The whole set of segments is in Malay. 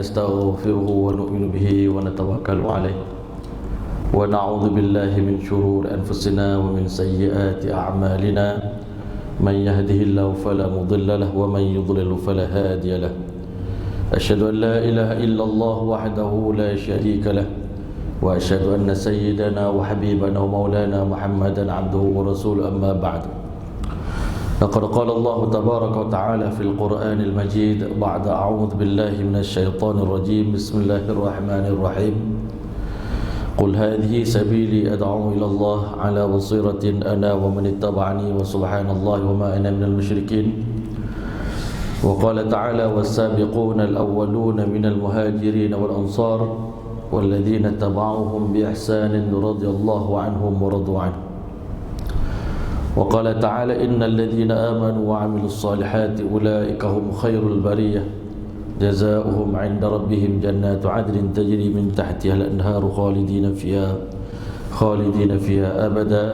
ونستغفره ونؤمن به ونتوكل عليه ونعوذ بالله من شرور أنفسنا ومن سيئات أعمالنا من يهده الله فلا مضل له ومن يضلل فلا هادي له أشهد أن لا إله إلا الله وحده لا شريك له وأشهد أن سيدنا وحبيبنا ومولانا محمدا عبده ورسوله أما بعد لقد قال الله تبارك وتعالى في القرآن المجيد بعد أعوذ بالله من الشيطان الرجيم بسم الله الرحمن الرحيم قل هذه سبيلي أدعو إلى الله على بصيرة أنا ومن اتبعني وسبحان الله وما أنا من المشركين وقال تعالى والسابقون الأولون من المهاجرين والأنصار والذين اتبعوهم بإحسان رضي الله عنهم ورضوا عنه وقال تعالى إن الذين آمنوا وعملوا الصالحات أولئك هم خير البرية جزاؤهم عند ربهم جنات عدن تجري من تحتها الأنهار خالدين فيها أبدا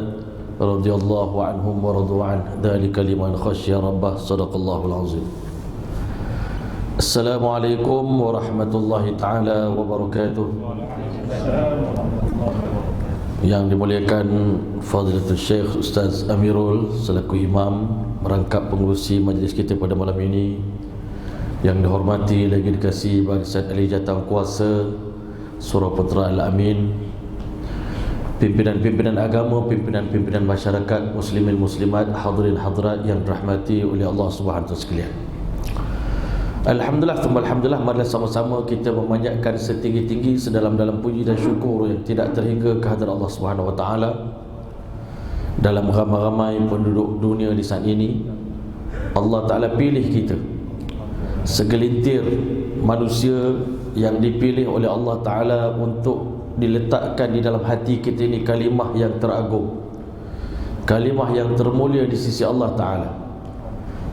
رضي الله عنهم ورضوا عنه ذلك لمن خشي ربه صدق الله العظيم. Assalamualaikum warahmatullahi ta'ala wabarakatuh. Yang dimuliakan Fadilatul Syekh Ustaz Amirul selaku imam merangkap pengurusi majlis kita pada malam ini, yang dihormati lagi dikasihi barisan ahli jatah kuasa Surau Putra Al-Amin, pimpinan-pimpinan agama, pimpinan-pimpinan masyarakat, muslimin muslimat, hadirin hadirat yang dirahmati oleh Allah Subhanahu wa taala sekalian. Alhamdulillah, marilah sama-sama kita memanjatkan setinggi-tinggi sedalam-dalam puji dan syukur yang tidak terhingga kehadirat Allah Subhanahu wa taala dalam ramai-ramai penduduk dunia di saat ini. Allah Taala pilih kita, segelintir manusia yang dipilih oleh Allah Taala untuk diletakkan di dalam hati kita ini kalimah yang teragung, kalimah yang termulia di sisi Allah Taala,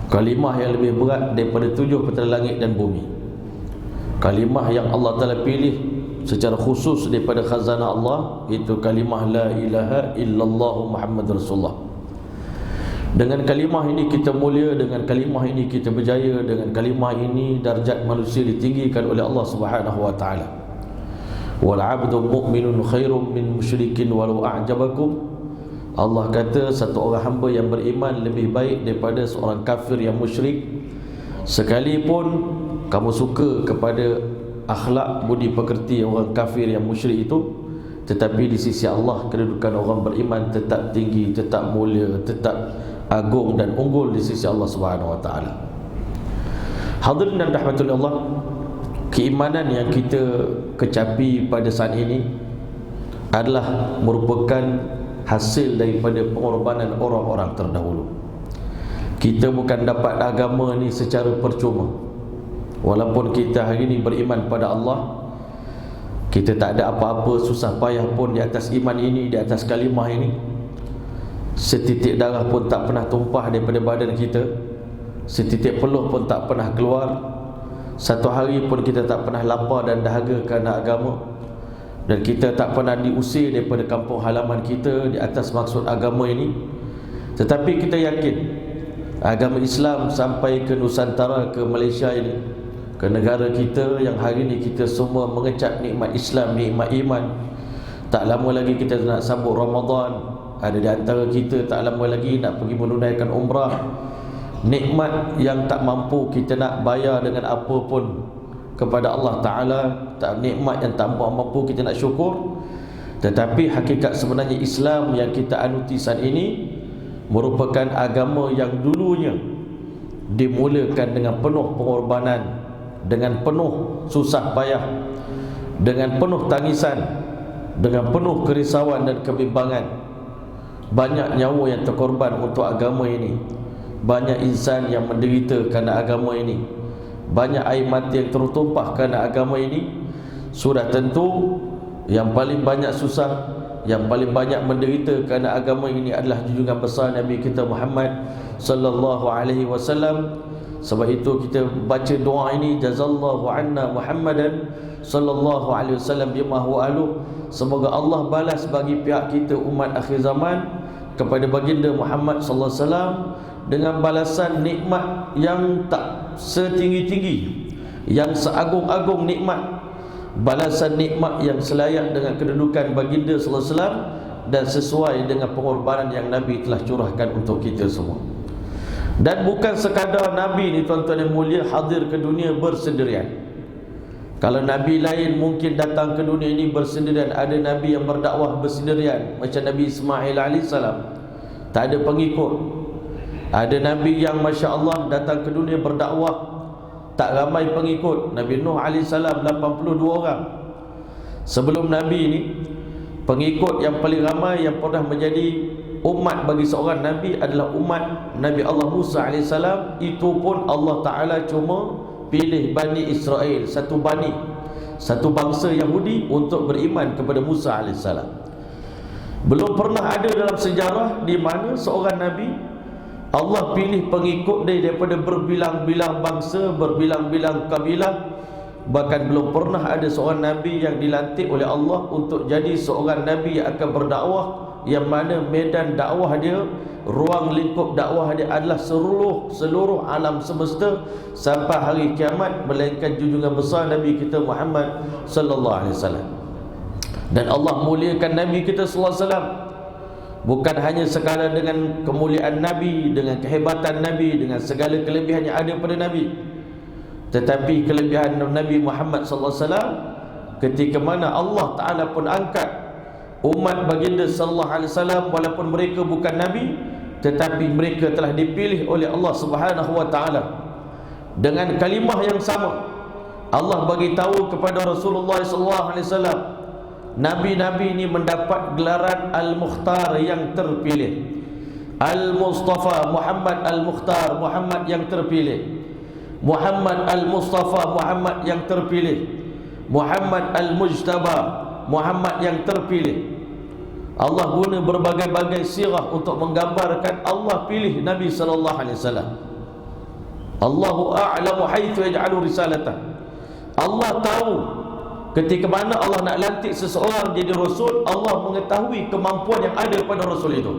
kalimah yang lebih berat daripada 7 petala langit dan bumi, kalimah yang Allah Ta'ala pilih secara khusus daripada khazanah Allah, itu kalimah la ilaha illallah Muhammad Rasulullah. Dengan kalimah ini kita mulia, dengan kalimah ini kita berjaya, dengan kalimah ini darjat manusia ditinggikan oleh Allah Subhanahu wa taala. Wal 'abdu mu'minun khairum min musyrikin walau a'jabakum. Allah kata satu orang hamba yang beriman lebih baik daripada seorang kafir yang musyrik, sekalipun kamu suka kepada akhlak budi pekerti orang kafir yang musyrik itu, tetapi di sisi Allah kedudukan orang beriman tetap tinggi, tetap mulia, tetap agung dan unggul di sisi Allah Subhanahu wa taala. Hadirin dan rahmatullahi Allah, keimanan yang kita kecapi pada saat ini adalah merupakan hasil daripada pengorbanan orang-orang terdahulu. Kita bukan dapat agama ni secara percuma. Walaupun kita hari ini beriman pada Allah, kita tak ada apa-apa susah payah pun di atas iman ini, di atas kalimah ini. Setitik darah pun tak pernah tumpah daripada badan kita, setitik peluh pun tak pernah keluar, satu hari pun kita tak pernah lapar dan dahaga kerana agama, dan kita tak pernah diusir daripada kampung halaman kita di atas maksud agama ini. Tetapi kita yakin agama Islam sampai ke Nusantara, ke Malaysia ini, ke negara kita yang hari ini kita semua mengecap nikmat Islam, nikmat iman. Tak lama lagi kita nak sambut Ramadan. Ada di antara kita tak lama lagi nak pergi menunaikan umrah. Nikmat yang tak mampu kita nak bayar dengan apa pun kepada Allah Ta'ala, tak nikmat yang tak mampu kita nak syukur. Tetapi hakikat sebenarnya Islam yang kita anuti saat ini merupakan agama yang dulunya dimulakan dengan penuh pengorbanan, dengan penuh susah payah, dengan penuh tangisan, dengan penuh kerisauan dan kebimbangan. Banyak nyawa yang terkorban untuk agama ini, banyak insan yang menderita kerana agama ini, banyak air mata yang tertumpah kerana agama ini. Sudah tentu yang paling banyak susah, yang paling banyak menderita kerana agama ini adalah junjungan besar Nabi kita Muhammad sallallahu alaihi wasallam. Sebab itu kita baca doa ini, jazallahu anna Muhammadan sallallahu alaihi wasallam bima huwa ahluh. Semoga Allah balas bagi pihak kita umat akhir zaman kepada baginda Muhammad sallallahu alaihi wasallam dengan balasan nikmat yang tak setinggi-tinggi yang seagung-agung nikmat, balasan nikmat yang selayak dengan kedudukan baginda sallallahu alaihi wasallam dan sesuai dengan pengorbanan yang Nabi telah curahkan untuk kita semua. Dan bukan sekadar Nabi ni tuan-tuan yang mulia hadir ke dunia bersendirian. Kalau Nabi lain mungkin datang ke dunia ini bersendirian. Ada Nabi yang berdakwah bersendirian, macam Nabi Ismail AS, tak ada pengikut. Ada Nabi yang Masya Allah datang ke dunia berdakwah, tak ramai pengikut. Nabi Nuh AS 82 orang. Sebelum Nabi ini, pengikut yang paling ramai yang pernah menjadi umat bagi seorang Nabi adalah umat Nabi Allah Musa AS. Itu pun Allah Ta'ala cuma pilih Bani Israel, satu bangsa Yahudi untuk beriman kepada Musa AS. Belum pernah ada dalam sejarah di mana seorang Nabi Allah pilih pengikut dia daripada berbilang-bilang bangsa, berbilang-bilang kabilah. Bahkan belum pernah ada seorang Nabi yang dilantik oleh Allah untuk jadi seorang Nabi yang akan berdakwah, yang mana medan dakwah dia, ruang lingkup dakwah dia adalah seluruh alam semesta sampai hari kiamat, melainkan junjungan besar Nabi kita Muhammad sallallahu alaihi wasallam. Dan Allah muliakan Nabi kita sallallahu alaihi wasallam bukan hanya sekadar dengan kemuliaan Nabi, dengan kehebatan Nabi, dengan segala kelebihan yang ada pada Nabi, tetapi kelebihan Nabi Muhammad sallallahu alaihi wasallam ketika mana Allah Ta'ala pun angkat umat baginda sallallahu alaihi wasallam, walaupun mereka bukan Nabi, tetapi mereka telah dipilih oleh Allah Subhanahu wa Ta'ala dengan kalimah yang sama. Allah bagi tahu kepada Rasulullah sallallahu alaihi wasallam, Nabi-Nabi ini mendapat gelaran Al-Mukhtar, yang terpilih, Al-Mustafa, Muhammad Al-Mukhtar, Muhammad yang terpilih, Muhammad Al-Mustafa, Muhammad yang terpilih, Muhammad Al-Mujtaba, Muhammad yang terpilih. Allah guna berbagai-bagai sirah untuk menggambarkan Allah pilih Nabi sallallahu alaihi wasallam. Allahu a'lamu haitsu yaj'alu risalatah. Allah tahu ketika mana Allah nak lantik seseorang jadi rasul. Allah mengetahui kemampuan yang ada pada rasul itu.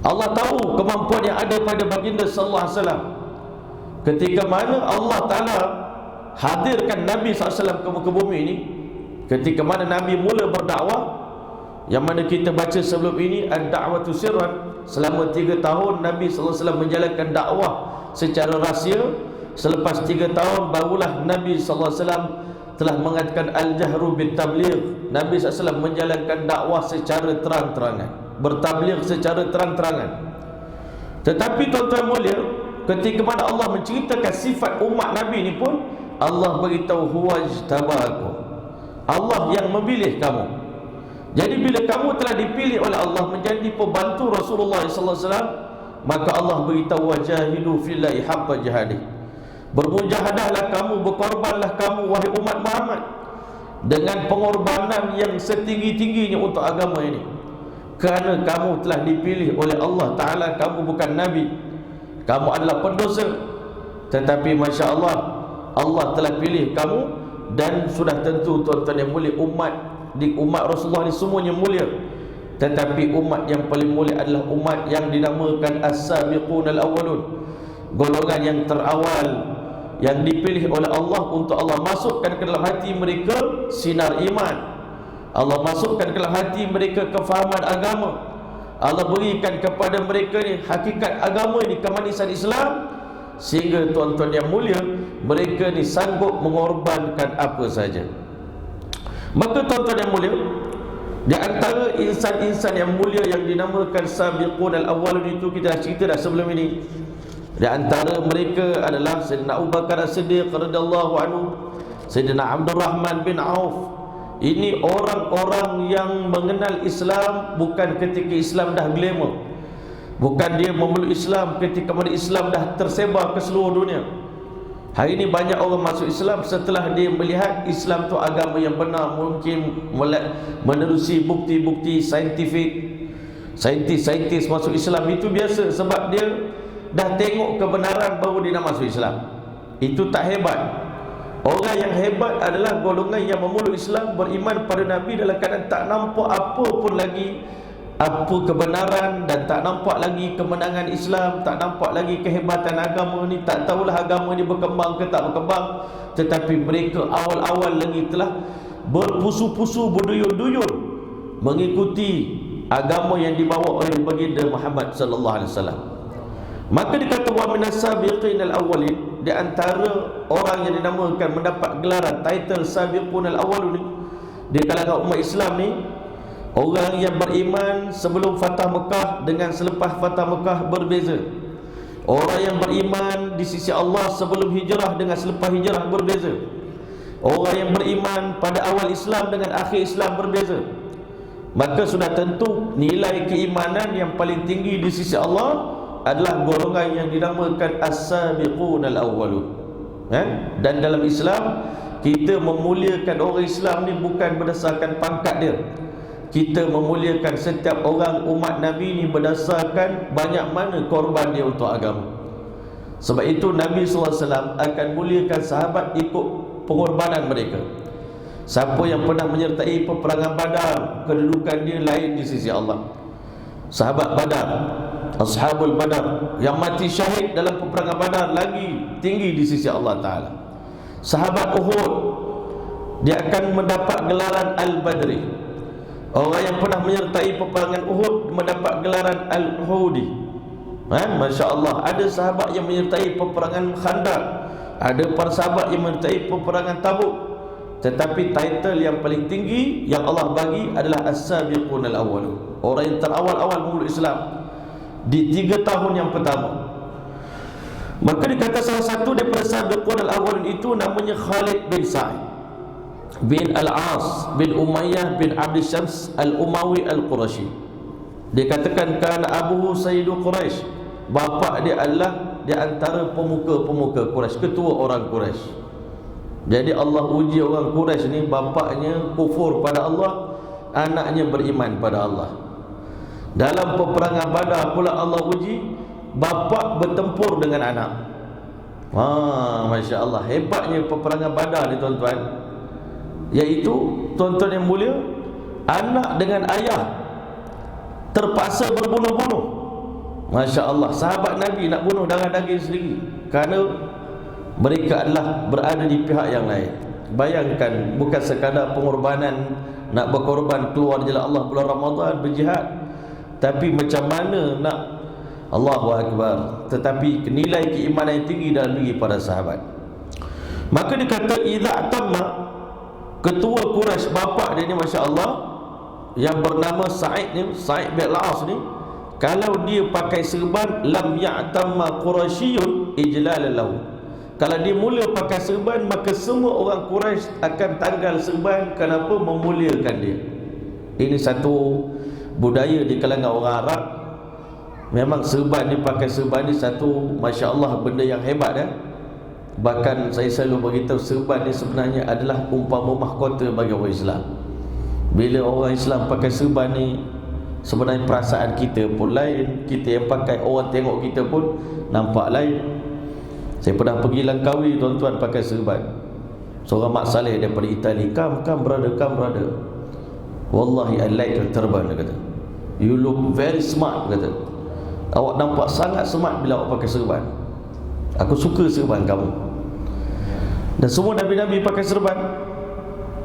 Allah tahu kemampuan yang ada pada baginda sallallahu alaihi wasallam. Ketika mana Allah Ta'ala hadirkan Nabi SAW ke bumi ini, ketika mana Nabi mula berdakwah, yang mana kita baca sebelum ini ad-da'watu sirran, selama 3 tahun Nabi SAW menjalankan dakwah secara rahsia. Selepas 3 tahun barulah Nabi SAW telah mengatakan al-jahru bit-tabligh. Nabi SAW menjalankan dakwah secara terang-terangan, bertabligh secara terang-terangan. Tetapi tuan-tuan mulia, ketika mana Allah menceritakan sifat umat Nabi ini pun, Allah beritahu huwajtabakum, Allah yang memilih kamu. Jadi bila kamu telah dipilih oleh Allah menjadi pembantu Rasulullah SAW, maka Allah beritahu wajahidu fillahi haqqa jihadih, bermujahadahlah kamu, berkorbanlah kamu wahai umat Muhammad dengan pengorbanan yang setinggi-tingginya untuk agama ini. Kerana kamu telah dipilih oleh Allah Ta'ala, kamu bukan Nabi, kamu adalah pendosa, tetapi Masya Allah, Allah telah pilih kamu. Dan sudah tentu tuan-tuan yang mulia, umat Rasulullah ini semuanya mulia, tetapi umat yang paling mulia adalah umat yang dinamakan as-sabiqun al-awwalun, golongan yang terawal, yang dipilih oleh Allah untuk Allah masukkan ke dalam hati mereka sinar iman, Allah masukkan ke dalam hati mereka kefahaman agama, Allah berikan kepada mereka ni hakikat agama ini, kemanisan Islam, sehingga tuan-tuan yang mulia, mereka ni sanggup mengorbankan apa saja. Maka tuan-tuan yang mulia, di antara insan-insan yang mulia yang dinamakan sabiqun al-awwalun itu, kita dah cerita dah sebelum ini. Di antara mereka adalah Sayyidina Abu Bakar As-Siddiq radhiyallahu anhu, Sayyidina Abdul Rahman bin Auf. Ini orang-orang yang mengenal Islam bukan ketika Islam dah glamour, bukan dia memeluk Islam ketika mana Islam dah tersebar ke seluruh dunia. Hari ini banyak orang masuk Islam setelah dia melihat Islam tu agama yang benar, mungkin menerusi bukti-bukti saintifik. Saintis masuk Islam itu biasa, sebab dia dah tengok kebenaran baru dia nak masuk Islam. Itu tak hebat. Orang yang hebat adalah golongan yang memeluk Islam, beriman pada Nabi dalam keadaan tak nampak apa pun lagi apa kebenaran dan tak nampak lagi kemenangan Islam, tak nampak lagi kehebatan agama ni, tak tahulah agama ni berkembang ke tak berkembang, tetapi mereka awal-awal lagi telah berpusu-pusu, berduyun-duyun mengikuti agama yang dibawa oleh baginda Muhammad sallallahu alaihi wasallam. Maka dikata wa minas sabiqin al-awwalin, di antara orang yang dinamakan mendapat gelaran title sabiqun al-awwalun di kalangan umat Islam ni, orang yang beriman sebelum Fatah Mekah dengan selepas Fatah Mekah berbeza. Orang yang beriman di sisi Allah sebelum hijrah dengan selepas hijrah berbeza. Orang yang beriman pada awal Islam dengan akhir Islam berbeza. Maka sudah tentu nilai keimanan yang paling tinggi di sisi Allah adalah golongan yang dinamakan as-sabiqun al-awwalun. Dan dalam Islam, kita memuliakan orang Islam ni bukan berdasarkan pangkat dia. Kita memuliakan setiap orang umat Nabi ni berdasarkan banyak mana korban dia untuk agama. Sebab itu Nabi SAW akan muliakan sahabat ikut pengorbanan mereka. Siapa yang pernah menyertai peperangan Badar, kedudukan dia lain di sisi Allah. Sahabat Badar, Ashabul Badar yang mati syahid dalam peperangan Badar lagi tinggi di sisi Allah Ta'ala. Sahabat Uhud, dia akan mendapat gelaran Al-Badri. Orang yang pernah menyertai peperangan Uhud mendapat gelaran Al-Uhudi. Masya Allah. Ada sahabat yang menyertai peperangan Khandaq, ada para sahabat yang menyertai peperangan Tabuk. Tetapi title yang paling tinggi yang Allah bagi adalah As-Sabiqun al-Awwalun, orang yang terawal-awal memeluk Islam di 3 tahun yang pertama. Maka dikata salah satu daripada Sabiqun al-Awwalun itu namanya Khalid bin Sa'id bin Al-As bin Umayyah bin Abd Syams Al-Umawi Al-Qurashi. Dia katakan kan Abu Sayyidu Quraisy, bapa dia adalah di antara pemuka-pemuka Quraisy, ketua orang Quraisy. Jadi Allah uji orang Quraisy ni, bapaknya kufur pada Allah, anaknya beriman pada Allah. Dalam peperangan Badar pula Allah uji, bapa bertempur dengan anak. Masya Allah, hebatnya peperangan Badar ni tuan-tuan. Iaitu tuan-tuan yang mulia, anak dengan ayah terpaksa berbunuh-bunuh. Masya Allah, sahabat Nabi nak bunuh darah daging sendiri kerana mereka adalah berada di pihak yang lain. Bayangkan, bukan sekadar pengorbanan, nak berkorban keluar jalan Allah bulan Ramadan berjihad, tapi macam mana nak, Allahu Akbar, tetapi nilai keimanan yang tinggi dalam diri para sahabat. Maka dikata idza tamma, ketua Quraisy, bapa dia ni Masya Allah, yang bernama Sa'id ni, Sa'id bin Al-As ni, kalau dia pakai serban, lam ya'tamma Quraisyun ijlalan lahu. Kalau dia mula pakai serban, maka semua orang Quraisy akan tanggal serban. Kenapa? Memuliakan dia. Ini satu budaya di kalangan orang Arab. Memang serban ni, pakai serban ni satu, Masya Allah, benda yang hebat Bahkan saya selalu beritahu, serban ni sebenarnya adalah umpama mahkota bagi orang Islam. Bila orang Islam pakai serban ni, sebenarnya perasaan kita pun lain. Kita yang pakai, orang tengok kita pun nampak lain. Saya pernah pergi Langkawi tuan-tuan, pakai serban. Seorang mak saleh daripada Itali, come brother. Wallahi I like your turban, dia kata. You look very smart, kata. Awak nampak sangat smart bila awak pakai serban. Aku suka serban kamu. Dan semua Nabi-Nabi pakai serban.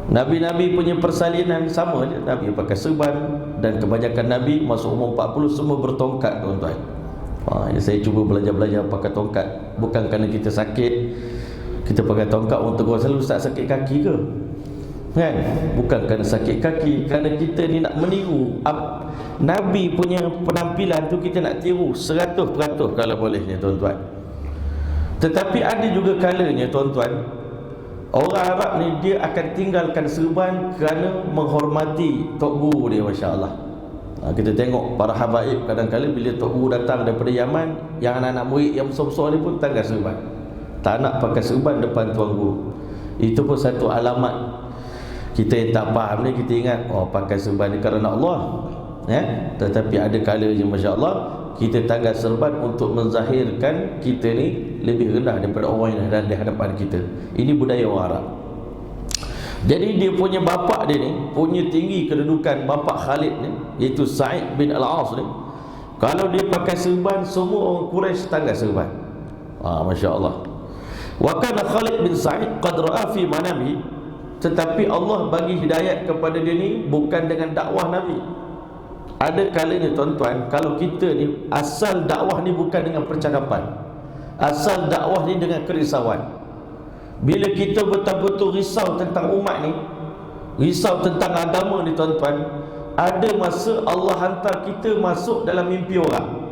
Nabi-Nabi punya persalinan sama je. Nabi pakai serban. Dan kebanyakan Nabi masuk umur 40 semua bertongkat tuan-tuan. Saya cuba belajar pakai tongkat. Bukan kerana kita sakit, kita pakai tongkat untuk orang selalu tak sakit kaki ke? Kan? Bukan kerana sakit kaki, kerana kita ni nak meniru Nabi punya penampilan tu, kita nak tiru 100% kalau bolehnya tuan-tuan. Tetapi ada juga kalanya tuan-tuan, orang Arab ni dia akan tinggalkan serban kerana menghormati tok guru dia, Masya Allah. Kita tengok para habaib kadang-kadang bila tok guru datang daripada Yaman, yang anak-anak murid yang besar-besar ni pun tanggal serban, tak nak pakai serban depan tuan guru. Itu pun satu alamat. Kita yang tak faham ni, kita ingat pakai serban ni kerana Allah, tetapi ada kalanya Masya Allah kita tanggal serban untuk menzahirkan kita ni lebih rendah daripada orang yang ada di hadapan kita. Ini budaya orang Arab. Jadi dia punya bapa dia ni punya tinggi kedudukan bapa Khalid ni, iaitu Sa'id bin Al-As ni. Kalau dia pakai serban, semua orang Quraisy tanggal serban. Masya-Allah. Wa kana Khalid bin Sa'id qad ra'a fi manami, tetapi Allah bagi hidayat kepada dia ni bukan dengan dakwah Nabi. Ada kalanya tuan-tuan, kalau kita ni asal dakwah ni bukan dengan percakapan, asal dakwah ni dengan kerisauan. Bila kita betul-betul risau tentang umat ni, risau tentang agama ni tuan-tuan, ada masa Allah hantar kita masuk dalam mimpi orang.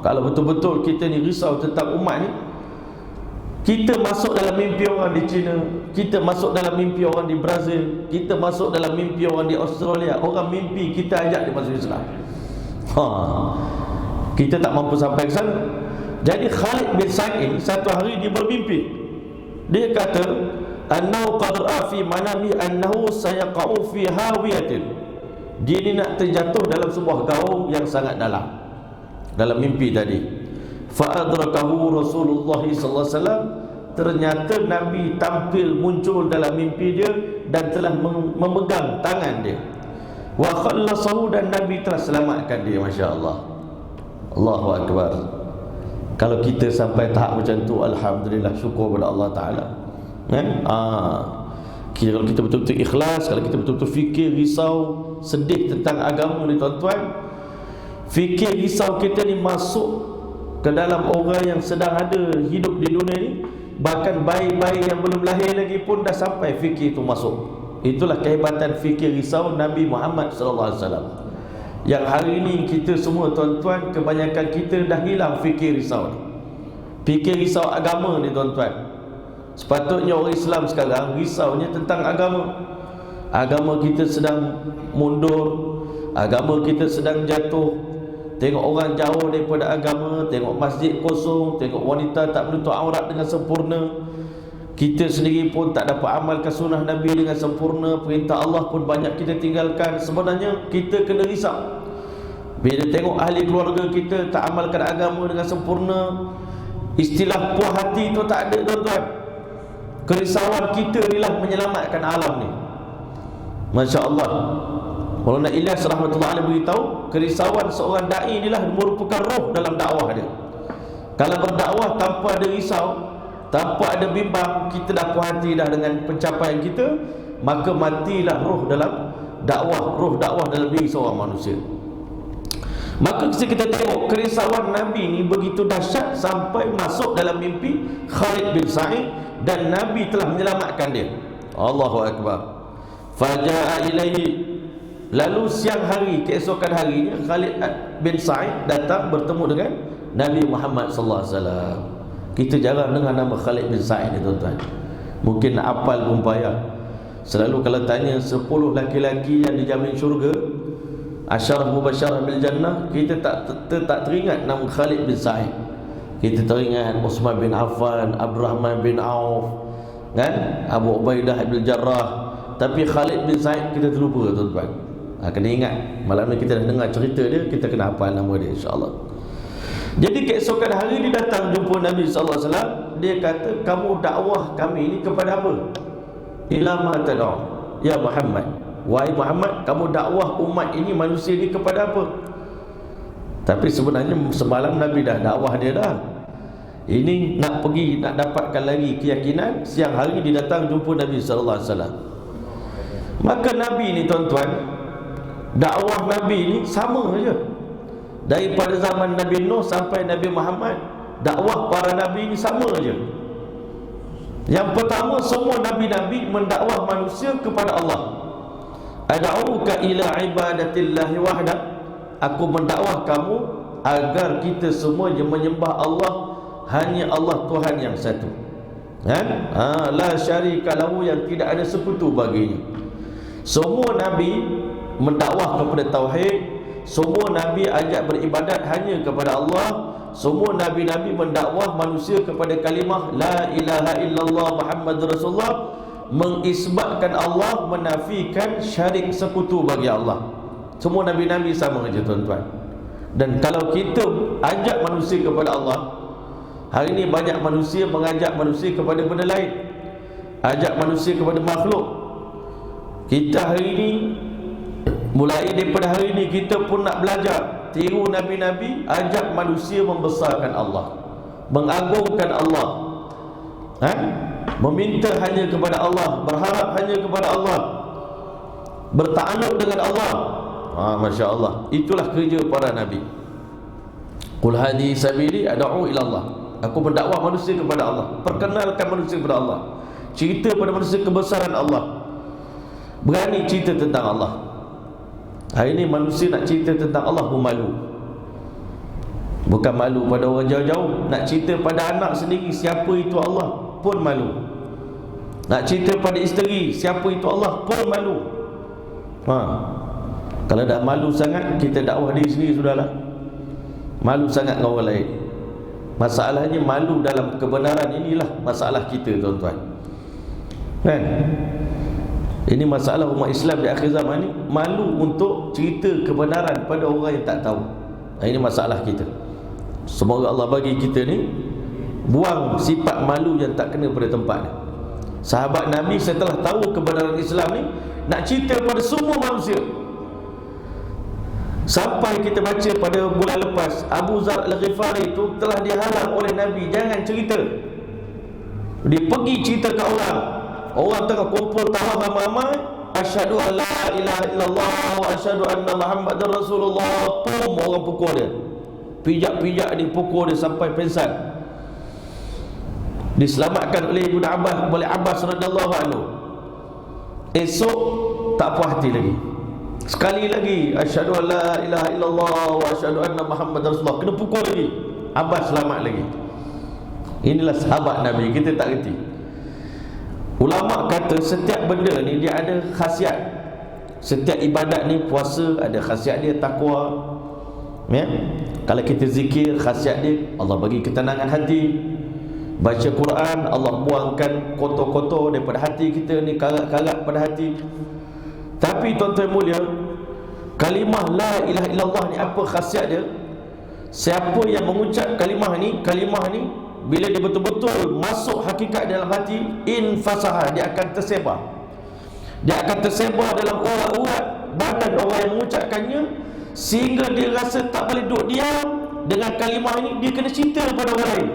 Kalau betul-betul kita ni risau tentang umat ni, kita masuk dalam mimpi orang di China, kita masuk dalam mimpi orang di Brazil, kita masuk dalam mimpi orang di Australia. Orang mimpi kita ajak dia masuk Islam. Kita tak mampu sampai ke sana. Jadi Khalid bin Sa'id ini satu hari dia bermimpi. Dia kata, "Annahu qad ra'a fi manami annahu sayaqa'u fi hawiyatin." Dia ni nak terjatuh dalam sebuah gaung yang sangat dalam. Dalam mimpi tadi. Fa'adrakahu Rasulullah sallallahu alaihi wasallam. Ternyata Nabi tampil muncul dalam mimpi dia dan telah memegang tangan dia. Wa khallasahu, dan Nabi telah selamatkan dia. Masya-Allah. Allahu akbar. Kalau kita sampai tahap macam tu, alhamdulillah, syukur kepada Allah Taala. Kalau kita betul-betul ikhlas, kalau kita betul-betul fikir, risau, sedih tentang agama ni tuan-tuan, fikir risau kita ni masuk ke dalam orang yang sedang ada hidup di dunia ni, bahkan bayi-bayi yang belum lahir lagi pun dah sampai fikir itu masuk. Itulah kehebatan fikir risau Nabi Muhammad SAW. Yang hari ini kita semua tuan-tuan, kebanyakan kita dah hilang fikir risau ni. Fikir risau agama ni tuan-tuan. Sepatutnya orang Islam sekarang risaunya tentang agama. Agama kita sedang mundur, agama kita sedang jatuh. Tengok orang jauh daripada agama, tengok masjid kosong, tengok wanita tak menutup aurat dengan sempurna. Kita sendiri pun tak dapat amalkan sunnah Nabi dengan sempurna. Perintah Allah pun banyak kita tinggalkan. Sebenarnya kita kena risau. Bila tengok ahli keluarga kita tak amalkan agama dengan sempurna, istilah puas hati tu tak ada tuan-tuan. Kerisauan kita inilah menyelamatkan alam ni. Masya Allah. Maulana Ilyas rahmatullahi alaihi beritahu, kerisauan seorang da'i inilah merupakan roh dalam dakwah dia. Kalau berdakwah tanpa ada risau, tanpa ada bimbang, kita dah puas hati dah dengan pencapaian kita, maka matilah roh dalam dakwah, roh dakwah dalam diri seorang manusia. Maka kita tengok kerisauan Nabi ni begitu dahsyat sampai masuk dalam mimpi Khalid bin Sa'id, dan Nabi telah menyelamatkan dia. Allahu akbar. Faja'a ilaihi, lalu siang hari, keesokan harinya, Khalid bin Sa'id datang bertemu dengan Nabi Muhammad sallallahu alaihi wasallam. Kita jarang dengar nama Khalid bin Sa'id ni tuan-tuan. Mungkin nak hafal pun payah. Selalu kalau tanya 10 laki-laki yang dijamin syurga, asyarah mubasyarah bil jannah, kita tak teringat nama Khalid bin Sa'id. Kita teringat Uthman bin Affan, Abdurrahman bin Auf, kan, Abu Ubaidah bin Jarrah. Tapi Khalid bin Sa'id kita terlupa tuan-tuan. Kena ingat. Malam ni kita dah dengar cerita dia, kita kena hafal nama dia insya-Allah. Jadi keesokan hari dia datang jumpa Nabi sallallahu alaihi wasallam. Dia kata, "Kamu dakwah kami ni kepada apa?" "Ila ma tad'u ya Muhammad." Wahai Muhammad, kamu dakwah umat ini, manusia ini, kepada apa? Tapi sebenarnya semalam Nabi dah dakwah dia dah. Ini nak pergi, nak dapatkan lagi keyakinan. Siang hari dia datang jumpa Nabi sallallahu alaihi wasallam. Maka Nabi ni tuan-tuan, dakwah Nabi ni sama saja. Daripada zaman Nabi Nuh sampai Nabi Muhammad, dakwah para Nabi ni sama saja. Yang pertama, semua Nabi-Nabi mendakwah manusia kepada Allah. Ad'uka ila ibadatillahi wahda. Aku mendakwah kamu agar kita semua menyembah Allah, hanya Allah Tuhan yang satu. Kan? La syarika lahu, yang tidak ada sekutu baginya. Semua Nabi mendakwah kepada tauhid. Semua Nabi ajak beribadat hanya kepada Allah. Semua Nabi-Nabi mendakwah manusia kepada kalimah La ilaha illallah Muhammadur Rasulullah, mengisbatkan Allah, menafikan syarik sekutu bagi Allah. Semua Nabi-Nabi sama saja tuan-tuan. Dan kalau kita ajak manusia kepada Allah, hari ini banyak manusia mengajak manusia kepada benda lain. ajak manusia kepada makhluk. Kita hari ini, mulai daripada hari ini, kita pun nak belajar tiru Nabi-Nabi, ajak manusia membesarkan Allah, mengagungkan Allah, meminta hanya kepada Allah, berharap hanya kepada Allah, bertakluk dengan Allah. Masya Allah, itulah kerja para Nabi. Qul hadhihi sabili ad'u ila Allah. Aku mendakwah manusia kepada Allah, perkenalkan manusia kepada Allah, cerita pada manusia kebesaran Allah, berani cerita tentang Allah. Hari ini manusia nak cerita tentang Allah pun malu. Bukan malu pada orang jauh-jauh, nak cerita pada anak sendiri siapa itu Allah pun malu. Nak cerita pada isteri siapa itu Allah pun malu. Kalau dah malu sangat, kita dakwah diri sendiri sudahlah. Malu sangat dengan orang lain. Masalahnya malu dalam kebenaran, inilah masalah kita, tuan-tuan. Kan? Ini masalah umat Islam di akhir zaman ni, malu untuk cerita kebenaran pada orang yang tak tahu. Ini masalah kita. Semoga Allah bagi kita ni buang sifat malu yang tak kena pada tempat ni. Sahabat Nabi setelah tahu kebenaran Islam ni, nak cerita pada semua manusia. Sampai kita baca pada bulan lepas, Abu Zar Al-Ghifari itu telah dihalang oleh Nabi, jangan cerita. Dia pergi cerita ke orang. Orang tengah kumpul tahu ramai-ramai, asyhadu an la ilaha illallah wa asyhadu anna Muhammadar Rasulullah. Pum, orang pukul dia. Pijak-pijak dia, pukul dia sampai pingsan. Diselamatkan oleh Ibnu Abbas, oleh Abbas radhiyallahu anhu. Esok tak puas hati lagi. Sekali lagi, asyhadu an la ilaha illallah wa asyhadu anna Muhammadar Rasulullah. Kena pukul lagi. Abbas selamat lagi. Inilah sahabat Nabi, kita tak reti. Ulama kata setiap benda ni dia ada khasiat. Setiap ibadat ni, puasa ada khasiat dia, takwa. Ya? Kalau kita zikir, khasiat dia Allah bagi ketenangan hati. Baca Quran, Allah buangkan kotor-kotor daripada hati kita ni, karat-karat pada hati. Tapi tuan-tuan mulia, kalimah la ilaha illallah ni apa khasiat dia? Siapa yang mengucap kalimah ni, bila dia betul-betul masuk hakikat dalam hati, infasaha, dia akan tersebar. Dia akan tersebar dalam urat-urat badan orang yang mengucapkannya, sehingga dia rasa tak boleh duduk diam dengan kalimah ini. Dia kena cerita pada orang lain,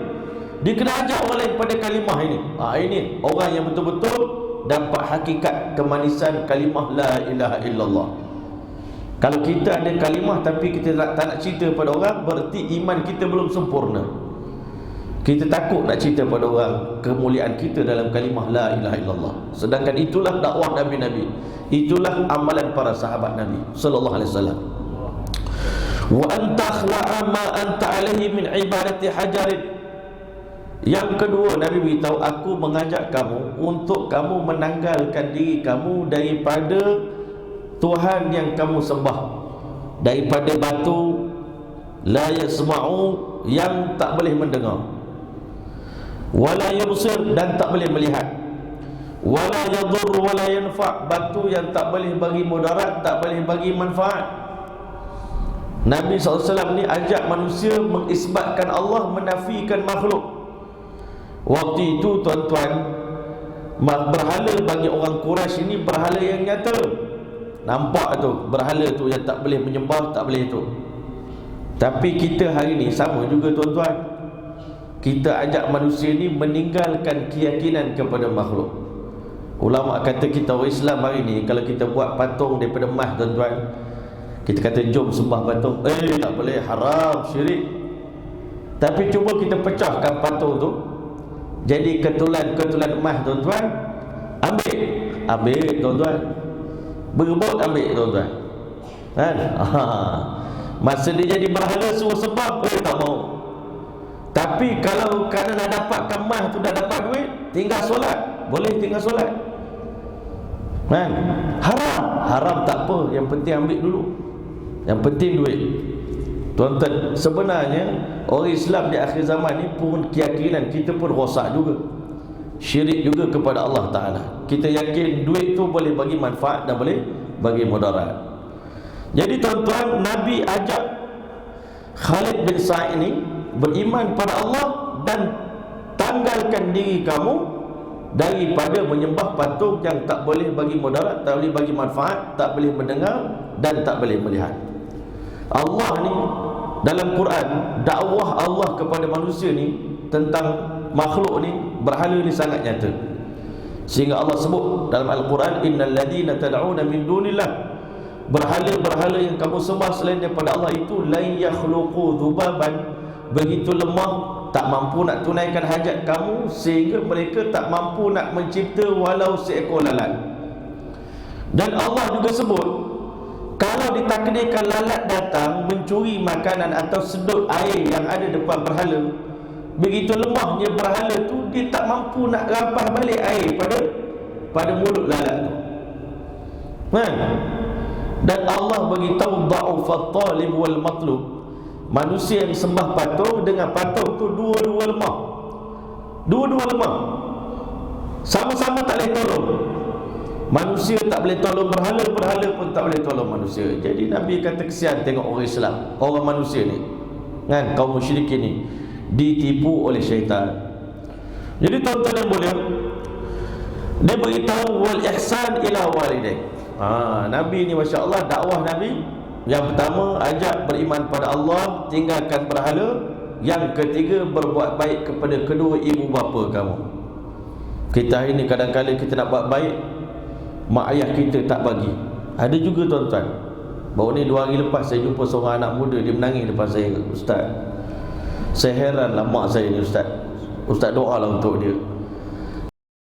dia kena ajak orang lain pada kalimah ini. Ini orang yang betul-betul dapat hakikat kemanisan kalimah la ilaha illallah. Kalau kita ada kalimah tapi kita tak nak cerita pada orang, berarti iman kita belum sempurna. Kita takut nak cerita pada orang kemuliaan kita dalam kalimah la ilaha illallah. Sedangkan itulah dakwah Nabi-Nabi, itulah amalan para sahabat Nabi sallallahu alaihi wasallam. Wa anta akhla'a ma anta alaihi min ibadati hajarin. Yang kedua, Nabi beritahu, aku mengajak kamu untuk kamu menanggalkan diri kamu daripada Tuhan yang kamu sembah, daripada batu, la yasma'u, yang tak boleh mendengar, wala yubsir, dan tak boleh melihat, wala yadur wala yanfa', batu yang tak boleh bagi mudarat, tak boleh bagi manfaat. Nabi SAW ni ajak manusia mengisbatkan Allah, menafikan makhluk. Waktu itu tuan-tuan, berhala bagi orang Quraisy ini berhala yang nyata. Nampak tu, berhala tu yang tak boleh menyembah, tak boleh tu. Tapi kita hari ni sama juga tuan-tuan. Kita ajak manusia ni meninggalkan keyakinan kepada makhluk. Ulama kata kita orang Islam hari ni, kalau kita buat patung daripada emas tuan-tuan, kita kata jom sembah patung, tak boleh, haram, syirik. Tapi cuba kita pecahkan patung tu jadi ketulan-ketulan emas tuan-tuan, ambil tuan-tuan, berebut ambil tuan-tuan, kan? Masa dia jadi berhala suruh sebab, tak mau. Tapi kalau kerana nak dapatkan emas tu, dah dapat duit, tinggal solat, boleh tinggal solat, kan? Haram tak apa, yang penting ambil dulu, yang penting duit. Tuan-tuan, sebenarnya orang Islam di akhir zaman ni pun keyakinan kita pun rosak juga, syirik juga kepada Allah Ta'ala. Kita yakin duit tu boleh bagi manfaat dan boleh bagi mudarat. Jadi tuan-tuan, Nabi ajak Khalid bin Sa'id ini beriman pada Allah dan tanggalkan diri kamu daripada menyembah patung yang tak boleh bagi mudarat, tak boleh bagi manfaat, tak boleh mendengar dan tak boleh melihat. Allah ni dalam Quran, dakwah Allah kepada manusia ni tentang makhluk ni, berhala ni sangat nyata. Sehingga Allah sebut dalam Al-Quran, innal ladina tad'una min dunillah, berhala-berhala yang kamu sembah selain daripada Allah itu, la yakhluqu dhubaban, begitu lemah, tak mampu nak tunaikan hajat kamu, sehingga mereka tak mampu nak mencipta walau seekor lalat. Dan Allah juga sebut, kalau ditakdirkan lalat datang mencuri makanan atau sedut air yang ada depan berhala, begitu lemahnya berhala tu, dia tak mampu nak rampas balik air pada mulut lalat tu. Dan Allah bagi tahu dha'ufat talib wal matlub, manusia yang sembah patung dengan patung tu dua-dua lemah. Dua-dua lemah, sama-sama tak boleh tolong. Manusia tak boleh tolong berhala, berhala pun tak boleh tolong manusia. Jadi Nabi kata kesian tengok orang Islam, orang manusia ni, kan, kaum musyrikin ni ditipu oleh syaitan. Jadi tuan-tuan dan boleh, dia beritahu wal ihsan ila walidaik. Nabi ni Masya Allah, dakwah Nabi yang pertama, ajak beriman pada Allah, tinggalkan berhala. Yang ketiga, berbuat baik kepada kedua ibu bapa kamu. Kita hari ni kadang-kadang kita nak buat baik, mak ayah kita tak bagi. Ada juga tuan-tuan, baru ni 2 hari lepas saya jumpa seorang anak muda, dia menangis depan saya, Ustaz, saya heranlah mak saya ni Ustaz, Ustaz doalah untuk dia.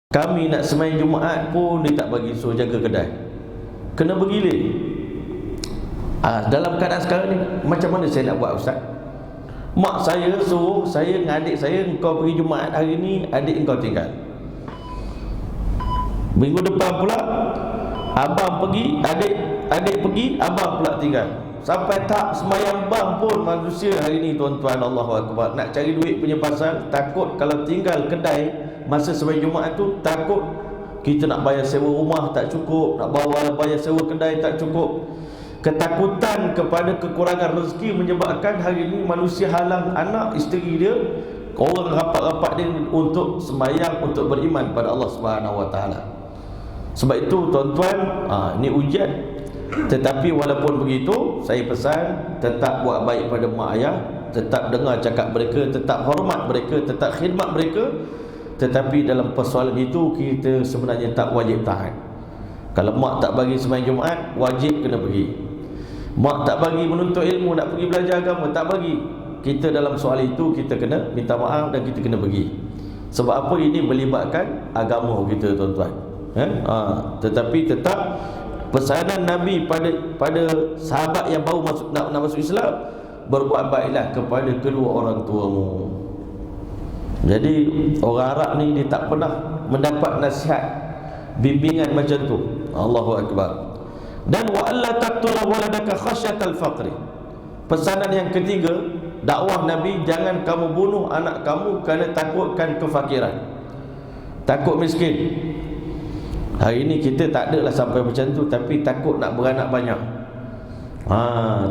Kami nak sembahyang Jumaat pun dia tak bagi, suruh jaga kedai. Kena bergilir. Dalam keadaan sekarang ni, macam mana saya nak buat Ustaz? Mak saya suruh saya dengan adik saya, engkau pergi Jumaat hari ni, adik engkau tinggal. Minggu depan pula abang pergi, adik pergi, abang pula tinggal. Sampai tak sembahyang bang pun manusia hari ni tuan-tuan, Allahu Akbar, nak cari duit punya pasal, takut kalau tinggal kedai masa sembahyang Jumaat tu, takut kita nak bayar sewa rumah tak cukup, nak bawa bayar sewa kedai tak cukup. Ketakutan kepada kekurangan rezeki menyebabkan hari ini manusia halang anak, isteri dia, orang rapat-rapat dia untuk sembahyang, untuk beriman pada Allah Subhanahu Wa Taala. Sebab itu tuan-tuan, ini ujian. Tetapi walaupun begitu, saya pesan tetap buat baik pada mak ayah, tetap dengar cakap mereka, tetap hormat mereka, tetap khidmat mereka. Tetapi dalam persoalan itu, kita sebenarnya tak wajib tahan. Kalau mak tak bagi sembahyang Jumaat, wajib kena pergi. Mak tak bagi menuntut ilmu, nak pergi belajar agama, tak bagi, kita dalam soal itu kita kena minta maaf dan kita kena pergi. Sebab apa? Ini melibatkan agama kita tuan-tuan. Tetapi tetap pesanan Nabi pada sahabat yang baru nak masuk Islam, berbuat baiklah kepada kedua orang tuamu. Jadi orang Arab ni dia tak pernah mendapat nasihat, bimbingan macam tu. Allahu Akbar. Dan wa alla taqtula waladaka khasyatal faqri. Pesanan yang ketiga, dakwah Nabi, jangan kamu bunuh anak kamu kerana takutkan kefakiran, takut miskin. Hari ini kita tak adalah sampai macam tu, tapi takut nak beranak banyak.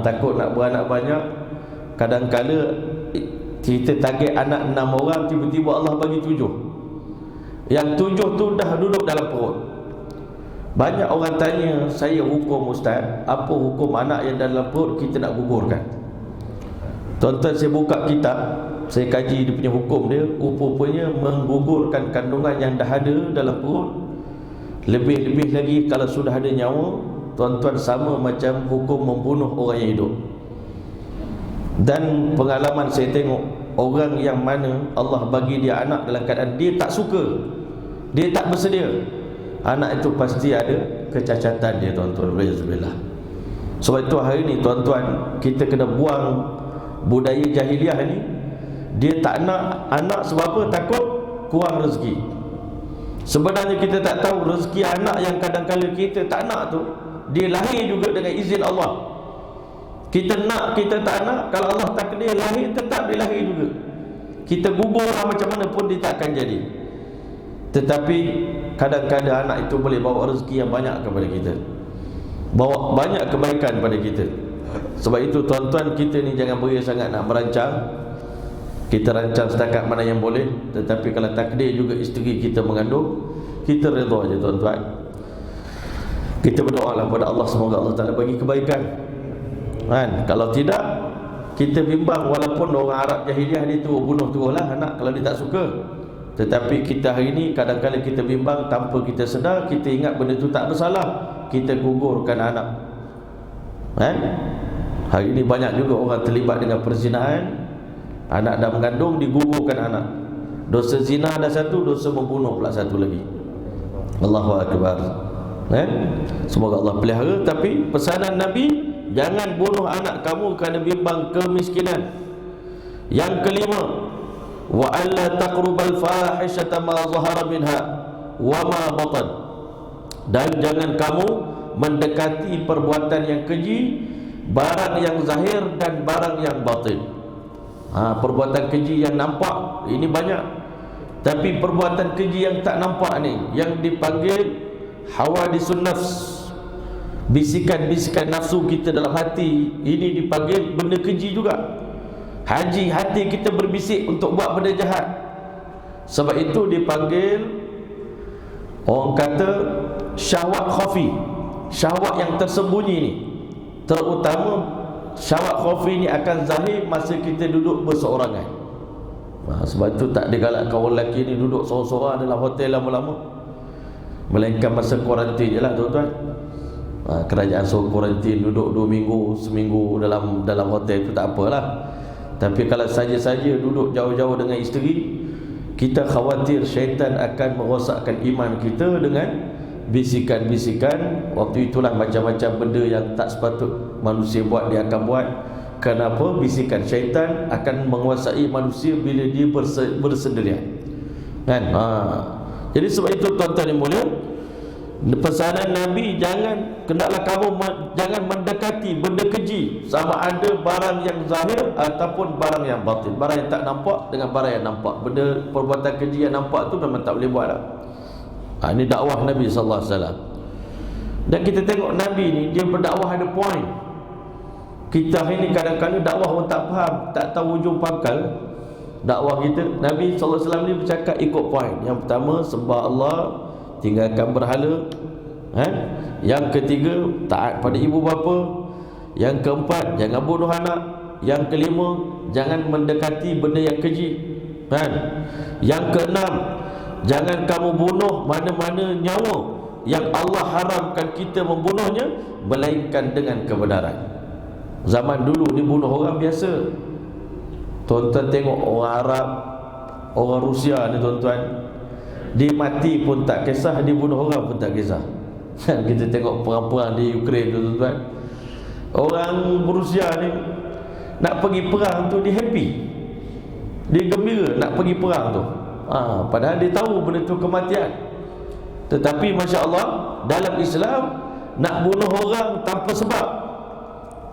Takut nak beranak banyak. Kadang-kala kita target anak 6 orang, tiba-tiba Allah bagi 7. Yang 7 tu dah duduk dalam perut. Banyak orang tanya saya, hukum Ustaz, apa hukum anak yang dalam perut kita nak gugurkan? Tuan-tuan, saya buka kitab, saya kaji dia punya hukum dia. Rupanya menggugurkan kandungan yang dah ada dalam perut, lebih-lebih lagi kalau sudah ada nyawa, tuan-tuan, sama macam hukum membunuh orang yang hidup. Dan pengalaman saya tengok, orang yang mana Allah bagi dia anak dalam keadaan dia tak suka, dia tak bersedia, anak itu pasti ada kecacatan dia tuan-tuan. Alhamdulillah. Sebab itu hari ni tuan-tuan, kita kena buang budaya jahiliah ni. Dia tak nak anak sebab apa? Takut kurang rezeki. Sebenarnya kita tak tahu rezeki anak yang kadang-kadang kita tak nak tu, dia lahir juga dengan izin Allah. Kita nak, kita tak nak, kalau Allah takdir lahir, tetap dia lahir juga. Kita gugur macam mana pun dia tak akan jadi. Tetapi kadang-kadang anak itu boleh bawa rezeki yang banyak kepada kita, bawa banyak kebaikan pada kita. Sebab itu tuan-tuan, kita ni jangan beri sangat nak merancang. Kita rancang setakat mana yang boleh. Tetapi kalau takdir juga isteri kita mengandung, kita redha je tuan-tuan. Kita berdoalah kepada Allah, semoga Allah Ta'ala bagi kebaikan kan? Kalau tidak, kita bimbang. Walaupun orang Arab jahiliah dia tu bunuh lah anak kalau dia tak suka. Tetapi kita hari ini kadang-kadang kita bimbang, tanpa kita sedar, kita ingat benda tu tak bersalah, kita gugurkan anak kan? Hari ini banyak juga orang terlibat dengan perzinahan. Anak dah mengandung, digugurkan anak. Dosa zina dah satu, dosa membunuh pula satu lagi. Allahu Akbar. Semoga Allah pelihara. Tapi pesanan Nabi, jangan bunuh anak kamu kerana bimbang kemiskinan. Yang kelima, wa alla taqrubal fahishata ma zahara minha wa ma batan. Dan jangan kamu mendekati perbuatan yang keji, barang yang zahir dan barang yang batin. Perbuatan keji yang nampak ini banyak, tapi perbuatan keji yang tak nampak ni, yang dipanggil hawadisun nafs, bisikan-bisikan nafsu kita dalam hati, ini dipanggil benda keji juga. Hati kita berbisik untuk buat benda jahat. Sebab itu dipanggil, orang kata, syahwat khafi, syahwat yang tersembunyi ni. Terutama syahwat khafi ni akan zahir masa kita duduk berseorangan. Sebab itu tak digalakkan orang lelaki ni duduk seorang-seorang dalam hotel lama-lama, melainkan masa kuarantin je lah tuan-tuan. Kerajaan suruh kuarantin, duduk 2 minggu, seminggu dalam hotel tu tak apalah. Tapi kalau saja-saja duduk jauh-jauh dengan isteri, kita khawatir syaitan akan merosakkan iman kita dengan bisikan-bisikan. Waktu itulah macam-macam benda yang tak sepatut manusia buat, dia akan buat. Kenapa? Bisikan syaitan akan menguasai manusia bila dia bersendirian kan? Jadi sebab itu tuan-tuan yang mulia, pesanan Nabi, hendaklah kamu jangan mendekati benda keji, sama ada barang yang zahir ataupun barang yang batin. Barang yang tak nampak dengan barang yang nampak. Benda perbuatan keji yang nampak tu memang tak boleh buat lah. Ini dakwah Nabi SAW. Dan kita tengok Nabi ni, dia berdakwah ada point. Kita hari ni kadang-kadang dakwah pun tak faham, tak tahu hujung pangkal dakwah kita. Nabi SAW ni bercakap ikut point. Yang pertama, sembah Allah, tinggalkan berhala. Yang ketiga, taat pada ibu bapa. Yang keempat, jangan bunuh anak. Yang kelima, jangan mendekati benda yang keji. Yang keenam, jangan kamu bunuh mana-mana nyawa yang Allah haramkan kita membunuhnya, melainkan dengan kebenaran. Zaman dulu ni bunuh orang biasa. Tuan-tuan tengok orang Arab, orang Rusia ni tuan-tuan, dia mati pun tak kisah, dia bunuh orang pun tak kisah. Kita tengok perang-perang di Ukraine tu tuan-tuan, orang Rusia ni nak pergi perang tu dia happy, dia gembira nak pergi perang tu. Padahal dia tahu benda tu kematian. Tetapi Masya Allah, dalam Islam nak bunuh orang tanpa sebab,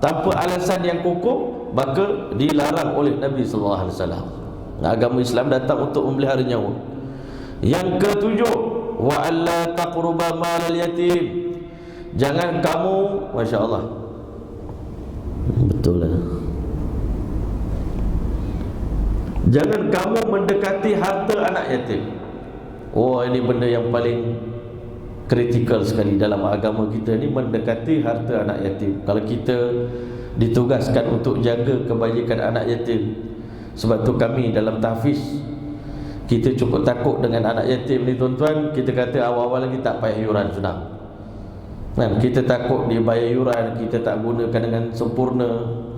tanpa alasan yang kukuh, maka dilarang oleh Nabi SAW. Agama Islam datang untuk memelihara nyawa. Yang ketujuh, wa alla taqruba malal yatim. Jangan kamu, Masya Allah, betul lah, jangan kamu mendekati harta anak yatim. Ini benda yang paling kritikal sekali dalam agama kita ni, mendekati harta anak yatim. Kalau kita ditugaskan untuk jaga kebajikan anak yatim, sebab tu kami dalam tahfiz, kita cukup takut dengan anak yatim ni tuan-tuan. Kita kata awal-awal lagi tak payah yuran, senang kan? Kita takut dia bayar yuran, kita tak gunakan dengan sempurna.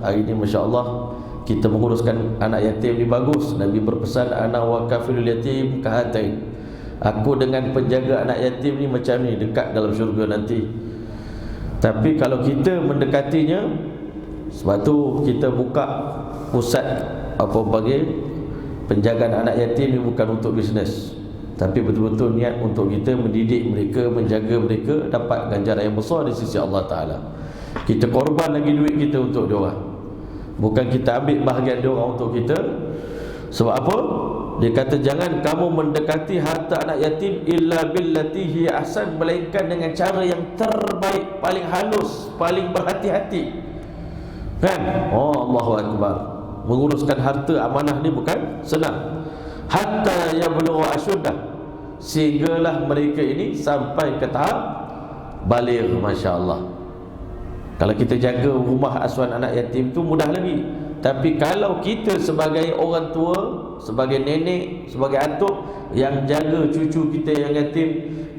Hari ni Masya Allah, kita menguruskan anak yatim ni bagus. Nabi berpesan, ana wa kafilul yatim kahatain. Aku dengan penjaga anak yatim ni macam ni, dekat dalam syurga nanti. Tapi kalau kita mendekatinya, sebab tu kita buka pusat penjagaan anak yatim ni bukan untuk bisnes, tapi betul-betul niat untuk kita mendidik mereka, menjaga mereka dapat ganjaran yang besar di sisi Allah Ta'ala. Kita korban lagi duit kita untuk diorang, bukan kita ambil bahagian diorang untuk kita. Sebab apa? Dia kata jangan kamu mendekati harta anak yatim illa billati hiya ahsan, melainkan dengan cara yang terbaik, paling halus, paling berhati-hati kan? Allahu Akbar. Menguruskan harta amanah ni bukan senang. Hatta yablughu asyuddah, sehinggalah mereka ini sampai ke tahap baligh. Masya-Allah. Kalau kita jaga rumah asuhan anak yatim tu mudah lagi. Tapi kalau kita sebagai orang tua, sebagai nenek, sebagai atuk yang jaga cucu kita yang yatim,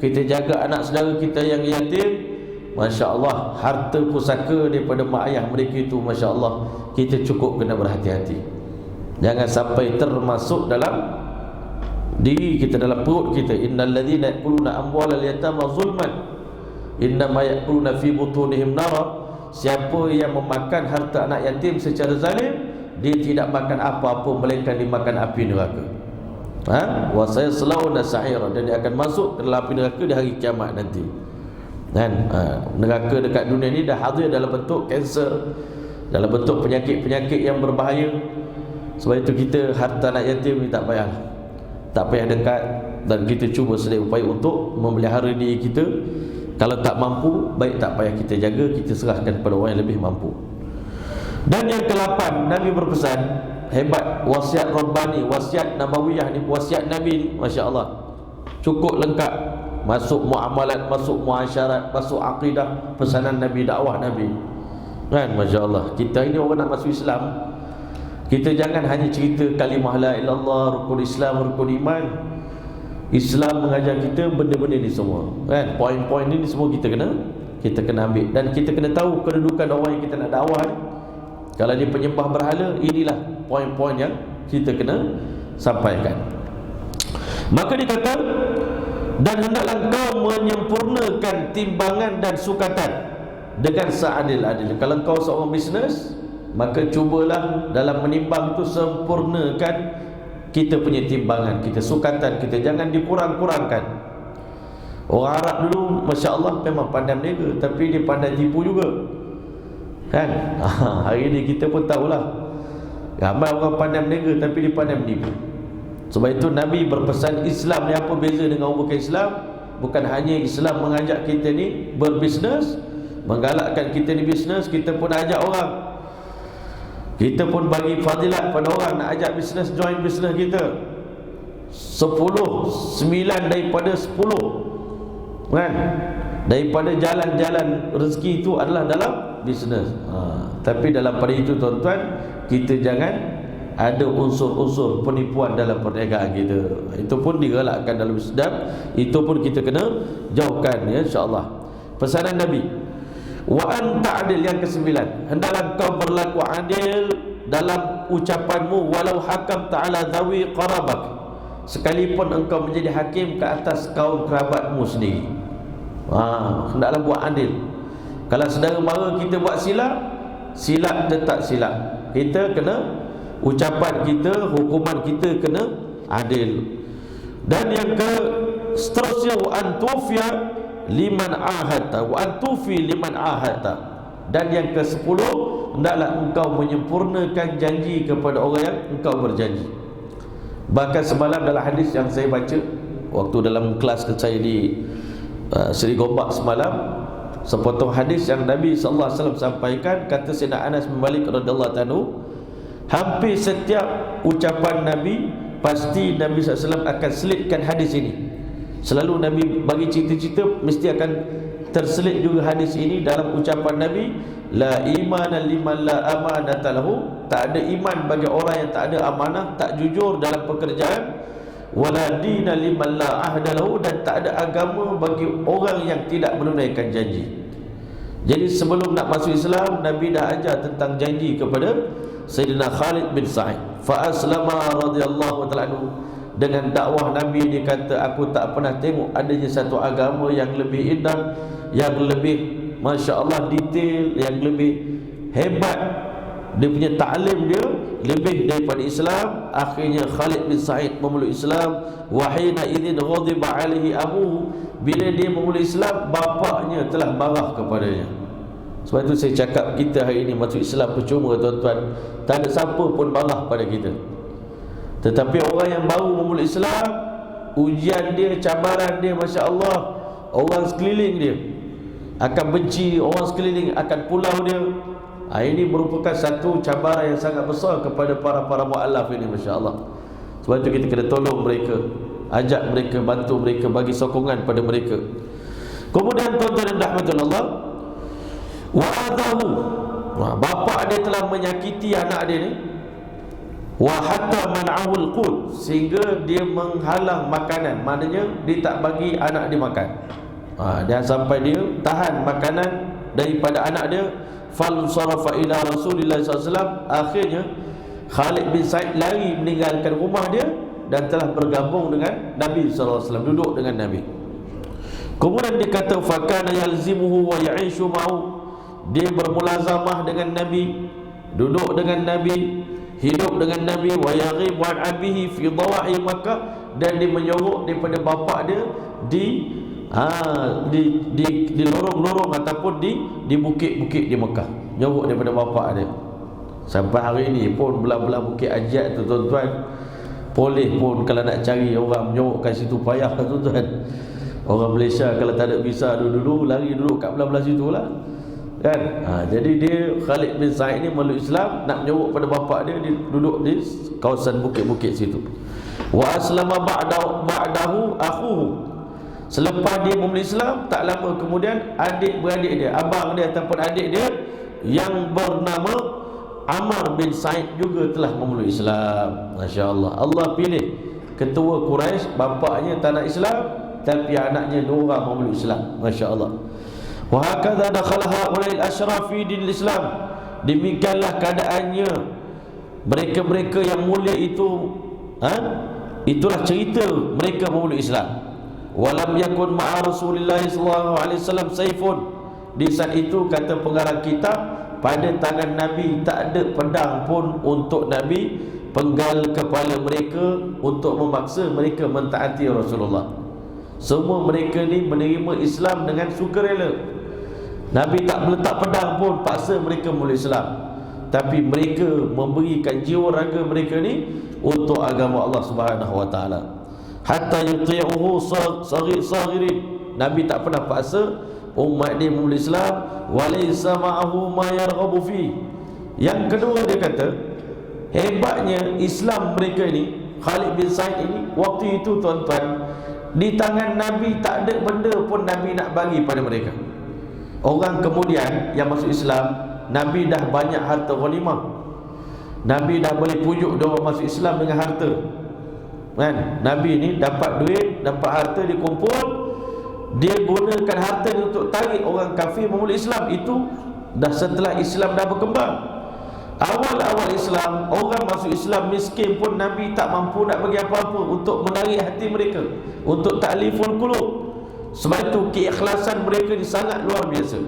kita jaga anak saudara kita yang yatim, Masya-Allah, harta pusaka daripada mak ayah mereka itu, Masya-Allah, kita cukup kena berhati-hati. Jangan sampai termasuk dalam diri kita, dalam perut kita. Innal ladzina ya'kuluna amwalal yatama zulman innama ya'kuluna fi butunihim nara. Siapa yang memakan harta anak yatim secara zalim, dia tidak makan apa-apa melainkan dimakan api neraka. Wa sayaslawna sa'ira, dan dia akan masuk ke dalam api neraka di hari kiamat nanti. Dan neraka dekat dunia ni dah hadir dalam bentuk kanser, dalam bentuk penyakit-penyakit yang berbahaya. Sebab itu kita harta anak yatim ni tak payah dekat, dan kita cuba sedia upaya untuk memelihara diri kita. Kalau tak mampu, baik tak payah kita jaga, kita serahkan kepada orang yang lebih mampu. Dan yang ke-8, Nabi berpesan, hebat wasiat Rabbani, wasiat Nabawiyah ni, wasiat Nabi ni, Masya-Allah, cukup lengkap. Masuk muamalat, masuk muasyarat, masuk akidah, pesanan Nabi, dakwah Nabi. Kan, Masya-Allah. Kita ini orang nak masuk Islam, kita jangan hanya cerita kalimah la ilallah, rukun Islam, rukun iman. Islam mengajar kita benda-benda ni semua, kan? Poin-poin ni semua kita kena ambil, dan kita kena tahu kedudukan orang yang kita nak dakwah ni. Kalau dia penyembah berhala, inilah poin-poin yang kita kena sampaikan. Maka dikata, dan hendaklah kau menyempurnakan timbangan dan sukatan dengan seadil-adil. Kalau kau seorang bisnes, maka cubalah dalam menimbang tu sempurnakan kita punya timbangan, kita sukatan kita, jangan dikurang-kurangkan. Orang Arab dulu, Masya-Allah, memang pandai berniaga, tapi dia pandai tipu juga, kan? Hari ni kita pun tahulah, ramai orang pandai berniaga tapi dia pandai menipu. Sebab itu Nabi berpesan, Islam ni apa beza dengan orang bukan Islam? Bukan hanya Islam mengajak kita ni berbisnes, menggalakkan kita ni bisnes, kita pun ajak orang, kita pun bagi fadilat pada orang nak ajak bisnes, join bisnes kita. 9 daripada 10, kan? Daripada jalan-jalan rezeki itu adalah dalam bisnes. Tapi dalam pada itu, tuan-tuan, kita jangan ada unsur-unsur penipuan dalam perniagaan kita. Itu pun digalakkan dalam Islam, itu pun kita kena jauhkan, ya, insya-Allah. Pesanan Nabi, wa anta adil, yang ke-9, hendaklah kau berlaku adil dalam ucapanmu, walau hakam ta'ala dhawi qarabak, sekalipun engkau menjadi hakim ke atas kaum kerabatmu sendiri. Hendaklah buat adil. Kalau saudara mara kita buat silap tetap silap, kita kena, ucapan kita, hukuman kita kena adil. Dan yang ke seterusnya, wa antufiya liman ahadta wa antufi liman ahadta, dan yang ke-10, hendaklah engkau menyempurnakan janji kepada orang yang engkau berjanji. Bahkan semalam dalam hadis yang saya baca waktu dalam kelas saya di Seri Gombak semalam, sepotong hadis yang Nabi SAW sampaikan, kata Sayyidina Anas bin Malik radhiyallahu anhu, hampir setiap ucapan Nabi pasti Nabi SAW akan selitkan hadis ini. Selalu Nabi bagi cerita-cerita, mesti akan terselit juga hadis ini dalam ucapan Nabi, la imana liman la amanata lahu, tak ada iman bagi orang yang tak ada amanah, tak jujur dalam pekerjaan, wala dina liman la ahda lahu, dan tak ada agama bagi orang yang tidak menunaikan janji. Jadi sebelum nak masuk Islam, Nabi dah ajar tentang janji kepada Sayyidina Khalid bin Sa'id. Fa aslama radhiyallahu ta'ala anhu, dengan dakwah Nabi dia kata, aku tak pernah tengok adanya satu agama yang lebih indah, yang lebih Masya-Allah detail, yang lebih hebat, dia punya ta'lim dia lebih daripada Islam. Akhirnya Khalid bin Sa'id memeluk Islam. Wahina idzin ghadiba alaihi abu, bila dia memeluk Islam, bapaknya telah marah kepadanya. Sebab itu saya cakap, kita hari ini masuk Islam percuma, tuan-tuan, tak ada siapa pun marah pada kita. Tetapi orang yang baru memeluk Islam, ujian dia, cabaran dia, Masya-Allah, orang sekeliling dia akan benci, orang sekeliling akan pulau dia, Ini merupakan satu cabaran yang sangat besar kepada para mu'allaf ini, masya-Allah. Sebab itu kita kena tolong mereka, ajak mereka, bantu mereka, bagi sokongan pada mereka. Kemudian tuan-tuan dan rahmatullah, wa adahu, bapa dia telah menyakiti anak dia ni, wa hatta man'ahul qut, sehingga dia menghalang makanan, maknanya dia tak bagi anak dia makan. Dan sampai dia tahan makanan daripada anak dia. Fal sarafa ila Rasulillah SAW, akhirnya Khalid bin Sa'id lari meninggalkan rumah dia dan telah bergabung dengan Nabi SAW, duduk dengan Nabi. Kemudian dia kata fakana yalzimuhu wa ya'ishu ma'u, dia bermulazamah dengan Nabi, duduk dengan Nabi, hidup dengan Nabi, wa yaghib an abihi fi dawahi Makkah, dan dia menyorok daripada bapa dia di lorong-lorong ataupun di bukit-bukit di Mekah, nyorok daripada bapa dia. Sampai hari ini pun belah-belah Bukit Ajat tu tuan-tuan, polis pun kalau nak cari orang menyorok kat situ payah tuan-tuan. Orang Malaysia kalau tak ada visa dulu lari duduk kat belah-belah situ lah kan. Jadi dia Khalid bin Sa'id ni meluk Islam, nak menyorok pada bapa dia, dia duduk di kawasan bukit-bukit situ. Wa aslama ba'dahu akhuhu, selepas dia memeluk Islam, tak lama kemudian adik-beradik dia, abang dia ataupun adik dia yang bernama Ammar bin Sa'id juga telah memeluk Islam. Masya-Allah, Allah pilih ketua Quraisy, bapaknya tak nak Islam tapi anaknya dua orang memeluk Islam. Masya-Allah. Wa hakadha dakhala haula'il asyraf fi dinil Islam. Demikianlah keadaannya mereka-mereka yang mulia itu, itulah cerita mereka memeluk Islam. Walam yakun ma'a Rasulillah sallallahu alaihi wasallam saifun, di saat itu kata pengarang kitab, pada tangan Nabi tak ada pedang pun untuk Nabi penggal kepala mereka untuk memaksa mereka mentaati Rasulullah. Semua mereka ni menerima Islam dengan sukarela. Nabi tak meletak pedang pun paksa mereka memeluk Islam, tapi mereka memberikan jiwa raga mereka ni untuk agama Allah Subhanahu wa taala. Hatta yuti'uhu saghirin, Nabi tak pernah paksa umat dia memeluk Islam. Walaysa ma'ahu ma yarghabu fi. Yang kedua dia kata, hebatnya Islam mereka ni, Khalid bin Sa'id ini, waktu itu tuan-tuan, di tangan Nabi tak ada benda pun Nabi nak bagi pada mereka. Orang kemudian yang masuk Islam, Nabi dah banyak harta ghanimah, Nabi dah boleh pujuk dia orang masuk Islam dengan harta kan. Nabi ni dapat duit, dapat harta, dia kumpul, dia gunakan harta ni untuk tarik orang kafir memeluk Islam. Itu dah setelah Islam dah berkembang. Awal-awal Islam, orang masuk Islam miskin pun Nabi tak mampu nak bagi apa-apa untuk menarik hati mereka, untuk ta'liful qulub. Sebab itu keikhlasan mereka ni sangat luar biasa.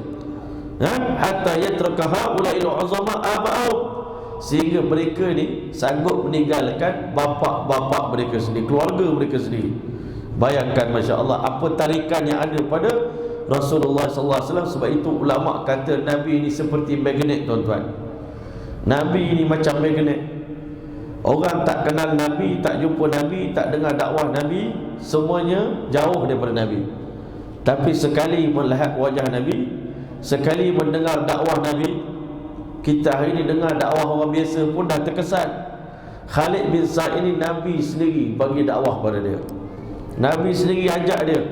Hatta yatrakaha ula'il uzama aba'au, sehingga mereka ni sanggup meninggalkan bapa-bapa mereka sendiri, keluarga mereka sendiri. Bayangkan, Masya Allah, apa tarikan yang ada pada Rasulullah SAW. Sebab itu ulama kata Nabi ini seperti magnet tuan-tuan. Nabi ini macam magnet. Orang tak kenal Nabi, tak jumpa Nabi, tak dengar dakwah Nabi, semuanya jauh daripada Nabi. Tapi sekali melihat wajah Nabi, sekali mendengar dakwah Nabi, kita hari ini dengar dakwah orang biasa pun dah terkesan. Khalid bin Sa'id ini Nabi sendiri bagi dakwah pada dia. Nabi sendiri ajak dia.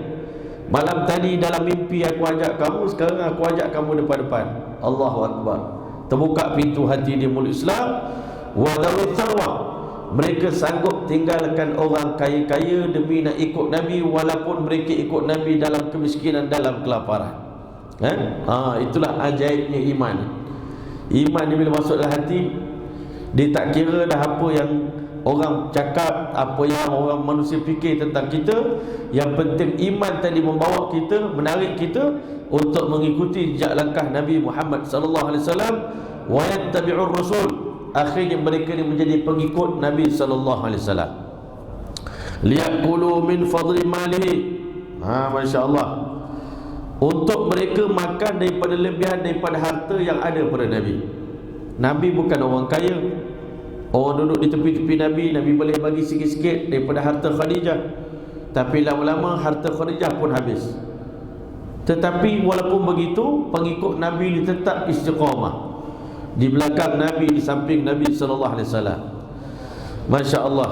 Malam tadi dalam mimpi aku ajak kamu, sekarang aku ajak kamu depan-depan. Allahu Akbar. Terbuka pintu hati dia memeluk Islam. Wa dawit sarwa, mereka sanggup tinggalkan orang kaya-kaya demi nak ikut Nabi, walaupun mereka ikut Nabi dalam kemiskinan, dalam kelaparan. Itulah ajaibnya iman. Iman ni bila masuk dalam hati, dia tak kira dah apa yang orang cakap, apa yang orang manusia fikir tentang kita. Yang penting iman tadi membawa kita, menarik kita untuk mengikuti jejak langkah Nabi Muhammad sallallahu alaihi wasallam. Wa yattabi'ur rasul, akhirnya mereka ni menjadi pengikut Nabi sallallahu alaihi wasallam. Liyaqulu min fadli malihi, masya-Allah, untuk mereka makan daripada lebihan daripada harta yang ada pada Nabi. Nabi bukan orang kaya. Orang duduk di tepi-tepi Nabi, Nabi boleh bagi sikit-sikit daripada harta Khadijah, tapi lama-lama harta Khadijah pun habis. Tetapi walaupun begitu, pengikut Nabi ini tetap istiqamah. di belakang Nabi, di samping Nabi sallallahu alaihi wasallam. Masya Allah.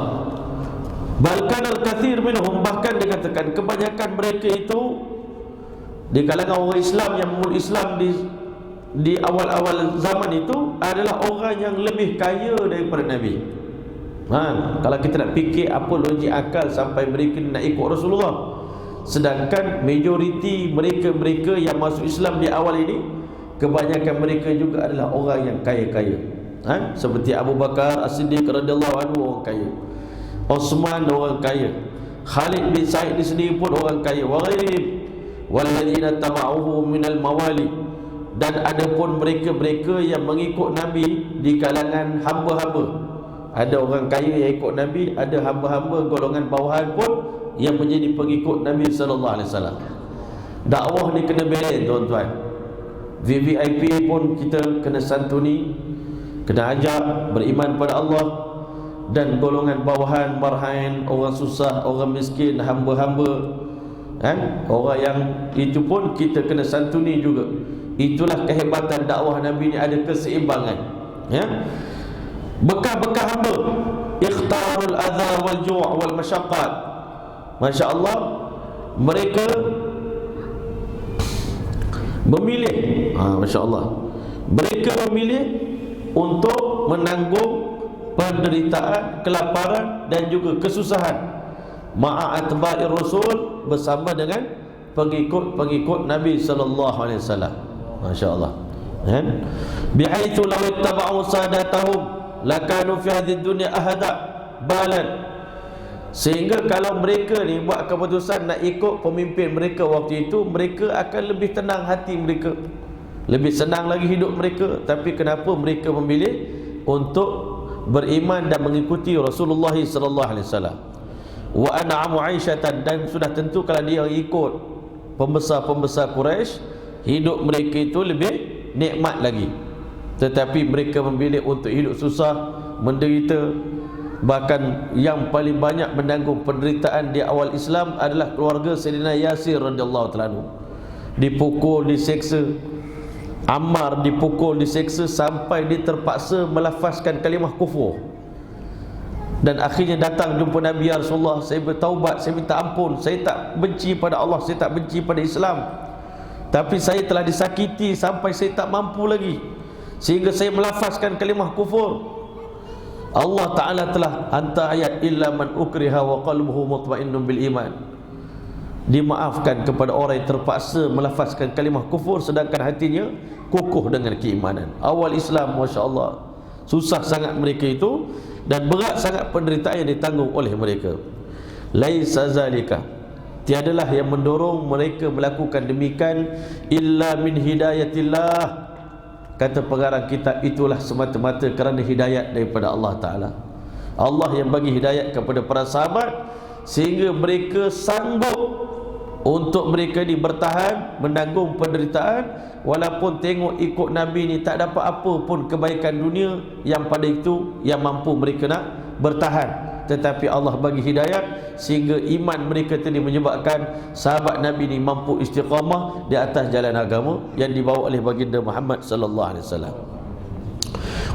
Bahkan al-kathir minhum, bahkan dikatakan kebanyakan mereka itu di kalangan orang Islam yang memulai Islam di awal-awal zaman itu adalah orang yang lebih kaya daripada Nabi. Kalau kita nak fikir apa logik akal sampai mereka nak ikut Rasulullah, sedangkan majoriti mereka-mereka yang masuk Islam di awal ini, kebanyakan mereka juga adalah orang yang kaya-kaya. Seperti Abu Bakar As-Siddiq radhiyallahu anhu, orang kaya. Osman, orang kaya. Khalid bin Sa'id sendiri pun orang kaya. Wa ghairihim walladzina tabauhu minal mawali, dan ada pun mereka-mereka yang mengikut Nabi di kalangan hamba-hamba. Ada orang kaya yang ikut Nabi, ada hamba-hamba golongan bawahan pun yang menjadi pengikut Nabi sallallahu alaihi wasallam. Dakwah ni kena balance tuan-tuan. VVIP pun kita kena santuni, kena ajak beriman pada Allah, dan golongan bawahan, marhain, orang susah, orang miskin, hamba-hamba, orang yang itu pun kita kena santuni juga. Itulah kehebatan dakwah Nabi ni, ada keseimbangan. Bekah-bekah hamba ikhtarul adha wal ju' wal masyaqqat. Masya Allah, mereka memilih, Masya Allah, mereka memilih untuk menanggung penderitaan, kelaparan dan juga kesusahan ma'atba'ir rasul, bersama dengan pengikut-pengikut Nabi sallallahu alaihi wasallam. Masya-Allah. Bihaitsu law ittaba'u sadatahum lakanu fi hadhihi dunya ahada balan. Sehingga kalau mereka ni buat keputusan nak ikut pemimpin mereka waktu itu, mereka akan lebih tenang hati mereka, lebih senang lagi hidup mereka. Tapi kenapa mereka memilih untuk beriman dan mengikuti Rasulullah sallallahu alaihi wasallam? Wa an'amu 'aisyatan, dan sudah tentu kalau dia ikut pembesar-pembesar Quraisy, hidup mereka itu lebih nikmat lagi. Tetapi mereka memilih untuk hidup susah, menderita. Bahkan yang paling banyak menanggung penderitaan di awal Islam adalah keluarga Sayyidina Yasir radhiyallahu ta'ala anhu. Dipukul, diseksa. Ammar dipukul, diseksa sampai dia terpaksa melafazkan kalimah kufur. Dan akhirnya datang jumpa Nabi, ya Rasulullah, saya bertaubat, saya minta ampun, saya tak benci pada Allah, saya tak benci pada Islam, tapi saya telah disakiti sampai saya tak mampu lagi, sehingga saya melafazkan kalimah kufur. Allah Ta'ala telah hantar ayat illa man ukriha wa qalbuhu mutmainnun bil iman. Dimaafkan kepada orang yang terpaksa melafazkan kalimah kufur sedangkan hatinya kukuh dengan keimanan. Awal Islam, Masya Allah, susah sangat mereka itu, dan berat sangat penderitaan yang ditanggung oleh mereka. Laisa zalika, tiadalah yang mendorong mereka melakukan demikian illa min hidayatillah. Kata pengarang kitab, itulah semata-mata kerana hidayat daripada Allah Ta'ala. Allah yang bagi hidayat kepada para sahabat sehingga mereka sanggup untuk mereka ni bertahan menanggung penderitaan, walaupun tengok ikut Nabi ni tak dapat apa pun kebaikan dunia yang pada itu yang mampu mereka nak bertahan. Tetapi Allah bagi hidayat sehingga iman mereka tadi menyebabkan sahabat Nabi ni mampu istiqamah di atas jalan agama yang dibawa oleh baginda Muhammad sallallahu alaihi wasallam.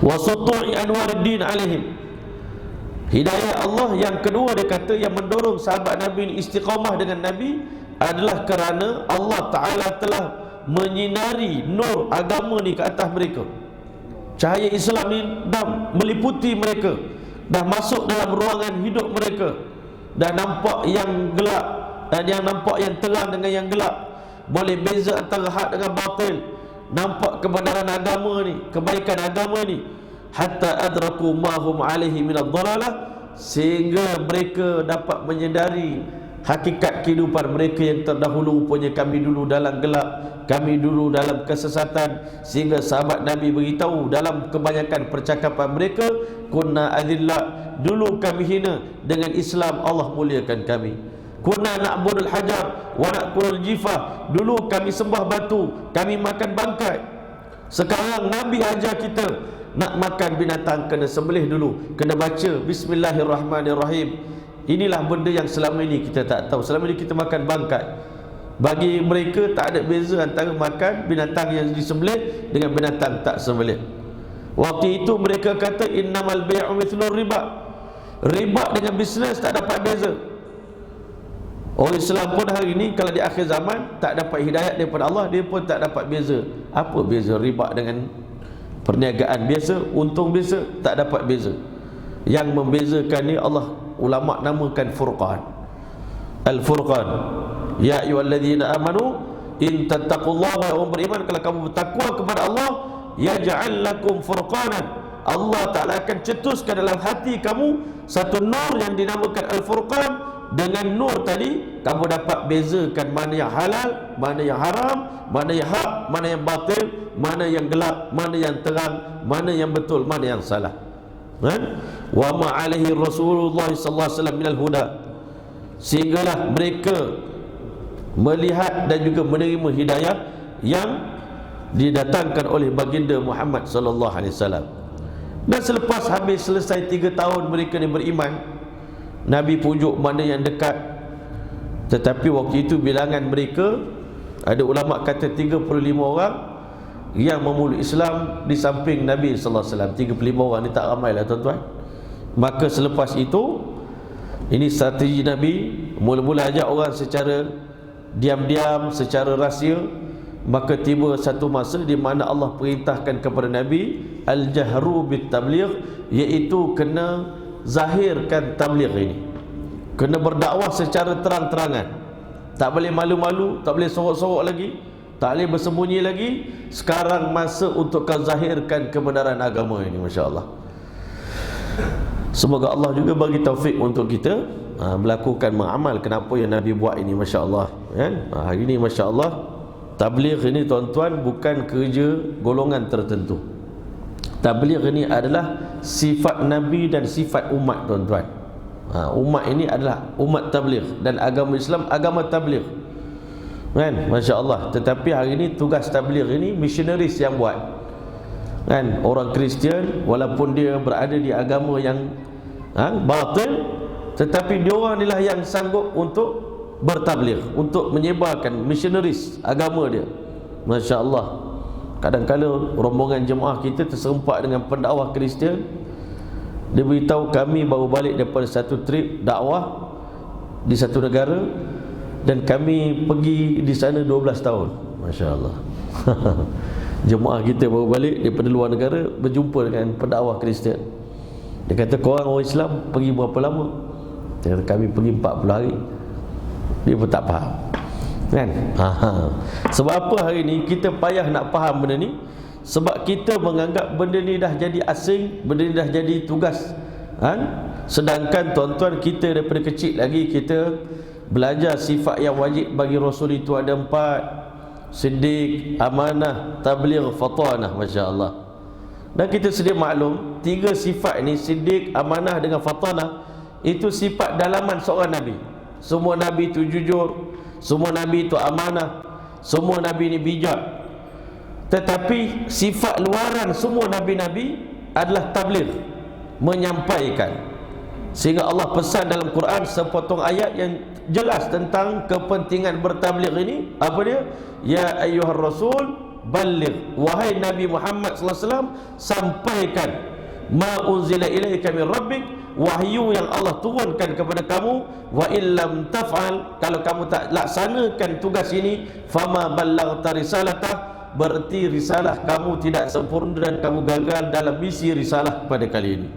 Wa sutu'i anwaruddin alaihim. Hidayah Allah yang kedua, dia kata, yang mendorong sahabat Nabi ni istiqamah dengan Nabi adalah kerana Allah Ta'ala telah menyinari nur agama ni ke atas mereka. Cahaya Islam ni dah meliputi mereka, dah masuk dalam ruangan hidup mereka, dah nampak yang gelap dan yang nampak yang terang dengan yang gelap, boleh beza antara hak dengan batil, nampak kebenaran agama ni, kebaikan agama ni, hatta adraku ma hum alaihi minadh dhalalah, sehingga mereka dapat menyedari hakikat kehidupan mereka yang terdahulu. Rupanya kami dulu dalam gelap, kami dulu dalam kesesatan, sehingga sahabat Nabi beritahu dalam kebanyakan percakapan mereka, kunna adillah, dulu kami hina, dengan Islam Allah muliakan kami. Kunna na'budul hajar wa na'kulul jifah, dulu kami sembah batu, kami makan bangkai. Sekarang Nabi ajar kita nak makan binatang kena sembelih dulu, kena baca bismillahirrahmanirrahim. Inilah benda yang selama ini kita tak tahu. Selama ini kita makan bangkai. Bagi mereka tak ada beza antara makan binatang yang disembelih dengan binatang tak sembelih. Waktu itu mereka kata innamal bai'u mithlur riba. Riba dengan bisnes tak dapat beza. Orang Islam pun hari ini kalau di akhir zaman tak dapat hidayat daripada Allah, dia pun tak dapat beza. Apa beza riba dengan perniagaan biasa, untung biasa? Tak dapat beza. Yang membezakan ni Allah, ulama namakan Furqan. Al-Furqan. Ya ayyuhalladzina amanu in tattaqullaha, orang beriman, kalau kamu bertakwa kepada Allah, yaj'al lakum furqanan, Allah Ta'ala akan cetuskan dalam hati kamu satu nur yang dinamakan Al-Furqan. Dengan nur tadi kamu dapat bezakan mana yang halal, mana yang haram, mana yang hak, mana yang batil, mana yang gelap, mana yang terang, mana yang betul, mana yang salah. Wa ma alaihi Rasulullah sallallahu alaihi wasallam minal huda, sehinggalah mereka melihat dan juga menerima hidayah yang didatangkan oleh baginda Muhammad sallallahu alaihi wasallam. Dan selepas habis selesai 3 tahun mereka ni beriman, Nabi pujuk mana yang dekat. Tetapi waktu itu bilangan mereka, ada ulama kata 35 orang yang memeluk Islam di samping Nabi sallallahu alaihi wasallam. 35 orang ni tak ramai lah tuan-tuan. Maka selepas itu, ini strategi Nabi, mula-mula ajak orang secara diam-diam, secara rahsia. Maka tiba satu masa di mana Allah perintahkan kepada Nabi al-jahru bit tabligh, iaitu kena zahirkan tabligh ini, kena berdakwah secara terang-terangan. Tak boleh malu-malu, tak boleh sorok-sorok lagi, tak boleh bersembunyi lagi. Sekarang masa untuk kau zahirkan kebenaran agama ini. Masya Allah. Semoga Allah juga bagi taufik untuk kita melakukan, mengamalkan apa yang Nabi buat ini. Masya Allah, kan? Hari ini Masya Allah, tabligh ini tuan-tuan bukan kerja golongan tertentu. Tabligh ini adalah sifat Nabi dan sifat umat tuan-tuan. Umat ini adalah umat tabligh, dan agama Islam agama tabligh, kan? Masya Allah. Tetapi hari ini tugas tabligh ini missionaries yang buat, kan? Orang Kristian walaupun dia berada di agama yang batil, tetapi diorang inilah yang sanggup untuk bertabligh, untuk menyebarkan, missionaries agama dia. Masya Allah. Kadang-kadang rombongan jemaah kita terserempak dengan pendakwah Kristian. Dia beritahu kami baru balik daripada satu trip dakwah di satu negara, dan kami pergi di sana 12 tahun. Masya Allah. Jemaah kita baru balik daripada luar negara, berjumpa dengan pendakwah Kristian. Dia kata, korang orang Islam pergi berapa lama? Dia kata, kami pergi 40 hari. Dia pun tak faham, kan? Sebab apa hari ni kita payah nak faham benda ni? Sebab kita menganggap benda ni dah jadi asing, benda ni dah jadi tugas, kan? Sedangkan tuan-tuan, kita daripada kecil lagi kita belajar sifat yang wajib bagi Rasul itu ada 4: siddiq, amanah, tabligh, fatanah. Masya Allah. Dan kita sedia maklum 3 sifat ni, siddiq, amanah dengan fatanah, itu sifat dalaman seorang Nabi. Semua Nabi itu jujur, semua Nabi itu amanah, semua Nabi ini bijak. Tetapi sifat luaran semua Nabi-Nabi adalah tabligh, menyampaikan. Sehingga Allah pesan dalam Quran sepotong ayat yang jelas tentang kepentingan bertabligh ini. Apa dia? Ya ayyuhar rasul balligh, wahai Nabi Muhammad sallallahu alaihi wasallam, sampaikan ma unzila ilaika min rabbik, wahyu yang Allah turunkan kepada kamu. Wa illam taf'al, kalau kamu tak laksanakan tugas ini, fama ballaghta risalatah, berarti risalah kamu tidak sempurna dan kamu gagal dalam misi risalah pada kali ini.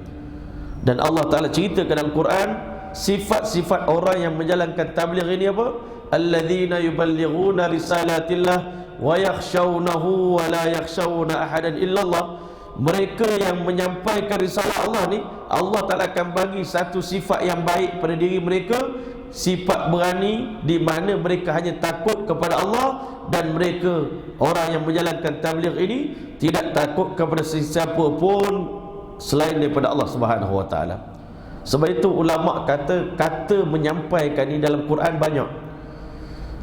Dan Allah Ta'ala ceritakan dalam Quran sifat-sifat orang yang menjalankan tabligh ini apa? Alladzina yuballighuna risalatillah wa yakhshawnahu wa la yakhshawna ahadan illallah. Mereka yang menyampaikan risalah Allah ni, Allah Ta'ala akan bagi satu sifat yang baik pada diri mereka, sifat berani, di mana mereka hanya takut kepada Allah. Dan mereka, orang yang menjalankan tabligh ini, tidak takut kepada sesiapa pun selain daripada Allah Subhanahu Wa Ta'ala. Sebab itu ulama kata menyampaikan ini dalam Quran banyak.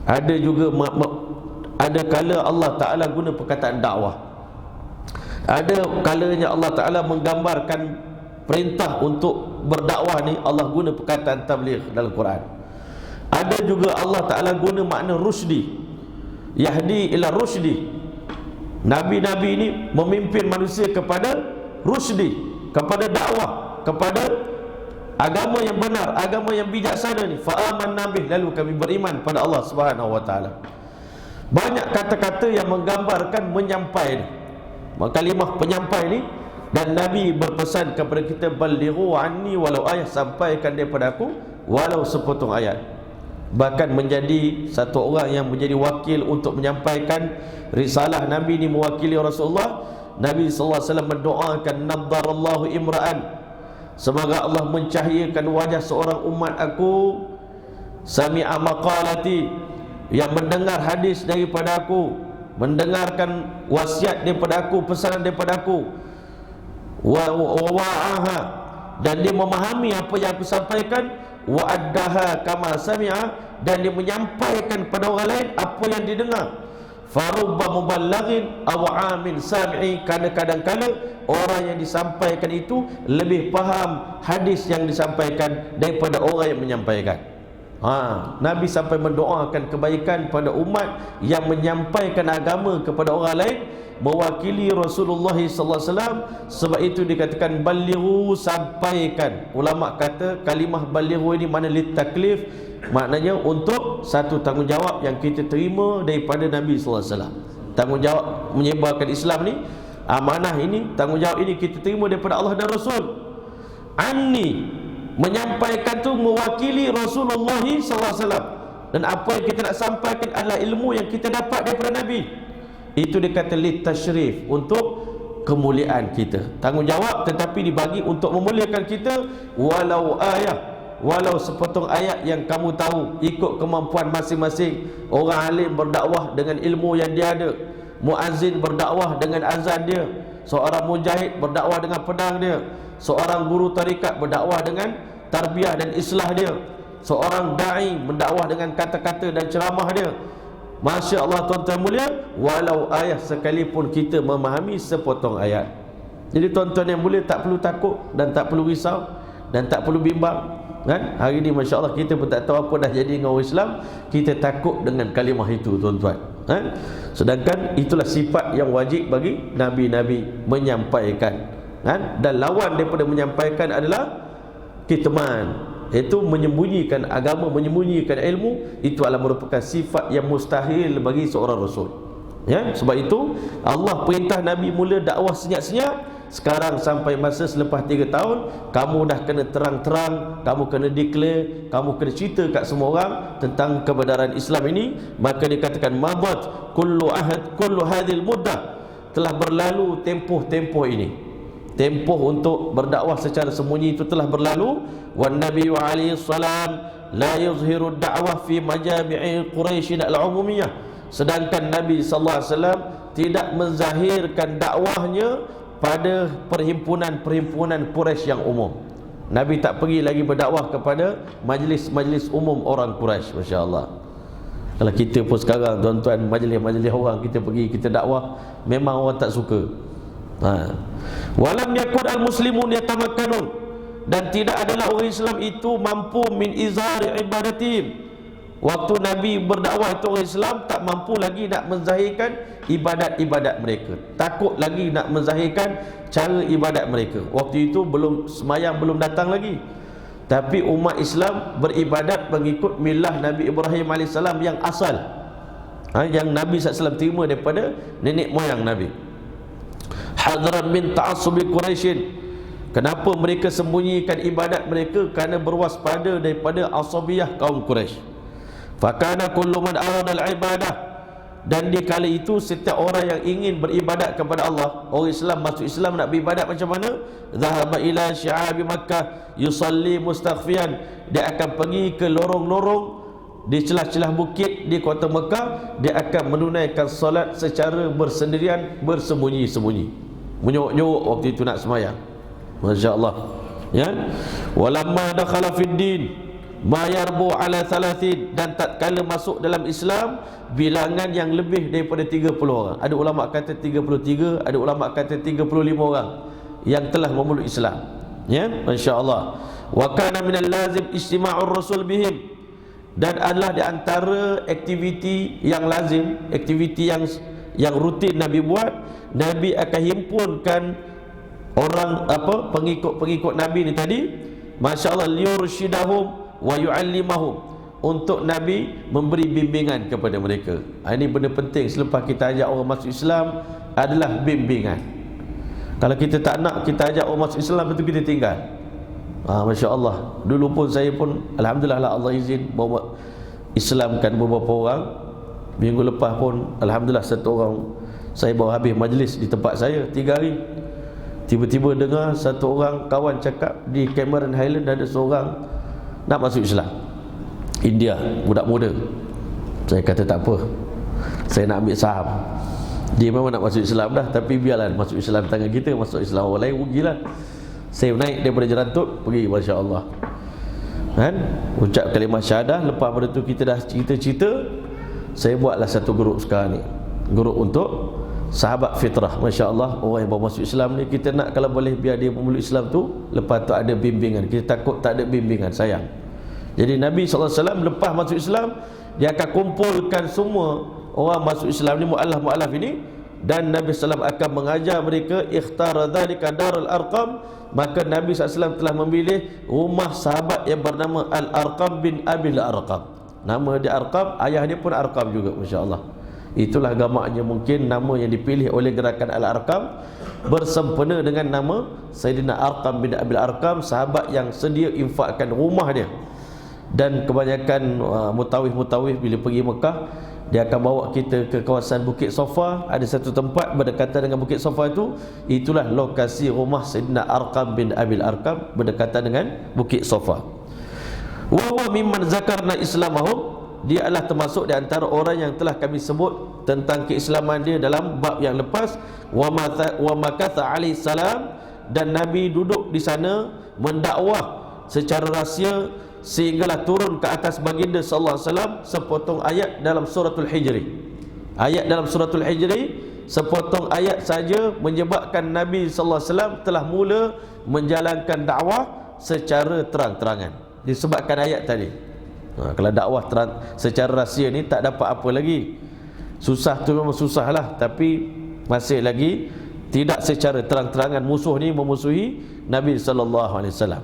Ada juga ada kala Allah Ta'ala guna perkataan dakwah, ada kalanya Allah Ta'ala menggambarkan perintah untuk berdakwah ni, Allah guna perkataan tabligh dalam Quran. Ada juga Allah Ta'ala guna makna rusdi, yahdi ila rusdi. Nabi-Nabi ini memimpin manusia kepada rusdi, kepada dakwah, kepada agama yang benar, agama yang bijaksana ni. Fa amanna bih, lalu kami beriman pada Allah Subhanahu wa taala. Banyak kata-kata yang menggambarkan menyampai ni, kalimah penyampai ni. Dan Nabi berpesan kepada kita, balighu anni walau ayat, sampaikan daripada aku walau sepotong ayat. Bahkan menjadi satu orang yang menjadi wakil untuk menyampaikan risalah Nabi ni, mewakili Rasulullah. Nabi SAW mendoakan, naddarallahu imra'an, semoga Allah mencahayakan wajah seorang umat aku, sami'a maqalati, yang mendengar hadis daripada aku, mendengarkan wasiat daripada aku, pesanan daripada aku, wa wa'aha, dan dia memahami apa yang aku sampaikan, wa addaha kama sami'a, dan dia menyampaikan pada orang lain apa yang didengar. Farubba muballighin aw amin sami'i, kerana kadang-kadang orang yang disampaikan itu lebih faham hadis yang disampaikan daripada orang yang menyampaikan. Nabi sampai mendoakan kebaikan pada umat yang menyampaikan agama kepada orang lain, mewakili Rasulullah SAW. Sebab itu dikatakan balighu, sampaikan. Ulama kata kalimah balighu ini mana litaklif, maknanya untuk satu tanggungjawab yang kita terima daripada Nabi SAW. Tanggungjawab menyebarkan Islam ni, amanah ini, tanggungjawab ini kita terima daripada Allah dan Rasul. Anni, menyampaikan tu mewakili Rasulullah SAW. Dan apa yang kita nak sampaikan adalah ilmu yang kita dapat daripada Nabi. Itu dikata litashrif, untuk kemuliaan kita. Tanggungjawab tetapi dibagi untuk memuliakan kita. Walau ayat, walau sepotong ayat yang kamu tahu, ikut kemampuan masing-masing. Orang alim berdakwah dengan ilmu yang dia ada, muazzin berdakwah dengan azan dia, seorang mujahid berdakwah dengan pedang dia, seorang guru tarikat berdakwah dengan tarbiyah dan islah dia, seorang da'i berdakwah dengan kata-kata dan ceramah dia. Masya Allah tuan-tuan mulia, walau ayat sekalipun kita memahami sepotong ayat. Jadi tuan-tuan yang mulia, tak perlu takut dan tak perlu risau dan tak perlu bimbang, kan? Hari ni Masya Allah kita pun tak tahu apa dah jadi dengan orang Islam. Kita takut dengan kalimah itu tuan-tuan, kan? Sedangkan itulah sifat yang wajib bagi Nabi-Nabi, menyampaikan, kan? Dan lawan daripada menyampaikan adalah kitman, iaitu menyembunyikan agama, menyembunyikan ilmu. Itu adalah merupakan sifat yang mustahil bagi seorang Rasul, ya? Sebab itu Allah perintah Nabi mula dakwah senyap-senyap. Sekarang sampai masa selepas 3 tahun, kamu dah kena terang-terang, kamu kena declare, kamu kena cerita kat semua orang tentang kebenaran Islam ini. Maka dikatakan madat kullu ahad kullu hadhil muddah, telah berlalu tempoh-tempoh ini. Tempoh untuk berdakwah secara sembunyi itu telah berlalu. Wan Nabi alaihi salam la yuzhiru ad-da'wah fi majami'i Quraisy al-umumiyah. Sedangkan Nabi sallallahu alaihi wasallam tidak menzahirkan dakwahnya pada perhimpunan-perhimpunan Quraisy yang umum. Nabi tak pergi lagi berdakwah kepada majlis-majlis umum orang Quraisy. Masya-Allah. Kalau kita pun sekarang tuan-tuan, majlis-majlis orang kita pergi, kita dakwah, memang orang tak suka. Walam yakun al-muslimun yatamakkanun, dan tidak adalah orang Islam itu mampu min izhari ibadatihim. Waktu Nabi berdakwah itu orang Islam tak mampu lagi nak menzahirkan ibadat-ibadat mereka, takut lagi nak menzahirkan cara ibadat mereka. Waktu itu belum semayang, belum datang lagi. Tapi umat Islam beribadat mengikut milah Nabi Ibrahim AS yang asal, yang Nabi SAW terima daripada nenek moyang Nabi. Hadran min ta'assubi Quraisyin. Kenapa mereka sembunyikan ibadat mereka? Kerana berwaspada daripada asabiyah kaum Quraisy. Fakana kullu man arada al-ibadah, dan di kala itu setiap orang yang ingin beribadat kepada Allah, orang Islam masuk Islam nak beribadat macam mana? Zahaba ila syi'abi Makkah yusalli mustakhfiyan, dia akan pergi ke lorong-lorong di celah-celah bukit di kota Mekah, dia akan menunaikan solat secara bersendirian, bersembunyi-sembunyi, menyuruk-nyuruk waktu itu nak sembahyang. Masya-Allah, ya. Walamma dakhala fid din ma yarbu ala 30, dan tatkala masuk dalam Islam bilangan yang lebih daripada 30 orang. Ada ulama kata 33, ada ulama kata 35 orang yang telah memeluk Islam, ya. Masya-Allah. Wa kana minal lazim istima'ur rasul bihim, dan adalah di antara aktiviti yang lazim, aktiviti yang rutin Nabi buat, Nabi akan himpunkan orang apa pengikut-pengikut Nabi ni tadi, masya-Allah, liyursyidahum wa yu'allimahum, untuk Nabi memberi bimbingan kepada mereka. Ini benda penting selepas kita ajak orang masuk Islam adalah bimbingan. Kalau kita tak nak kita ajak orang masuk Islam, itu kita tinggal. Masya-Allah, dulu pun saya pun alhamdulillah lah, Allah izin bawa Islamkan beberapa orang. Minggu lepas pun alhamdulillah satu orang saya bawa habis majlis di tempat saya 3 hari. Tiba-tiba dengar satu orang kawan cakap di Cameron Highland ada seorang nak masuk Islam, India, budak muda. Saya kata tak apa, saya nak ambil saham. Dia memang nak masuk Islam dah, tapi biarlah masuk Islam tangan kita, masuk Islam orang lain rugilah. Saya naik daripada Jerantut pergi, Masya Allah, kan, ucap kalimah syahadah. Lepas pada tu kita dah cerita-cerita, saya buatlah satu grup sekarang ni, grup untuk sahabat fitrah. Masya Allah, orang yang baru masuk Islam ni, kita nak kalau boleh biar dia memeluk Islam tu, lepas tu ada bimbingan. Kita takut tak ada bimbingan, sayang. Jadi Nabi SAW lepas masuk Islam, dia akan kumpulkan semua orang masuk Islam ni, mu'alaf ini, dan Nabi SAW akan mengajar mereka, ikhtara dhalika darul arqam. Maka Nabi SAW telah memilih rumah sahabat yang bernama Al-Arqam bin Abil Arqam. Nama dia Arqam, ayah dia pun Arqam juga, Masya Allah. Itulah gamaknya mungkin nama yang dipilih oleh gerakan Al-Arqam bersempena dengan nama Sayyidina Arqam bin Abil Arqam, sahabat yang sedia infakkan rumah dia. Dan kebanyakan mutawif bila pergi Mekah, dia akan bawa kita ke kawasan Bukit Sofa. Ada satu tempat berdekatan dengan Bukit Sofa itu, itulah lokasi rumah Sayyidina Arqam bin Abil Arqam, berdekatan dengan Bukit Sofa. Wa huwa mimman zakarna islamahum, dia adalah termasuk di antara orang yang telah kami sebut tentang keislaman dia dalam bab yang lepas. Wa makatha alaihi salam, dan Nabi duduk di sana mendakwah secara rahsia sehinggalah turun ke atas baginda sallallahu alaihi wasallam sepotong ayat dalam suratul Hijri. Ayat dalam suratul Hijri, sepotong ayat saja menyebabkan Nabi sallallahu alaihi wasallam telah mula menjalankan dakwah secara terang-terangan, disebabkan ayat tadi. Kalau dakwah secara rahsia ni tak dapat apa lagi. Susah tu memang susah lah, tapi masih lagi tidak secara terang-terangan musuh ni memusuhi Nabi sallallahu alaihi wasallam.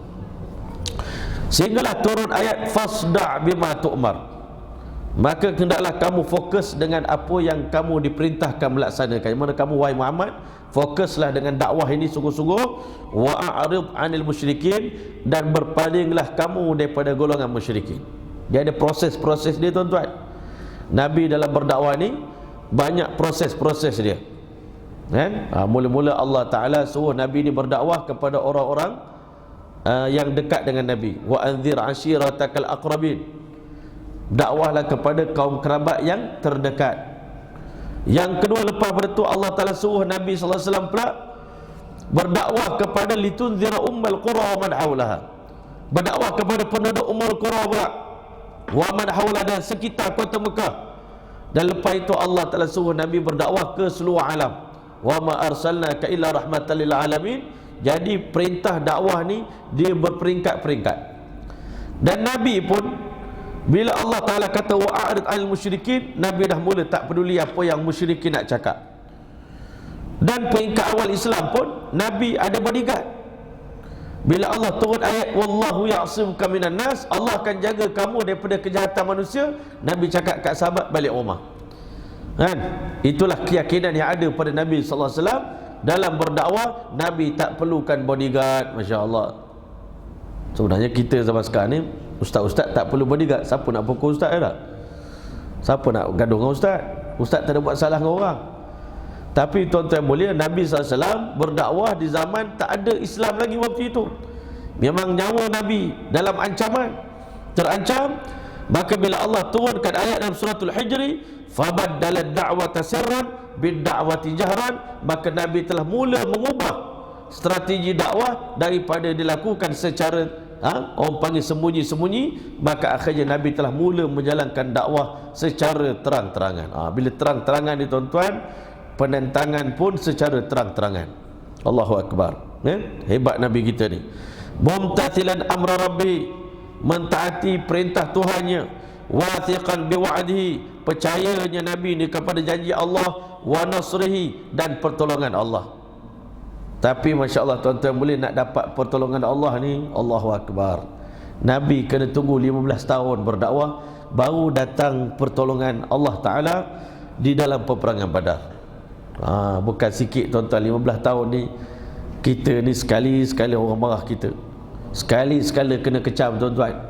Sehinggalah turun ayat fasda' bima tu'mar, maka hendaklah kamu fokus dengan apa yang kamu diperintahkan melaksanakan. Mana kamu, wahai Muhammad, fokuslah dengan dakwah ini sungguh-sungguh. Wa a'rid 'anil musyrikin, dan berpalinglah kamu daripada golongan musyrikin. Dia ada proses-proses dia, tuan-tuan. Nabi dalam berdakwah ni banyak proses-proses dia, kan? Mula-mula Allah Ta'ala suruh Nabi ni berdakwah kepada orang-orang yang dekat dengan Nabi. Wa anzir ashiratakal aqrabin, dakwahlah kepada kaum kerabat yang terdekat. Yang kedua, lepas pada tu Allah Ta'ala suruh Nabi sallallahu alaihi wasallam pula berdakwah kepada litunzira ummal qura wa man haulaha, berdakwah kepada penduduk ummul qura pula, wa man haula, dan sekitar kota Mekah. Dan lepas itu Allah Ta'ala suruh Nabi berdakwah ke seluruh alam. Wa ma arsalnaka illa rahmatan lil alamin. Jadi perintah dakwah ni dia berperingkat-peringkat. Dan Nabi pun bila Allah Ta'ala kata wa'arid al musyrikin, Nabi dah mula tak peduli apa yang musyrikin nak cakap. Dan peringkat awal Islam pun Nabi ada bodyguard. Bila Allah turun ayat wallahu ya'simuka minan nas, Allah akan jaga kamu daripada kejahatan manusia, Nabi cakap kat sahabat balik rumah, kan? Itulah keyakinan yang ada pada Nabi sallallahu alaihi wasallam. Dalam berdakwah Nabi tak perlukan bodyguard. Masya Allah. Sebenarnya kita zaman sekarang ni, ustaz-ustaz tak perlu bodyguard. Siapa nak pukul ustaz tak? Siapa nak gaduh dengan ustaz? Ustaz tak ada buat salah dengan orang. Tapi tuan-tuan mulia, Nabi SAW berdakwah di zaman tak ada Islam lagi waktu itu. Memang nyawa Nabi dalam ancaman, terancam. Maka bila Allah turunkan ayat dalam suratul Hijri, fabaddala ad-da'wata sirran bid-da'wati jahran, maka Nabi telah mula mengubah strategi dakwah daripada dilakukan secara orang panggil sembunyi-sembunyi, maka akhirnya Nabi telah mula menjalankan dakwah secara terang-terangan. Bila terang-terangan ni tuan-tuan, penentangan pun secara terang-terangan. Allahu Akbar, hebat Nabi kita ni. Mumtathilan amra rabbi, mentaati perintah Tuhannya. Wathiqan biwa'dihi, percayanya Nabi ni kepada janji Allah. Wa nasrihi, dan pertolongan Allah. Tapi Masya Allah tuan-tuan, boleh nak dapat pertolongan Allah ni, Allahu Akbar, Nabi kena tunggu 15 tahun berdakwah, baru datang pertolongan Allah Ta'ala di dalam peperangan Badar. Bukan sikit tuan-tuan, 15 tahun ni kita ni sekali-sekali orang marah kita, sekali-sekala kena kecam tuan-tuan,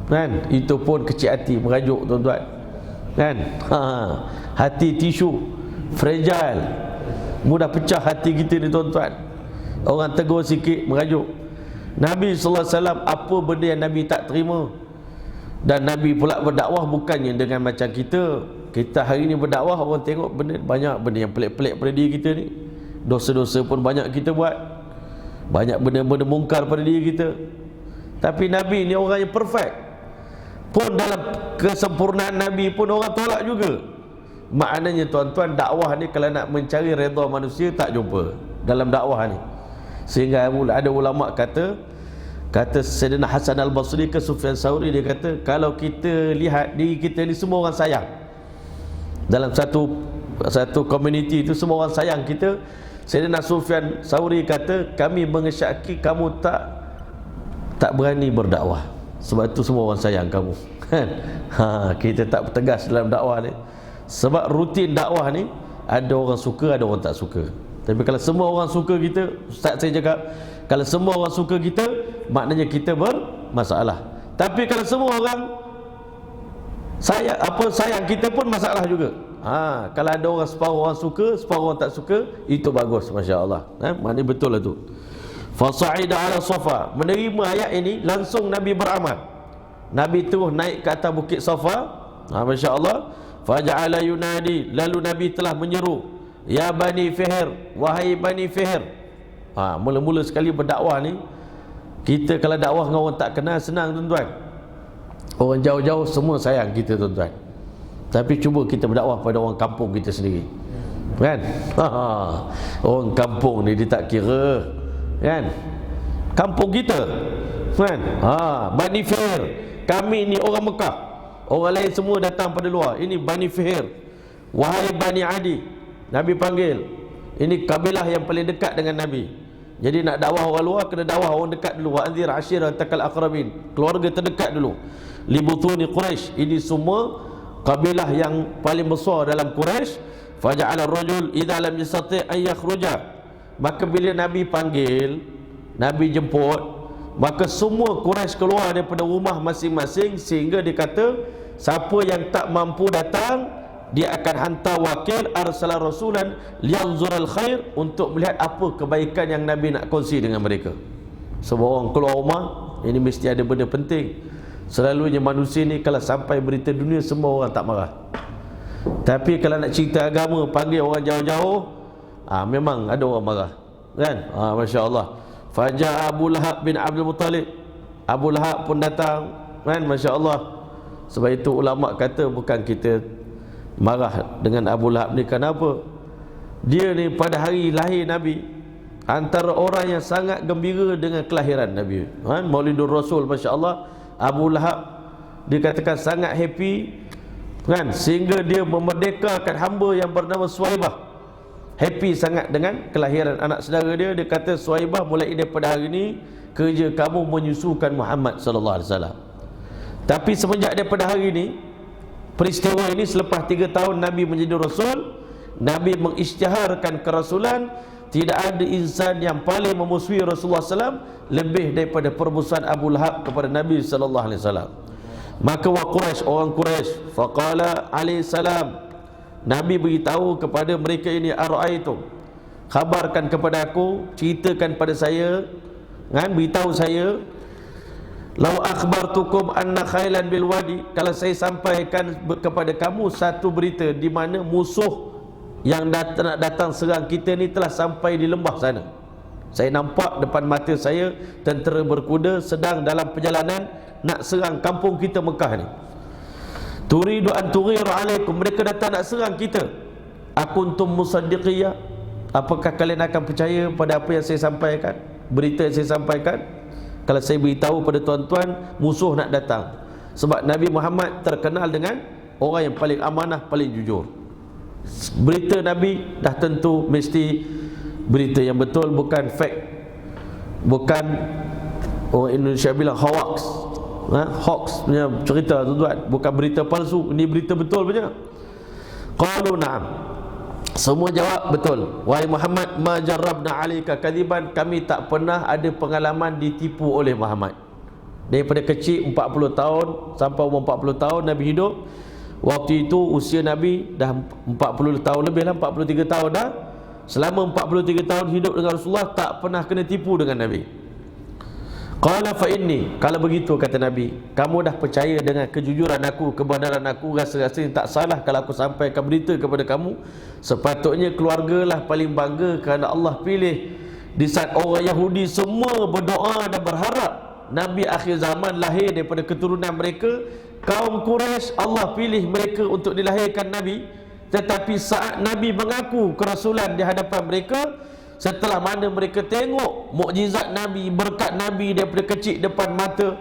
kan? Itu pun kecil hati, merajuk tuan-tuan, kan? Hati tisu, fragile, mudah pecah hati kita ni tuan-tuan. Orang tegur sikit merajuk. Nabi sallallahu alaihi wasallam, apa benda yang Nabi tak terima? Dan Nabi pula berdakwah bukannya dengan macam kita. Kita hari ni berdakwah, orang tengok benda, banyak benda yang pelik-pelik pada diri kita ni. Dosa-dosa pun banyak kita buat, banyak benda-benda mungkar pada diri kita. Tapi Nabi ni orang yang perfect. Pun dalam kesempurnaan Nabi pun orang tolak juga. Maknanya tuan-tuan, dakwah ni kalau nak mencari redha manusia tak jumpa dalam dakwah ni. Sehingga ada ulama kata Sayyidina Hasan Al-Basri ke Sufyan Sauri, dia kata kalau kita lihat diri kita ni semua orang sayang. Dalam satu community itu semua orang sayang kita. Sayyidina Sufyan Sauri kata, kami mengesyaki kamu tak berani berdakwah, sebab itu semua orang sayang kamu. Kita tak tegas dalam dakwah ni. Sebab rutin dakwah ni ada orang suka, ada orang tak suka. Tapi kalau semua orang suka kita, Ustaz saya cakap, kalau semua orang suka kita, maknanya kita bermasalah. Tapi kalau semua orang sayang kita pun masalah juga. Kalau ada orang separuh orang suka, separuh orang tak suka, itu bagus, masya-Allah. Maknanya betul lah tu. Fasa'ida ala Safa, menerima ayat ini langsung Nabi beramal. Nabi terus naik ke atas bukit Safa, masya-Allah. Faja'ala yunadi, lalu Nabi telah menyeru, ya Bani Fihr, wahai Bani Fihr. Mula-mula sekali berdakwah ni, kita kalau dakwah dengan orang tak kenal senang tuan-tuan. Orang jauh-jauh semua sayang kita tuan-tuan. Tapi cuba kita berdakwah pada orang kampung kita sendiri, kan? Orang kampung ni dia tak kira, kan? Kampung kita, kan? Bani Fihr, kami ni orang Mekah, orang lain semua datang pada luar. Ini Bani Fihr, wahai Bani Adi. Nabi panggil, ini kabilah yang paling dekat dengan Nabi. Jadi nak dakwah orang luar, kena dakwah orang dekat dulu. Wa anzir ashiratakal aqrabin, keluarga terdekat dulu. Libutuni Quraisy, ini semua kabilah yang paling besar dalam Quraisy. Faja'ala ar-rajul idza lam yastati' an yakhruja, maka bila Nabi panggil, Nabi jemput, maka semua Quraisy keluar daripada rumah masing-masing. Sehingga dia kata, siapa yang tak mampu datang, dia akan hantar wakil, arsala rasulan liyanzurul khair, untuk melihat apa kebaikan yang Nabi nak kongsi dengan mereka. Semua orang keluar rumah, ini mesti ada benda penting. Selalunya manusia ni kalau sampai berita dunia, semua orang tak marah. Tapi kalau nak cerita agama, panggil orang jauh-jauh, memang ada orang marah, kan? Masya Allah. Faja Abu Lahab bin Abdul Muttalib, Abu Lahab pun datang, kan? Masya Allah. Sebab itu ulama kata, bukan kita marah dengan Abu Lahab ni, kenapa? Dia ni pada hari lahir Nabi, antara orang yang sangat gembira dengan kelahiran Nabi, Maulidur Rasul, Masya Allah. Abu Lahab dikatakan sangat happy, kan? Sehingga dia memerdekakan hamba yang bernama Suhaibah. Happy sangat dengan kelahiran anak saudara dia. Dia kata, Suhaibah, mulai daripada hari ini kerja kamu menyusukan Muhammad sallallahu alaihi wasallam. Tapi semenjak daripada hari ini, peristiwa ini selepas 3 tahun Nabi menjadi Rasul, Nabi mengisytiharkan kerasulan. Tidak ada insan yang paling memusuhi Rasulullah SAW lebih daripada permusuhan Abu Lahab kepada Nabi SAW. Maka wa Quraisy, orang Quraisy, faqala alaihi salam, Nabi beritahu kepada mereka ini, ara'aitum, khabarkan kepada aku, ceritakan pada saya, kan? Beritahu saya, lau akhbartukum anna khailan bil wadi, kalau saya sampaikan kepada kamu satu berita di mana musuh yang nak datang serang kita ni telah sampai di lembah sana. Saya nampak depan mata saya tentera berkuda sedang dalam perjalanan nak serang kampung kita Mekah ni. Turidu an tughir alaikum, mereka datang nak serang kita. Akuntum musaddiqiyah, apakah kalian akan percaya pada apa yang saya sampaikan, berita yang saya sampaikan? Kalau saya beritahu pada tuan-tuan musuh nak datang. Sebab Nabi Muhammad terkenal dengan orang yang paling amanah, paling jujur. Berita Nabi dah tentu mesti berita yang betul, bukan fake, bukan orang Indonesia bilang hoax, hoax punya cerita tuan-tuan, bukan berita palsu, ini berita betul punya. Qalu na'am, semua jawab betul. Wahai Muhammad, ma jarrabna 'alaika kadiban, kami tak pernah ada pengalaman ditipu oleh Muhammad. Daripada kecil 40 tahun sampai umur 40 tahun Nabi hidup. Waktu itu usia Nabi dah 40 tahun lebih lah, 43 tahun dah. Selama 43 tahun hidup dengan Rasulullah, tak pernah kena tipu dengan Nabi. Qala fa inni, kalau begitu kata Nabi, kamu dah percaya dengan kejujuran aku, kebenaran aku, rasa-rasa tak salah kalau aku sampaikan berita kepada kamu. Sepatutnya keluargalah paling bangga kerana Allah pilih. Di saat orang Yahudi semua berdoa dan berharap Nabi akhir zaman lahir daripada keturunan mereka, kaum Quraisy Allah pilih mereka untuk dilahirkan Nabi. Tetapi saat Nabi mengaku kerasulan di hadapan mereka, setelah mana mereka tengok mukjizat Nabi, berkat Nabi daripada kecil depan mata,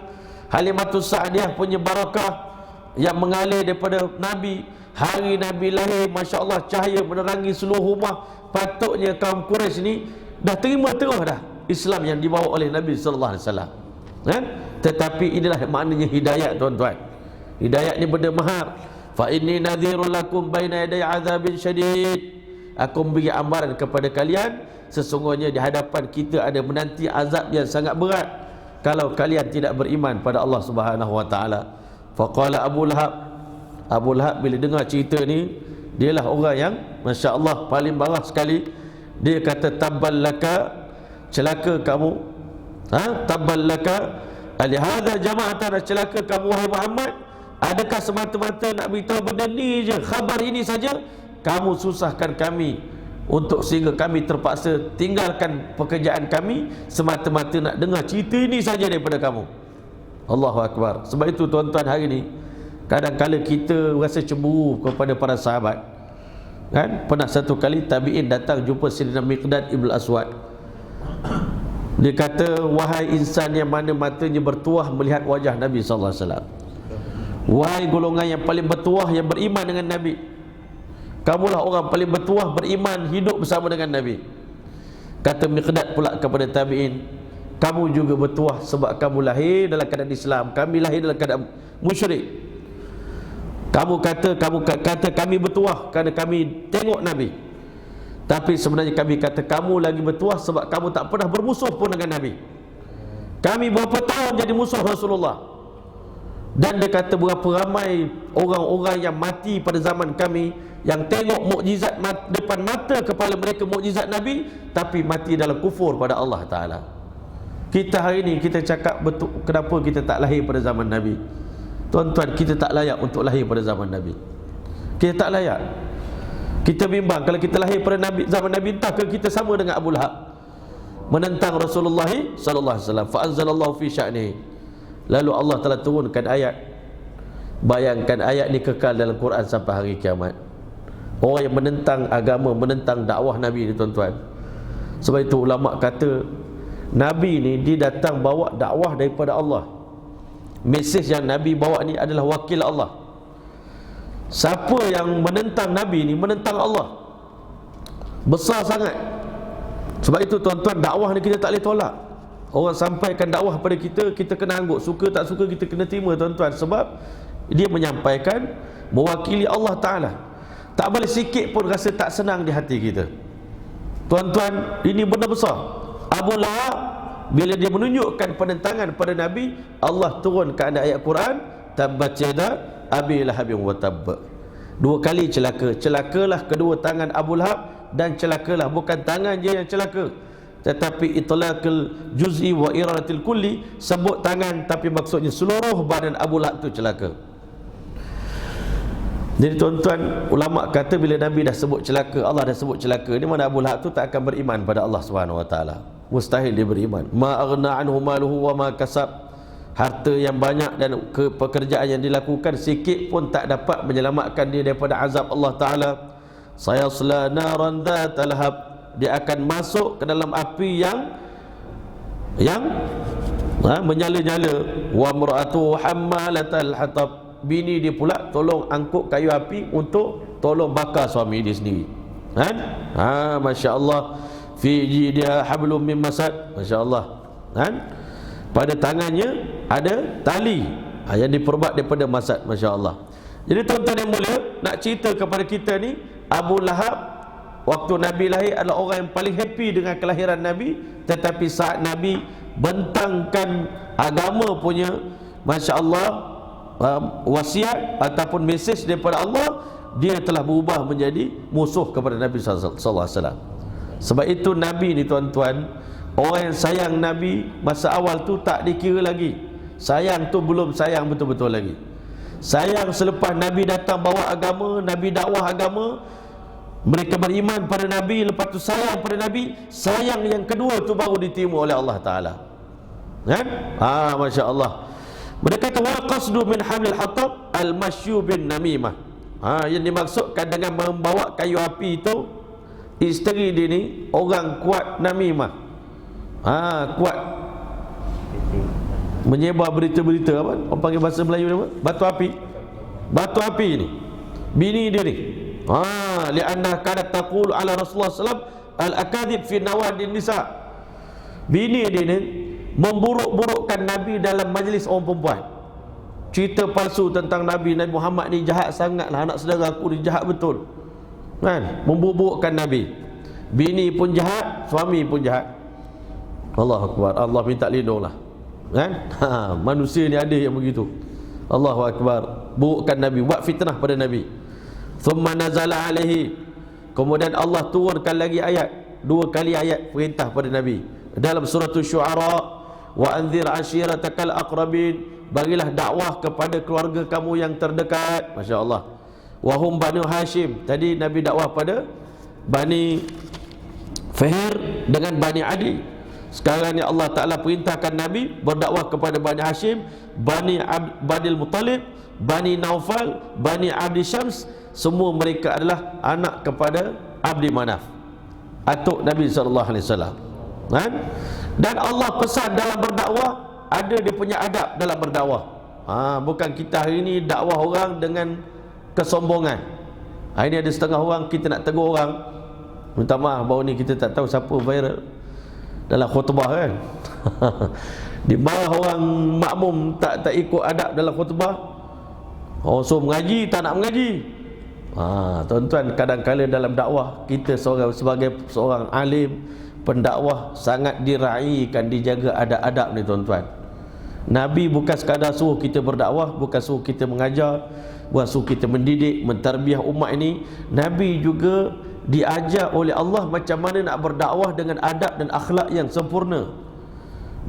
Halimatus Sa'diyah punya barakah yang mengalir daripada Nabi, hari Nabi lahir, Masya Allah, cahaya menerangi seluruh rumah. Patutnya kaum Quraisy ni dah terima terus dah Islam yang dibawa oleh Nabi SAW. Tetapi inilah maknanya hidayat, tuan-tuan. Hidayat ni benda mahal. Fa inni nadhirul lakum baina yaday azabin syadid, aku memberi amaran kepada kalian, sesungguhnya di hadapan kita ada menanti azab yang sangat berat kalau kalian tidak beriman pada Allah Subhanahu wa taala. Faqala Abu Lahab, Abu Lahab bila dengar cerita ni, dialah orang yang masya-Allah paling bawah sekali. Dia kata tabballaka, celaka kamu. Tabballaka alihadza jama'atan, celaka kamu wahai Muhammad. Adakah semata-mata nak beritahu benda ni je, khabar ini saja, kamu susahkan kami untuk sehingga kami terpaksa tinggalkan pekerjaan kami semata-mata nak dengar cerita ini saja daripada kamu. Allahu Akbar. Sebab itu tuan-tuan, hari ni kadang-kadang kita rasa cemburu kepada para sahabat, kan? Pernah satu kali tabi'in datang jumpa Sayyidina Miqdad Ibn Aswad. Dia kata, wahai insan yang mana matanya bertuah melihat wajah Nabi sallallahu alaihi wasallam, wahai golongan yang paling bertuah yang beriman dengan Nabi, kamulah orang paling bertuah beriman hidup bersama dengan Nabi. Kata Miqdad pula kepada tabi'in, kamu juga bertuah sebab kamu lahir dalam keadaan Islam, kami lahir dalam keadaan musyrik. Kamu kata kami bertuah kerana kami tengok Nabi, tapi sebenarnya kami kata kamu lagi bertuah sebab kamu tak pernah bermusuh pun dengan Nabi. Kami berapa tahun jadi musuh Rasulullah. Dan dia kata berapa ramai orang-orang yang mati pada zaman kami yang tengok mukjizat depan mata kepala mereka, mukjizat Nabi, tapi mati dalam kufur pada Allah Ta'ala. Kita hari ni kita cakap betul, kenapa kita tak lahir pada zaman Nabi? Tuan-tuan, kita tak layak untuk lahir pada zaman Nabi. Kita tak layak. Kita bimbang kalau kita lahir pada Nabi, zaman Nabi, entah ke kita sama dengan Abu Lahab menentang Rasulullah sallallahu alaihi wasallam. Fa anzalallahu fi sya'nihi, lalu Allah telah turunkan ayat. Bayangkan ayat ni kekal dalam Quran sampai hari kiamat. Orang yang menentang agama, menentang dakwah Nabi ni, tuan-tuan. Sebab itu ulama kata Nabi ni dia datang bawa dakwah daripada Allah. Mesej yang Nabi bawa ni adalah wakil Allah. Siapa yang menentang Nabi ni menentang Allah. Besar sangat. Sebab itu tuan-tuan, dakwah ni kita tak boleh tolak. Orang sampaikan dakwah pada kita, kita kena angguk. Suka tak suka kita kena terima, tuan-tuan. Sebab dia menyampaikan mewakili Allah Ta'ala. Tak boleh sikit pun rasa tak senang di hati kita. Tuan-tuan, ini benda besar. Abu Lahab bila dia menunjukkan penentangan pada Nabi, Allah turunkan ayat Quran, tabbat yada Abi Lahabin wa tabb. Dua kali celaka. Celakalah kedua tangan Abu Lahab, dan celakalah bukan tangan je yang celaka, tetapi itlaqul juz'i wa iradatil kulli, sebut tangan tapi maksudnya seluruh badan Abu Lahab tu celaka. Jadi tuan-tuan, ulama kata bila Nabi dah sebut celaka, Allah dah sebut celaka, di mana Abu Lahab tu tak akan beriman pada Allah Subhanahu wa taala. Mustahil dia beriman. Ma aghna anhu maluhu wa ma kasab. Harta yang banyak dan pekerjaan yang dilakukan sikit pun tak dapat menyelamatkan dia daripada azab Allah Ta'ala. Sayasla naran dhatal lahab, dia akan masuk ke dalam api yang menyala-nyala. Wa mar'atu hammalatal hatab, bini dia pula tolong angkut kayu api untuk tolong bakar suami dia sendiri. Masya Allah. fi jidha hablum min masad. Masya-Allah. Kan? Pada tangannya ada tali yang diperbuat daripada masad. Masya-Allah. Jadi tuan-tuan yang mulia, nak cerita kepada kita ni, Abu Lahab waktu Nabi lahir adalah orang yang paling happy dengan kelahiran Nabi, tetapi saat Nabi bentangkan agama punya, masya-Allah, wasiat ataupun mesej daripada Allah, dia telah berubah menjadi musuh kepada Nabi sallallahu alaihi wasallam. Sebab itu Nabi ni tuan-tuan, orang yang sayang Nabi masa awal tu tak dikira lagi. Sayang tu belum sayang betul-betul lagi. Sayang selepas Nabi datang bawa agama, Nabi dakwah agama, mereka beriman pada Nabi, lepas tu sayang pada Nabi. Sayang yang kedua tu baru diterima oleh Allah Ta'ala. Kan? Masya Allah. Mereka kata wa qasdu min hamlil hatab al-masyu bin namimah. Yang dimaksudkan dengan membawa kayu api itu, isteri dia ni orang kuat namimah. Kuat menyebar berita-berita, apa? Orang panggil bahasa Melayu apa? Batu api. Batu api ni. Bini dia ni. Li'anna kanat taqulu ala Rasulullah sallallahu alaihi wasallam al-akadib fi nawadin nisa. Bini dia ni memburuk-burukkan Nabi dalam majlis orang perempuan. Cerita palsu tentang Nabi Muhammad ni jahat sangatlah, anak saudara aku ni jahat betul. Kan? Memburuk-burukkan Nabi. Bini pun jahat, suami pun jahat. Allahu akbar. Allah minta lindunglah. Kan? Manusia ni ada yang begitu. Allahu akbar. Burukkan Nabi, buat fitnah pada Nabi. Thumma nazala alaihi. Kemudian Allah turunkan lagi ayat, 2 kali ayat perintah pada Nabi. Dalam surah Syu'ara, wa anzir ashiratakal aqrabin, bagilah dakwah kepada keluarga kamu yang terdekat. Masya-Allah. Wa hum Banu Hashim. Tadi Nabi dakwah pada Bani Fihir dengan Bani Adi. Sekarang ni Allah Ta'ala perintahkan Nabi berdakwah kepada Bani Hashim, Banil Muttalib, Bani Naufal, Bani Abdi Syams. Semua mereka adalah anak kepada Abdi Manaf, atuk Nabi SAW. Kan? Dan Allah pesan dalam berdakwah, ada dia punya adab dalam berdakwah. Bukan kita hari ini dakwah orang dengan kesombongan. Hari ini ada setengah orang kita nak tegur orang, minta maaf, baru ni kita tak tahu siapa viral dalam khutbah kan. Dimarah orang makmum tak ikut adab dalam khutbah. Orang suruh mengaji tak nak mengaji. Tuan-tuan, kadang-kadang dalam dakwah kita sebagai seorang alim, pendakwah, sangat diraikan, dijaga adab-adab ni tuan-tuan. Nabi bukan sekadar suruh kita berdakwah, bukan suruh kita mengajar, bukan suruh kita mendidik, mentarbiah umat ini. Nabi juga diajar oleh Allah macam mana nak berdakwah dengan adab dan akhlak yang sempurna.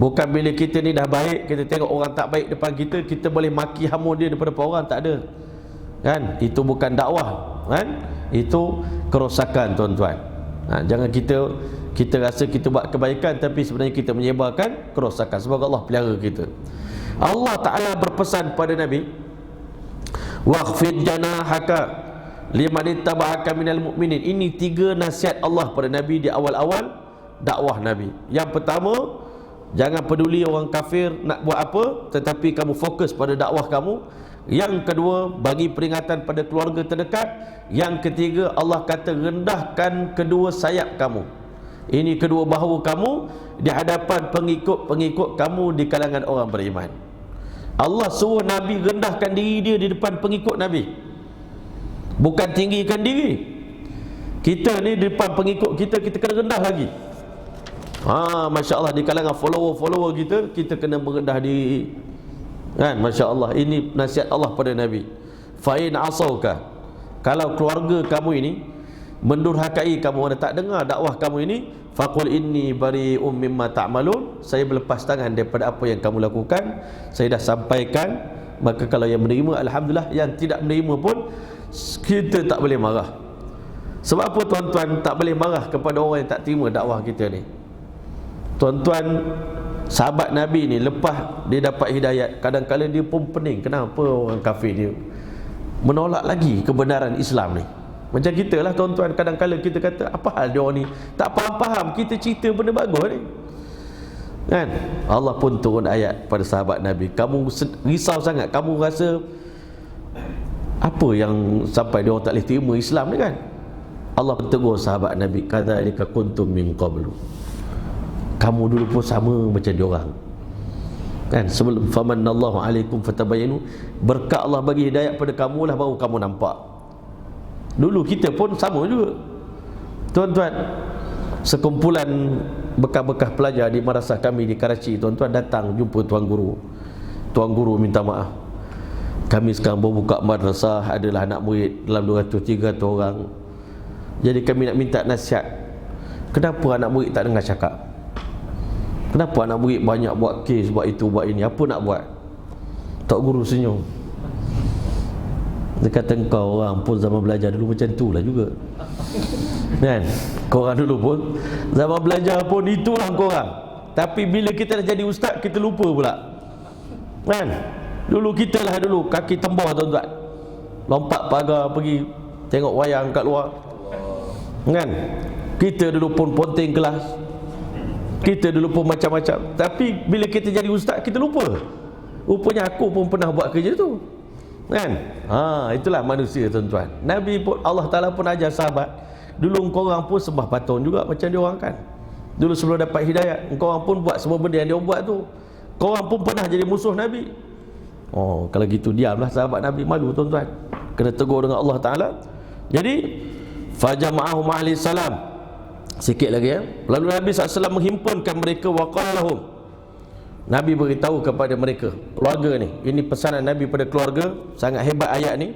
Bukan bila kita ni dah baik, kita tengok orang tak baik depan kita, kita boleh maki hamu dia depan orang, tak ada. Kan? Itu bukan dakwah. Kan? Itu kerosakan tuan-tuan. Jangan kita rasa kita buat kebaikan, tapi sebenarnya kita menyebarkan kerosakan. Semoga Allah pelihara kita. Allah Ta'ala berpesan pada Nabi, waqfid janahaka liman ittaba'aka minal mu'minin. Ini 3 nasihat Allah pada Nabi di awal-awal dakwah Nabi. Yang pertama, jangan peduli orang kafir nak buat apa, tetapi kamu fokus pada dakwah kamu. Yang kedua, bagi peringatan pada keluarga terdekat. Yang ketiga, Allah kata rendahkan kedua sayap kamu. Ini kedua bahu kamu di hadapan pengikut-pengikut kamu di kalangan orang beriman. Allah suruh Nabi rendahkan diri dia di depan pengikut Nabi, bukan tinggikan diri. Kita ni di depan pengikut kita kena rendah lagi. Masya Allah, di kalangan follower kita kena merendah diri. Kan? Masya Allah. Ini nasihat Allah pada Nabi. Fa'in asauka, kalau keluarga kamu ini mendurhakai kamu, mana tak dengar dakwah kamu ini, faqul inni bari'um mimma ta'malun, saya berlepas tangan daripada apa yang kamu lakukan, saya dah sampaikan. Maka kalau yang menerima, alhamdulillah. Yang tidak menerima pun kita tak boleh marah. Sebab apa tuan-tuan tak boleh marah kepada orang yang tak terima dakwah kita ni? Tuan-tuan, sahabat Nabi ni lepas dia dapat hidayat, kadang-kadang dia pun pening. Kenapa orang kafir dia menolak lagi kebenaran Islam ni? Macam kita lah tuan-tuan, kadang-kadang kita kata apa hal dia orang ni tak faham-faham kita cerita benda bagus ni. Kan? Allah pun turun ayat pada sahabat Nabi. Kamu risau sangat, kamu rasa apa yang sampai dia orang tak boleh terima Islam ni kan? Allah tegur sahabat Nabi, kadzalika kuntum min qablu, kamu dulu pun sama macam diorang kan. Sebelum famanallahu alaikum fatabayyanu, berkat Allah bagi hidayat pada kamu lah baru kamu nampak. Dulu kita pun sama juga tuan-tuan. Sekumpulan bekas-bekas pelajar di madrasah kami di Karachi, tuan-tuan datang jumpa tuan guru. Tuan guru minta maaf, kami sekarang baru buka madrasah, adalah anak murid dalam 200-300 orang. Jadi kami nak minta nasihat, kenapa anak murid tak dengar cakap? Kenapa anak murid banyak buat kes, buat itu, buat ini, apa nak buat? Tok guru senyum. Dia kata, engkau orang pun zaman belajar dulu macam tu lah juga kan? Korang dulu pun zaman belajar pun itulah korang. Tapi bila kita dah jadi ustaz, kita lupa pula kan? Dulu kita lah dulu kaki tembah tuan-tuan, lompat pagar pergi tengok wayang kat luar kan? Kita dulu pun ponteng kelas, kita dulu pun macam-macam. Tapi bila kita jadi ustaz, kita lupa. Rupanya aku pun pernah buat kerja tu kan? Itulah manusia tuan-tuan. Nabi pun, Allah Ta'ala pun ajar sahabat, dulu korang pun sembah patung juga macam dia orang kan. Dulu sebelum dapat hidayat, korang pun buat semua benda yang dia buat tu. Korang pun pernah jadi musuh Nabi. Kalau gitu diamlah sahabat Nabi, malu tuan-tuan, kena tegur dengan Allah Ta'ala. Jadi fajama'ahum ahli salam. Sikit lagi ya. Lalu Nabi SAW menghimpunkan mereka, waqala lahum, Nabi beritahu kepada mereka, keluarga ni, ini pesanan Nabi pada keluarga. Sangat hebat ayat ni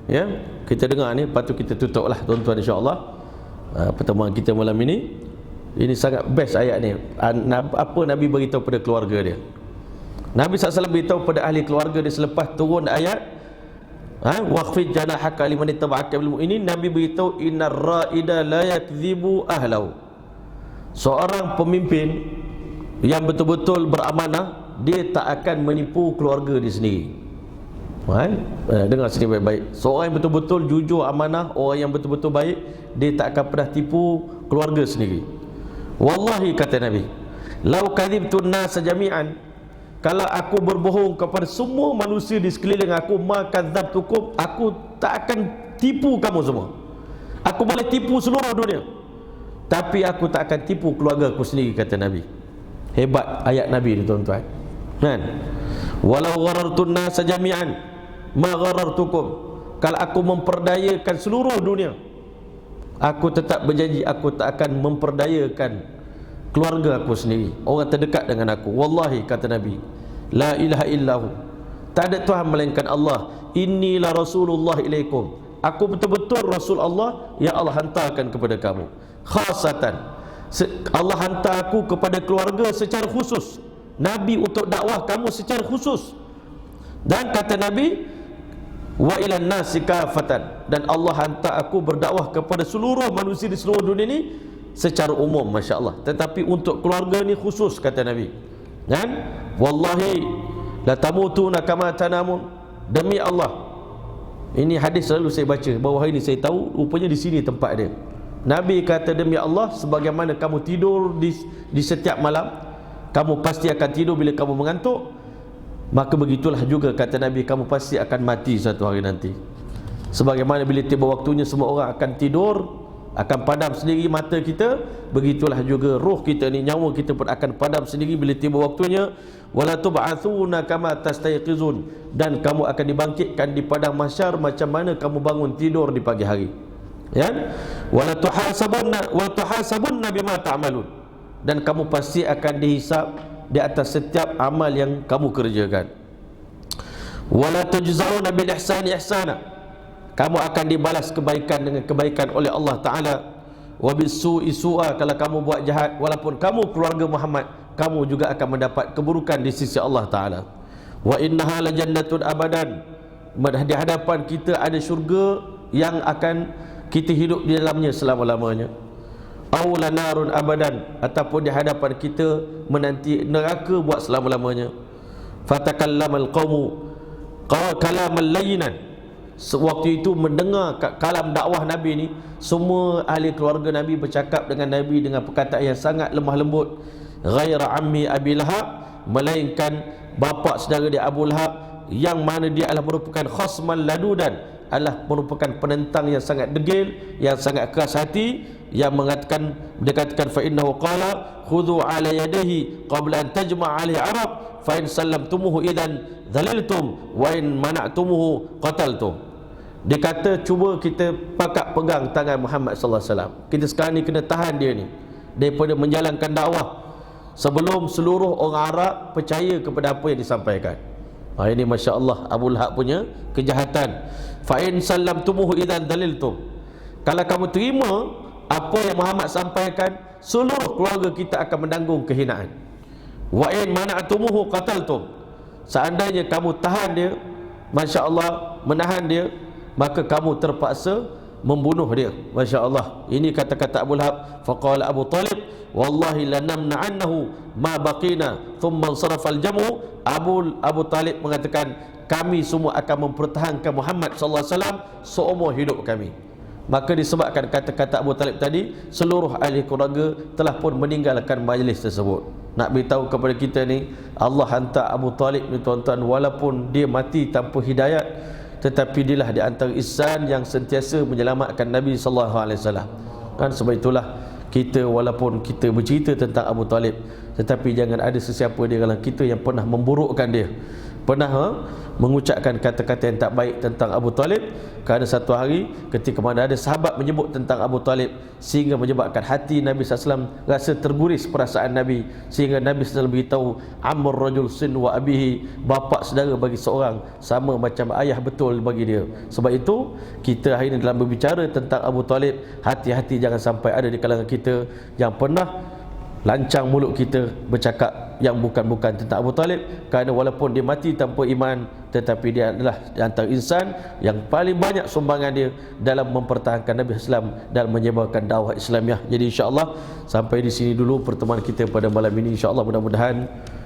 ya. Kita dengar ni, lepas tu kita tutup lah tuan-tuan, insyaAllah pertemuan kita malam ini. Ini sangat best ayat ni. Apa Nabi beritahu pada keluarga dia. Nabi SAW beritahu pada ahli keluarga dia selepas turun ayat waqfid janahaka liman ittaba'aka minal mu'minin. Nabi beritahu, innar ra'ida la yakdzibu ahlau. Seorang pemimpin yang betul-betul beramanah, dia tak akan menipu keluarga dia sendiri. Dengar sini baik-baik. Seorang yang betul-betul jujur, amanah, orang yang betul-betul baik, dia tak akan pernah tipu keluarga sendiri. Wallahi, kata Nabi, lau kadhibtun nasa jami'an, kalau aku berbohong kepada semua manusia di sekeliling aku, maka kadzabtukum, aku tak akan tipu kamu semua. Aku boleh tipu seluruh dunia, tapi aku tak akan tipu keluarga aku sendiri, kata Nabi. Hebat ayat Nabi ni tuan-tuan kan? Walau gharartun nasa jami'an ma gharartukum, kalau aku memperdayakan seluruh dunia, aku tetap berjanji aku tak akan memperdayakan keluarga aku sendiri, orang terdekat dengan aku. Wallahi, kata Nabi, la ilaha illahu, tak ada Tuhan melainkan Allah, innilah rasulullah ilaikum, aku betul-betul Rasul Allah yang Allah hantarkan kepada kamu. Khasatan, Allah hantar aku kepada keluarga secara khusus. Nabi untuk dakwah kamu secara khusus. Dan kata Nabi, wa ilan nasi kafatan, dan Allah hantar aku berdakwah kepada seluruh manusia di seluruh dunia ni secara umum, Masya Allah. Tetapi untuk keluarga ni khusus, kata Nabi kan? Wallahi la tamutuna kama tanamun, demi Allah. Ini hadis selalu saya baca, baru hari ni saya tahu rupanya di sini tempat dia. Nabi kata, demi Allah, sebagaimana kamu tidur di setiap malam, kamu pasti akan tidur bila kamu mengantuk, maka begitulah juga, kata Nabi, kamu pasti akan mati satu hari nanti. Sebagaimana bila tiba waktunya semua orang akan tidur, akan padam sendiri mata kita, begitulah juga ruh kita ni, nyawa kita pun akan padam sendiri bila tiba waktunya. Wala tub'atsuna kama tastayqizun, dan kamu akan dibangkitkan di padang mahsyar macam mana kamu bangun tidur di pagi hari ya. Wala tuhasabunna bima ta'malun, dan kamu pasti akan dihisab di atas setiap amal yang kamu kerjakan. Wala tujzauna bil ihsani ihsana, kamu akan dibalas kebaikan dengan kebaikan oleh Allah Ta'ala. Wa bisu'i su'a, kalau kamu buat jahat, walaupun kamu keluarga Muhammad, kamu juga akan mendapat keburukan di sisi Allah Ta'ala. Wa innaha la jannatun abadan, di hadapan kita ada syurga yang akan kita hidup di dalamnya selama-lamanya. Aw la narun abadan, ataupun di hadapan kita menanti neraka buat selama-lamanya. Fatakallamal qaumu kalaman layyinan, sewaktu itu mendengar kalam dakwah Nabi ni, semua ahli keluarga Nabi bercakap dengan Nabi dengan perkataan yang sangat lemah lembut. Ghaira ammi Abi Lahab, melainkan bapa saudara dia Abu Lahab, yang mana dia adalah merupakan khasman ladudan, adalah merupakan penentang yang sangat degil, yang sangat keras hati, yang mengatakan, dia katakan fa innahu qala khudhu ala yadihi qabla an tajma' alaihi arab fa in sallamtumuhu idan dhaliltum wa in mana'tumuhu qataltum. Dia kata cuba kita pakat pegang tangan Muhammad sallallahu alaihi wasallam. Kita sekarang ni kena tahan dia ni daripada menjalankan dakwah sebelum seluruh orang Arab percaya kepada apa yang disampaikan. Ini masya-Allah Abu Lahab punya kejahatan. Fa in sallamtumuhu idan daliltum. Kalau kamu terima apa yang Muhammad sampaikan, seluruh keluarga kita akan menanggung kehinaan. Wa in mana'tumuhu qataltum. Seandainya kamu tahan dia, masya-Allah menahan dia, maka kamu terpaksa membunuh dia. Masya-Allah. Ini kata-kata Abu Lahab. Faqala Abu Talib, wallahi lanamna'annahu ma baqina thumma sarafa al-jamu. Abu Talib mengatakan, kami semua akan mempertahankan Muhammad sallallahu alaihi wasallam seumur hidup kami. Maka disebabkan kata-kata Abu Talib tadi, seluruh ahli keluarga telah pun meninggalkan majlis tersebut. Nak beritahu kepada kita ni, Allah hantar Abu Talib ni tuan-tuan, walaupun dia mati tanpa hidayat, tetapi dialah di antara ihsan yang sentiasa menyelamatkan Nabi sallallahu alaihi wasallam. Kan sebab itulah kita, walaupun kita bercerita tentang Abu Talib, tetapi jangan ada sesiapa di kalangan kita yang pernah memburukkan dia, pernah mengucapkan kata-kata yang tak baik tentang Abu Talib. Kerana satu hari ketika mana ada sahabat menyebut tentang Abu Talib, sehingga menyebabkan hati Nabi SAW rasa terguris perasaan Nabi, sehingga Nabi SAW beritahu, Amr rajul sin wa abihi, bapa saudara bagi seorang sama macam ayah betul bagi dia. Sebab itu kita hari ini dalam berbicara tentang Abu Talib, hati-hati jangan sampai ada di kalangan kita yang pernah lancang mulut kita bercakap yang bukan-bukan tentang Abu Talib. Kerana walaupun dia mati tanpa iman, tetapi dia adalah di antara insan yang paling banyak sumbangan dia dalam mempertahankan Nabi Islam dan menyebarkan dakwah Islamiah. Jadi insya-Allah sampai di sini dulu pertemuan kita pada malam ini. Insya-Allah mudah-mudahan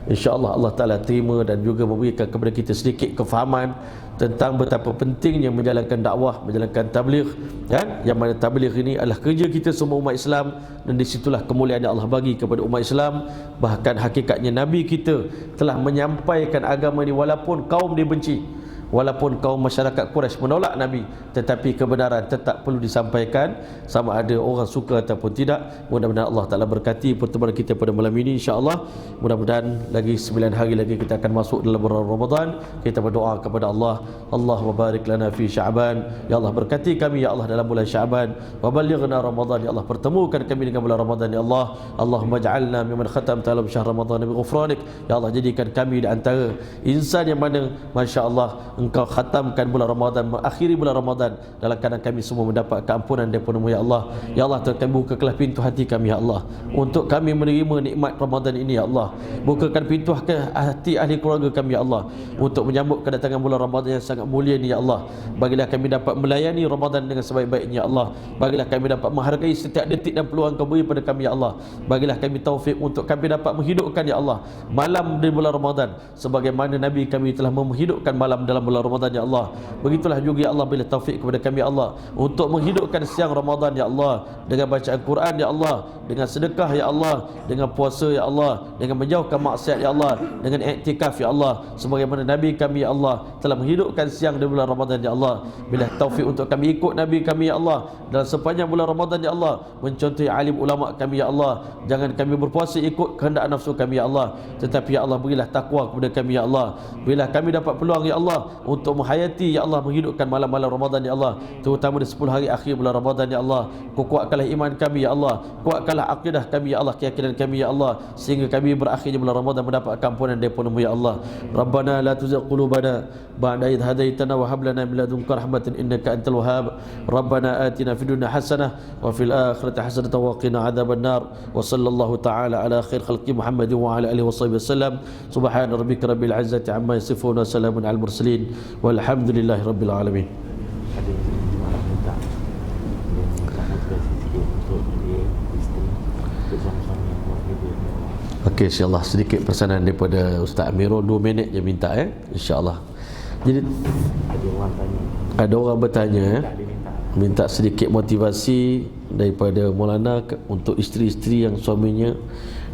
insya-Allah Allah Taala terima dan juga memberikan kepada kita sedikit kefahaman tentang betapa pentingnya menjalankan dakwah, menjalankan tabligh, kan? Yang mana tabligh ini adalah kerja kita semua umat Islam, dan disitulah kemuliaan yang Allah bagi kepada umat Islam. Bahkan hakikatnya Nabi kita telah menyampaikan agama ini walaupun kaum dia benci, walaupun kaum masyarakat Quraisy menolak Nabi, tetapi kebenaran tetap perlu disampaikan sama ada orang suka ataupun tidak. Mudah-mudahan Allah Ta'ala berkati pertemuan kita pada malam ini, insya-Allah. Mudah-mudahan lagi 9 hari lagi kita akan masuk dalam bulan Ramadan. Kita berdoa kepada Allah, Allahumma barik lana fi Sya'ban, ya Allah berkati kami ya Allah dalam bulan Sya'ban, wa balighna Ramadan, ya Allah pertemukan kami dengan bulan Ramadan ya Allah. Allahumma ja'alna mimman khatamta dalam syahr Ramadan bi ghufranik, ya Allah jadikan kami di antara insan yang mana masya-Allah Engkau khatamkan bulan Ramadan, mengakhiri bulan Ramadan dalam keadaan kami semua mendapat keampunan daripada-Mu ya Allah. Ya Allah, kami bukakanlah pintu hati kami ya Allah untuk kami menerima nikmat Ramadan ini ya Allah. Bukakan pintu hati ahli keluarga kami ya Allah untuk menyambut kedatangan bulan Ramadan yang sangat mulia ini ya Allah. Bagilah kami dapat melayani Ramadan dengan sebaik-baiknya ya Allah. Bagilah kami dapat menghargai setiap detik dan peluang Kau beri pada kami ya Allah. Bagilah kami taufik untuk kami dapat menghidupkan ya Allah malam di bulan Ramadan sebagaimana Nabi kami telah menghidupkan malam dalam bulan Ramadan ya Allah. Begitulah juga ya Allah, bila taufik kepada kami ya Allah untuk menghidupkan siang Ramadan ya Allah dengan bacaan Quran ya Allah, dengan sedekah ya Allah, dengan puasa ya Allah, dengan menjauhkan maksiat ya Allah, dengan iktikaf ya Allah, sebagaimana Nabi kami ya Allah telah menghidupkan siang di bulan Ramadan ya Allah. Bila taufik untuk kami ikut Nabi kami ya Allah dalam sepanjang bulan Ramadan ya Allah, mencontohi alim ulama kami ya Allah. Jangan kami berpuasa ikut kehendak nafsu kami ya Allah, tetapi ya Allah berilah takwa kepada kami ya Allah. Bila kami dapat peluang ya Allah untuk menghayati ya Allah, menghidupkan malam-malam Ramadan ya Allah, terutama di 10 hari akhir bulan Ramadan ya Allah, kuatkanlah iman kami ya Allah, kuatkanlah akidah kami ya Allah, keyakinan kami ya Allah, sehingga kami berakhirnya bulan Ramadan mendapat ampunan daripada-Mu ya Allah. Rabbana la tuzigh qulubana ba'da idh hadaitana wa hab lana min ladunka rahmatan innaka antal wahhab. Rabbana atina fid dunya hasanah wa fil akhirati hasanah wa qina adzabannar. Wa sallallahu ta'ala ala khair khalqi Muhammadin wa ala alihi washabihi wasallam. Subhana rabbika rabbil izzati amma yasifun wa salamun alal mursalin walhamdulillahi rabbil alamin. Okey, insya-Allah sedikit pesanan daripada Ustaz Amirul, 2 minit je minta insya-Allah. Jadi ada orang bertanya minta sedikit motivasi daripada Maulana untuk isteri-isteri yang suaminya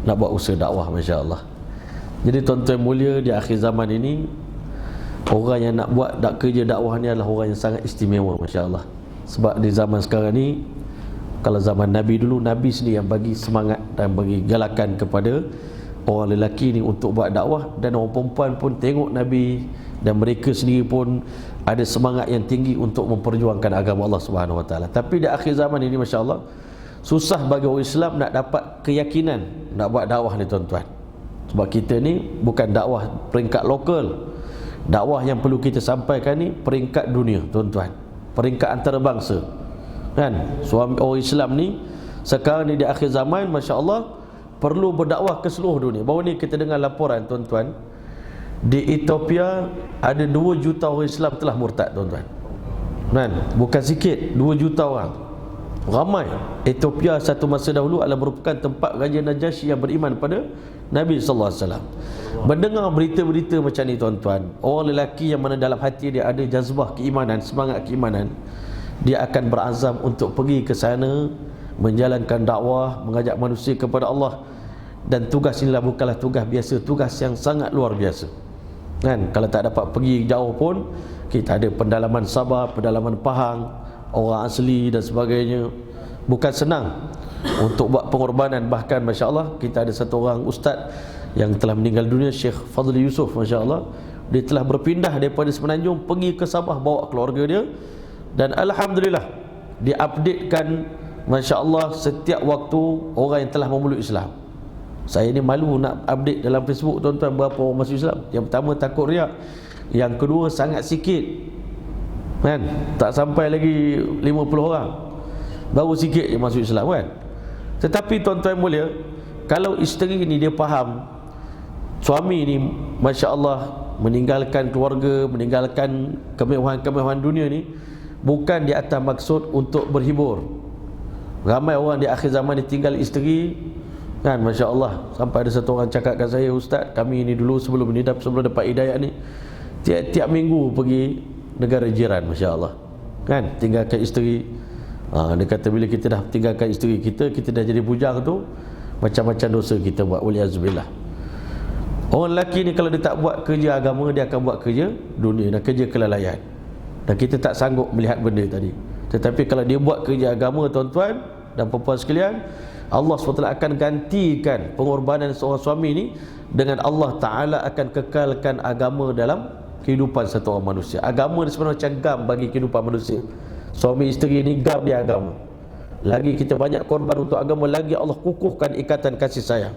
nak buat usaha dakwah, masya-Allah. Jadi tuan-tuan mulia, di akhir zaman ini Orang yang nak buat kerja dakwah ni adalah orang yang sangat istimewa, masya-Allah. Sebab di zaman sekarang ni, kalau zaman Nabi dulu, Nabi sendiri yang bagi semangat dan bagi galakan kepada orang lelaki ni untuk buat dakwah, dan orang perempuan pun tengok Nabi, dan mereka sendiri pun ada semangat yang tinggi untuk memperjuangkan agama Allah Subhanahu Wa Taala. Tapi di akhir zaman ini, masya-Allah, susah bagi orang Islam nak dapat keyakinan nak buat dakwah ni, tuan-tuan. Sebab kita ni bukan dakwah peringkat lokal. Dakwah yang perlu kita sampaikan ni peringkat dunia, tuan-tuan, peringkat antarabangsa, kan? Suami orang Islam ni sekarang ni di akhir zaman, masya-Allah, perlu berdakwah ke seluruh dunia. Baru ni kita dengar laporan, tuan-tuan, di Ethiopia ada 2 juta orang Islam telah murtad, tuan-tuan, kan? Bukan sikit, 2 juta orang, ramai. Ethiopia satu masa dahulu adalah merupakan tempat Raja Najasyi yang beriman pada Nabi sallallahu alaihi wasallam. Mendengar berita-berita macam ni, tuan-tuan, orang lelaki yang mana dalam hati dia ada jazbah keimanan, semangat keimanan, dia akan berazam untuk pergi ke sana, menjalankan dakwah, mengajak manusia kepada Allah. Dan tugas inilah bukanlah tugas biasa, tugas yang sangat luar biasa, kan? Kalau tak dapat pergi jauh pun, kita ada pendalaman Sabah, pendalaman Pahang, orang asli dan sebagainya. Bukan senang untuk buat pengorbanan. Bahkan, masya-Allah, kita ada satu orang ustaz yang telah meninggal dunia, Syekh Fadli Yusuf, masya-Allah. Dia telah berpindah daripada Semenanjung pergi ke Sabah bawa keluarga dia, dan alhamdulillah diupdatekan, masya-Allah, setiap waktu orang yang telah memeluk Islam. Saya ni malu nak update dalam Facebook, tuan-tuan, berapa orang masuk Islam. Yang pertama, takut riak. Yang kedua, sangat sikit, kan? Tak sampai lagi 50 orang, baru sikit yang masuk Islam, kan? Tetapi, tuan-tuan mulia, kalau isteri ni dia faham, suami ni, masya-Allah, meninggalkan keluarga, meninggalkan kemewahan-kemewahan dunia ni bukan di atas maksud untuk berhibur. Ramai orang di akhir zaman ni tinggal isteri, kan? masya-Allah, sampai ada satu orang cakap kat saya, ustaz, kami ni dulu sebelum dapat hidayah ni, tiap minggu pergi negara jiran, masya-Allah, kan? Tinggalkan isteri. Dia kata bila kita dah tinggalkan isteri kita, kita dah jadi bujang tu, macam-macam dosa kita buat, waliazubillah. Orang lelaki ni kalau dia tak buat kerja agama, dia akan buat kerja dunia dan kerja kelalaian, dan kita tak sanggup melihat benda tadi. Tetapi kalau dia buat kerja agama, tuan-tuan dan puan-puan sekalian, Allah SWT akan gantikan pengorbanan seorang suami ni dengan Allah Ta'ala akan kekalkan agama dalam kehidupan satu orang manusia. Agama ni sebenarnya macam gam bagi kehidupan manusia. Suami isteri ni gam dia agama. Lagi kita banyak korban untuk agama, lagi Allah kukuhkan ikatan kasih sayang.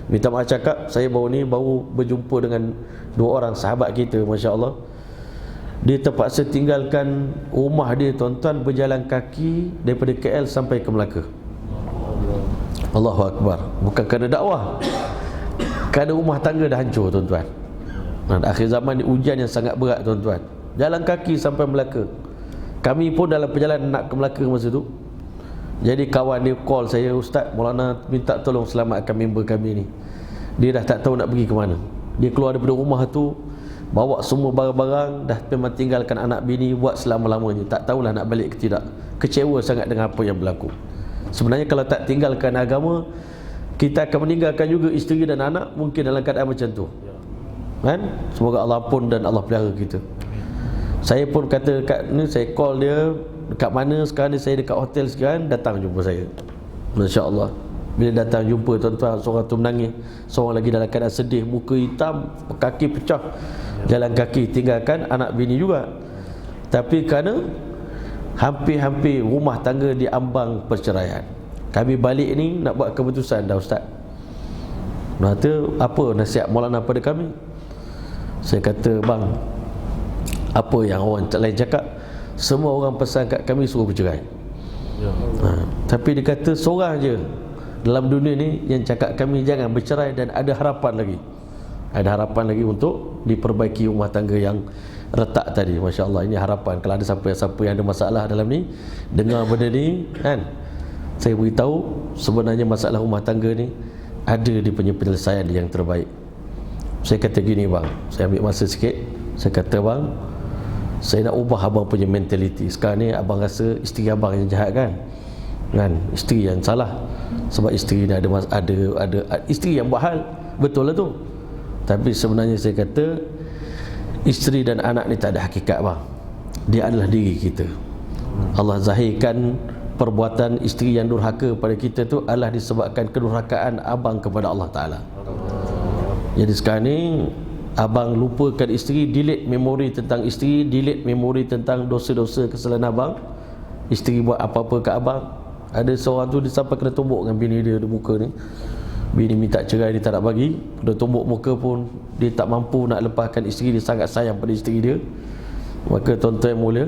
Minta maaf cakap, saya baru berjumpa dengan 2 orang sahabat kita, masya-Allah. Dia terpaksa tinggalkan rumah dia, tuan-tuan, berjalan kaki daripada KL sampai ke Melaka. Allahu Akbar. Bukan kerana dakwah, kerana rumah tangga dah hancur, tuan-tuan. Akhir zaman ni ujian yang sangat berat, tuan-tuan. Jalan kaki sampai Melaka. Kami pun dalam perjalanan nak ke Melaka masa tu, jadi kawan dia call saya, ustaz, Maulana minta tolong selamatkan member kami ni. Dia dah tak tahu nak pergi ke mana. Dia keluar daripada rumah tu, bawa semua barang-barang, dah memang tinggalkan anak bini buat selama-lamanya, tak tahulah nak balik ke tidak. Kecewa sangat dengan apa yang berlaku. Sebenarnya kalau tak tinggalkan agama, kita akan meninggalkan juga isteri dan anak, mungkin dalam keadaan macam tu, kan? Semoga Allah ampun dan Allah pelihara kita. Saya pun kata dekat ni, saya call dia dekat mana sekarang ni, saya dekat hotel sekarang, datang jumpa saya, masya-Allah. Bila datang jumpa, tuan-tuan, seorang tu menangis, seorang lagi dalam keadaan sedih, muka hitam, kaki pecah, jalan kaki, tinggalkan anak bini juga. Tapi kerana hampir-hampir rumah tangga diambang perceraian, kami balik ni nak buat keputusan dah, ustaz. Kata, apa nasihat Maulana pada kami? Saya kata, bang, apa yang orang lain cakap, semua orang pesan kat kami suruh bercerai. Tapi dia kata seorang je dalam dunia ni yang cakap kami jangan bercerai, dan ada harapan lagi. Ada harapan lagi untuk diperbaiki rumah tangga yang retak tadi. Masya Allah, ini harapan. Kalau ada siapa yang ada masalah dalam ni, dengar benda ni, kan, saya beritahu sebenarnya masalah rumah tangga ni ada di punya penyelesaian yang terbaik. Saya kata gini, bang, saya ambil masa sikit. Saya kata, bang, saya nak ubah abang punya mentaliti. Sekarang ni abang rasa isteri abang yang jahat, kan? Isteri yang salah. Sebab isteri ni ada isteri yang buat hal, betul lah tu. Tapi sebenarnya saya kata Isteri dan anak ni tak ada hakikat bang. Dia adalah diri kita. Allah zahirkan perbuatan isteri yang durhaka pada kita tu adalah disebabkan kedurhakaan abang kepada Allah Ta'ala. Jadi sekarang ni abang lupakan isteri, delete memori tentang isteri, delete memori tentang dosa-dosa kesalahan abang. Isteri buat apa-apa kat abang, ada seorang tu dia sampai kena tumbuk dengan bini dia di muka ni. Bini minta cerai, dia tak nak bagi, dia tumbuk muka pun dia tak mampu nak lepaskan isteri dia, sangat sayang pada isteri dia. Maka tuan-tuan yang mulia,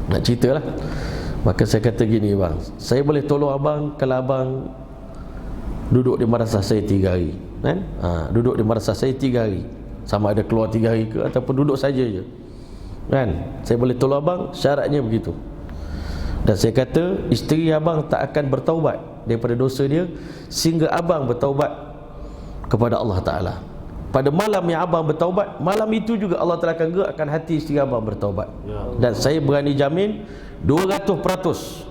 nak cerita lah. Maka saya kata gini bang, saya boleh tolong abang kalau abang duduk di madrasah saya 3 hari kan? Duduk di madrasah saya 3 hari, sama ada keluar 3 hari ke ataupun duduk saja je kan? Saya boleh tolong abang, syaratnya begitu. Dan saya kata isteri abang tak akan bertaubat daripada dosa dia sehingga abang bertaubat kepada Allah Ta'ala. Pada malam yang abang bertaubat, malam itu juga Allah Ta'ala akan gerakkan hati isteri abang bertaubat. Dan saya berani jamin 200%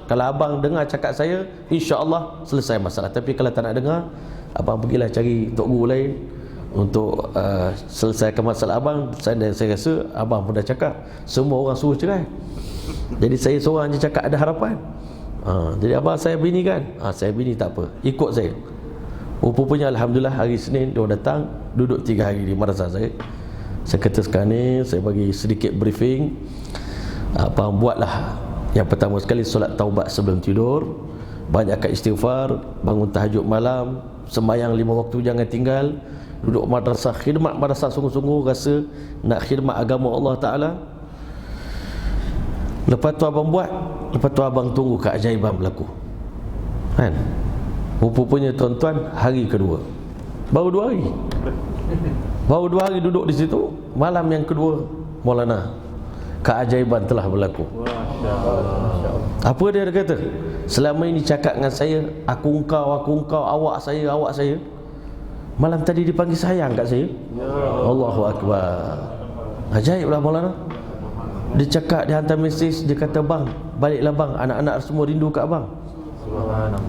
kalau abang dengar cakap saya, insya-Allah selesai masalah. Tapi kalau tak nak dengar, abang pergilah cari tok guru lain untuk selesaikan masalah abang. Saya rasa abang pun dah cakap semua orang suruh cerai, jadi saya seorang je cakap ada harapan. Jadi abang saya bini kan, saya bini tak apa, ikut saya. Rupanya alhamdulillah hari Senin dia datang, duduk 3 hari di madrasah saya. Saya kata sekarang ni saya bagi sedikit briefing. Abang buatlah yang pertama sekali solat taubat sebelum tidur, banyakkan istighfar, bangun tahajud malam, sembahyang 5 waktu jangan tinggal, duduk madrasah, khidmat madrasah sungguh-sungguh, rasa nak khidmat agama Allah Ta'ala. Lepas tu abang buat, lepas tu abang tunggu keajaiban berlaku kan? Rupanya tuan-tuan, hari kedua, baru 2 hari, baru 2 hari duduk di situ, malam yang kedua, Maulana, keajaiban telah berlaku. Apa dia kata? Selama ini cakap dengan saya, aku engkau, awak saya. Malam tadi dipanggil sayang kat saya. Allahu Akbar. Ajaiblah Maulana. Dia cakap, dia hantar mesej, dia kata bang, baliklah bang, anak-anak semua rindu kat abang.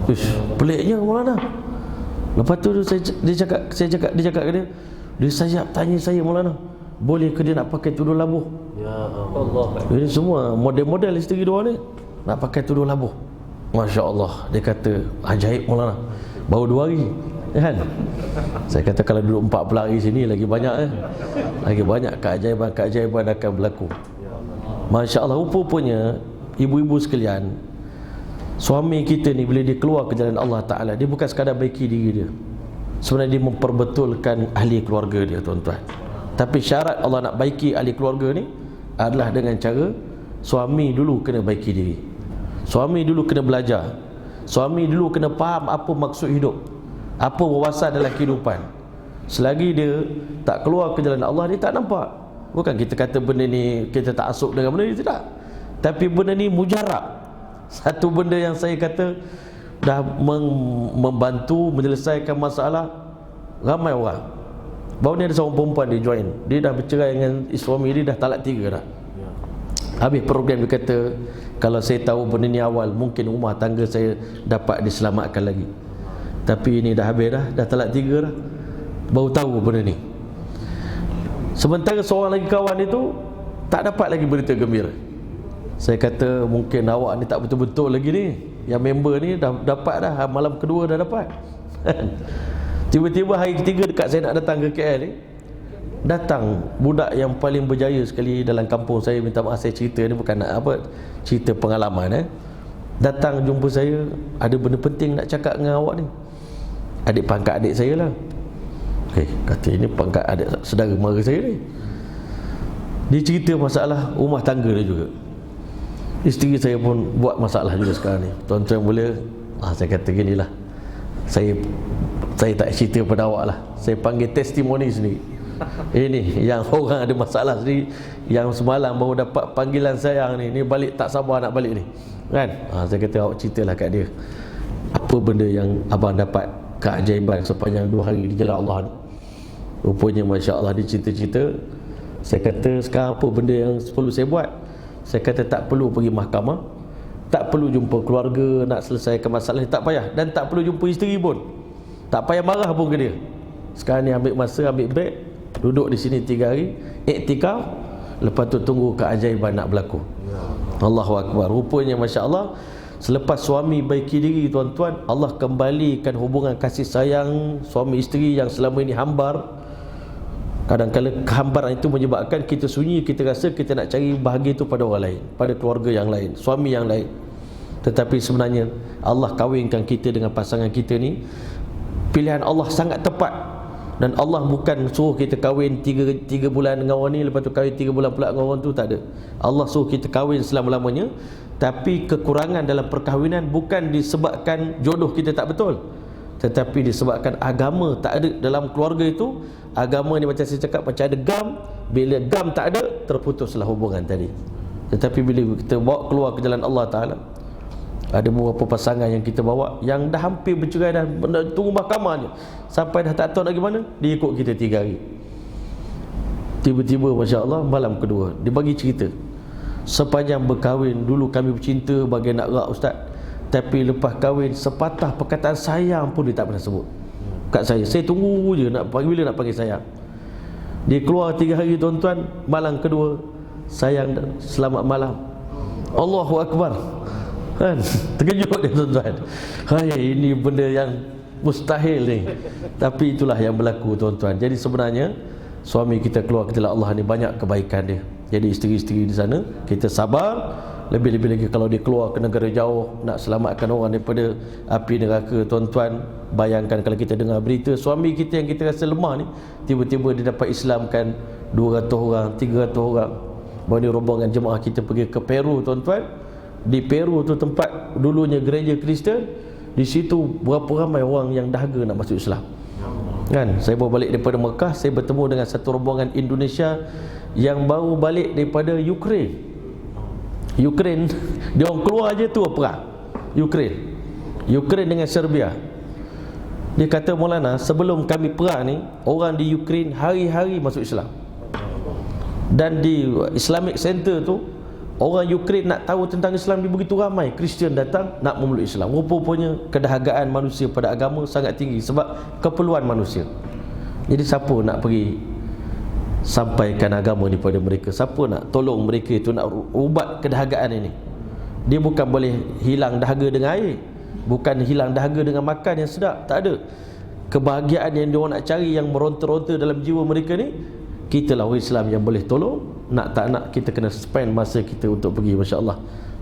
Ish, peliknya Maulana. Lepas tu dia cakap ke dia, dia sayap tanya saya, Maulana, boleh ke dia nak pakai tudung labuh? Ya Allah. Ini semua model-model isteri dia ni nak pakai tudung labuh. Masya Allah. Dia kata ajaib Maulana, baru 2 hari kan? Saya kata kalau duduk 40 hari sini lagi banyak lagi banyak keajaiban akan berlaku. Masya Allah. Rupanya ibu-ibu sekalian, suami kita ni bila dia keluar ke jalan Allah Ta'ala, dia bukan sekadar baiki diri dia, sebenarnya dia memperbetulkan ahli keluarga dia tuan-tuan. Tapi syarat Allah nak baiki ahli keluarga ni adalah dengan cara suami dulu kena baiki diri, suami dulu kena belajar, suami dulu kena faham apa maksud hidup, apa wawasan dalam kehidupan. Selagi dia tak keluar ke jalan Allah, dia tak nampak. Bukan kita kata benda ni kita tak asuk dengan benda ni, tidak. Tapi benda ni mujarab. Satu benda yang saya kata dah membantu menyelesaikan masalah ramai orang. Baru ni ada seorang perempuan dia join, dia dah bercerai dengan suami dia, dah talak 3 dah. Habis program dia kata, kalau saya tahu benda ni awal, mungkin rumah tangga saya dapat diselamatkan lagi. Tapi ini dah habis dah talak 3 dah, baru tahu benda ni. Sementara seorang lagi kawan itu tak dapat lagi berita gembira. Saya kata mungkin awak ni tak betul-betul lagi ni. Yang member ni dah dapat dah, malam kedua dah dapat. Tiba-tiba hari ketiga dekat saya nak datang ke KL ni, datang budak yang paling berjaya sekali dalam kampung saya. Minta maaf saya cerita ni bukan nak apa, cerita pengalaman Datang jumpa saya, ada benda penting nak cakap dengan awak ni. Adik pangkat adik saya lah. Kata ini pangkat adik saudara mara saya ni. Dia cerita masalah rumah tangga dia juga. Isteri saya pun buat masalah juga sekarang ni. Tuan-tuan boleh, saya kata ginilah, saya tak cerita pada awak lah, saya panggil testimoni sendiri. Ini yang orang ada masalah sendiri, yang semalam baru dapat panggilan sayang ni balik tak sabar nak balik ni kan? Saya kata awak ceritalah kat dia apa benda yang abang dapat keajaiban sepanjang 2 hari di jalan Allah ni. Rupanya Masya Allah dia cerita-cerita. Saya kata sekarang apa benda yang perlu saya buat? Saya kata tak perlu pergi mahkamah, tak perlu jumpa keluarga nak selesaikan masalah ni, tak payah. Dan tak perlu jumpa isteri pun, tak payah marah pun ke dia. Sekarang ni ambil masa, ambil beg, duduk di sini 3 hari iktikaf, lepas tu tunggu keajaiban nak berlaku. Allahu Akbar. Rupanya Masya Allah, selepas suami baiki diri tuan-tuan, Allah kembalikan hubungan kasih sayang suami isteri yang selama ini hambar. Kadang-kadang kehambaran itu menyebabkan kita sunyi, kita rasa kita nak cari bahagia itu pada orang lain, pada keluarga yang lain, suami yang lain. Tetapi sebenarnya Allah kahwinkan kita dengan pasangan kita ni, pilihan Allah sangat tepat. Dan Allah bukan suruh kita kahwin 3 bulan dengan orang ni, lepas tu kahwin 3 bulan pula dengan orang tu, tak ada. Allah suruh kita kahwin selama-lamanya. Tapi kekurangan dalam perkahwinan bukan disebabkan jodoh kita tak betul, tetapi disebabkan agama tak ada dalam keluarga itu. Agama ni macam saya cakap, macam ada gam. Bila gam tak ada, terputuslah hubungan tadi. Tetapi bila kita bawa keluar ke jalan Allah Ta'ala, ada beberapa pasangan yang kita bawa yang dah hampir bercerai, dah tunggu mahkamahnya, sampai dah tak tahu nak gimana, dia ikut kita 3 hari. Tiba-tiba Masya Allah, malam kedua dia bagi cerita, sepanjang berkahwin dulu kami bercinta bagai nak rak ustaz, tapi lepas kahwin sepatah perkataan sayang pun dia tak pernah sebut kat saya. Saya tunggu je nak panggil, bila nak panggil sayang. Dia keluar 3 hari tuan-tuan, malam kedua, sayang, selamat malam. Allahu Akbar. Kan? Terkejut dia tuan-tuan. Hai, ini benda yang mustahil ni. Tapi itulah yang berlaku tuan-tuan. Jadi sebenarnya suami kita keluar ke jalan Allah ni banyak kebaikan dia. Jadi isteri-isteri di sana, kita sabar. Lebih-lebih lagi kalau dia keluar ke negara jauh nak selamatkan orang daripada api neraka tuan-tuan. Bayangkan kalau kita dengar berita suami kita yang kita rasa lemah ni, tiba-tiba dia dapat Islamkan 200 orang, 300 orang. Baru ni rombongan jemaah kita pergi ke Peru tuan-tuan. Di Peru tu tempat dulunya gereja Kristen. Di situ berapa ramai orang yang dahaga nak masuk Islam. Kan? Saya baru balik daripada Mekah, saya bertemu dengan satu rombongan Indonesia yang baru balik daripada Ukraine. Dia orang keluar aje tu perang Ukraine dengan Serbia. Dia kata, Maulana, sebelum kami perang ni, orang di Ukraine hari-hari masuk Islam. Dan di Islamic Center tu, orang Ukraine nak tahu tentang Islam, dia begitu ramai Kristian datang nak memeluk Islam. Rupanya kedahagaan manusia pada agama sangat tinggi sebab keperluan manusia. Jadi siapa nak pergi sampaikan agama ni pada mereka? Siapa nak tolong mereka itu nak ubat kedahagaan ini? Dia bukan boleh hilang dahaga dengan air, bukan hilang dahaga dengan makan yang sedap, tak ada. Kebahagiaan yang dia nak cari, yang meronta-ronta dalam jiwa mereka ni, kitalah orang Islam yang boleh tolong. Nak tak nak, kita kena spend masa kita untuk pergi. Masya Allah.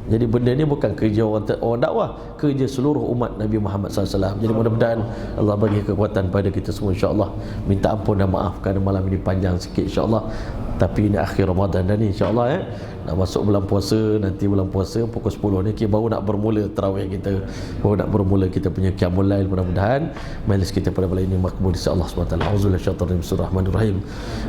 Jadi benda ni bukan kerja orang dakwah, kerja seluruh umat Nabi Muhammad SAW. Jadi mudah-mudahan Allah bagi kekuatan pada kita semua, insya-Allah. Minta ampun dan maaf kerana malam ini panjang sikit, insya-Allah. Tapi ini akhir Ramadan dah ni, insya-Allah nak masuk bulan puasa. Nanti bulan puasa pukul 10 ni kita baru nak bermula tarawih kita, baru nak bermula kita punya qiyamul lail. Mudah-mudahan majlis kita pada malam ini makbul insya-Allah SWT. Auzubillahi minasyaitanir rajim. Bismillahirrahmanirrahim.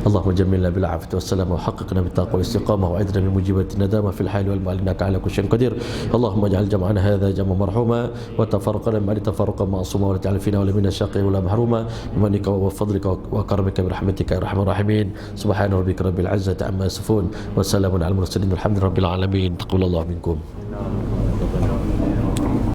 Allahumma jammilna bil afiyati wassalam wa haqiqna bit taqwa wal istiqamah wa a'idna min mujibati nadama fil hal wal mal innaka ala kulli syai'in qadir. Allahumma ij'al jam'ana hadha jam'an marhuma wa tafarraqana ba'da tafarruqan ma'suma wa la taj'al fina wa la minna syaqiyyan wa la mahruma bimanika wa fadlika wa karamika bi rahmatika ya arhamar rahimin. Subhana rabbika rabbil izzati amma yasifun wa salamun alal mursalin walhamdulillahi rabbil alamin. Taqabbalallahu minkum.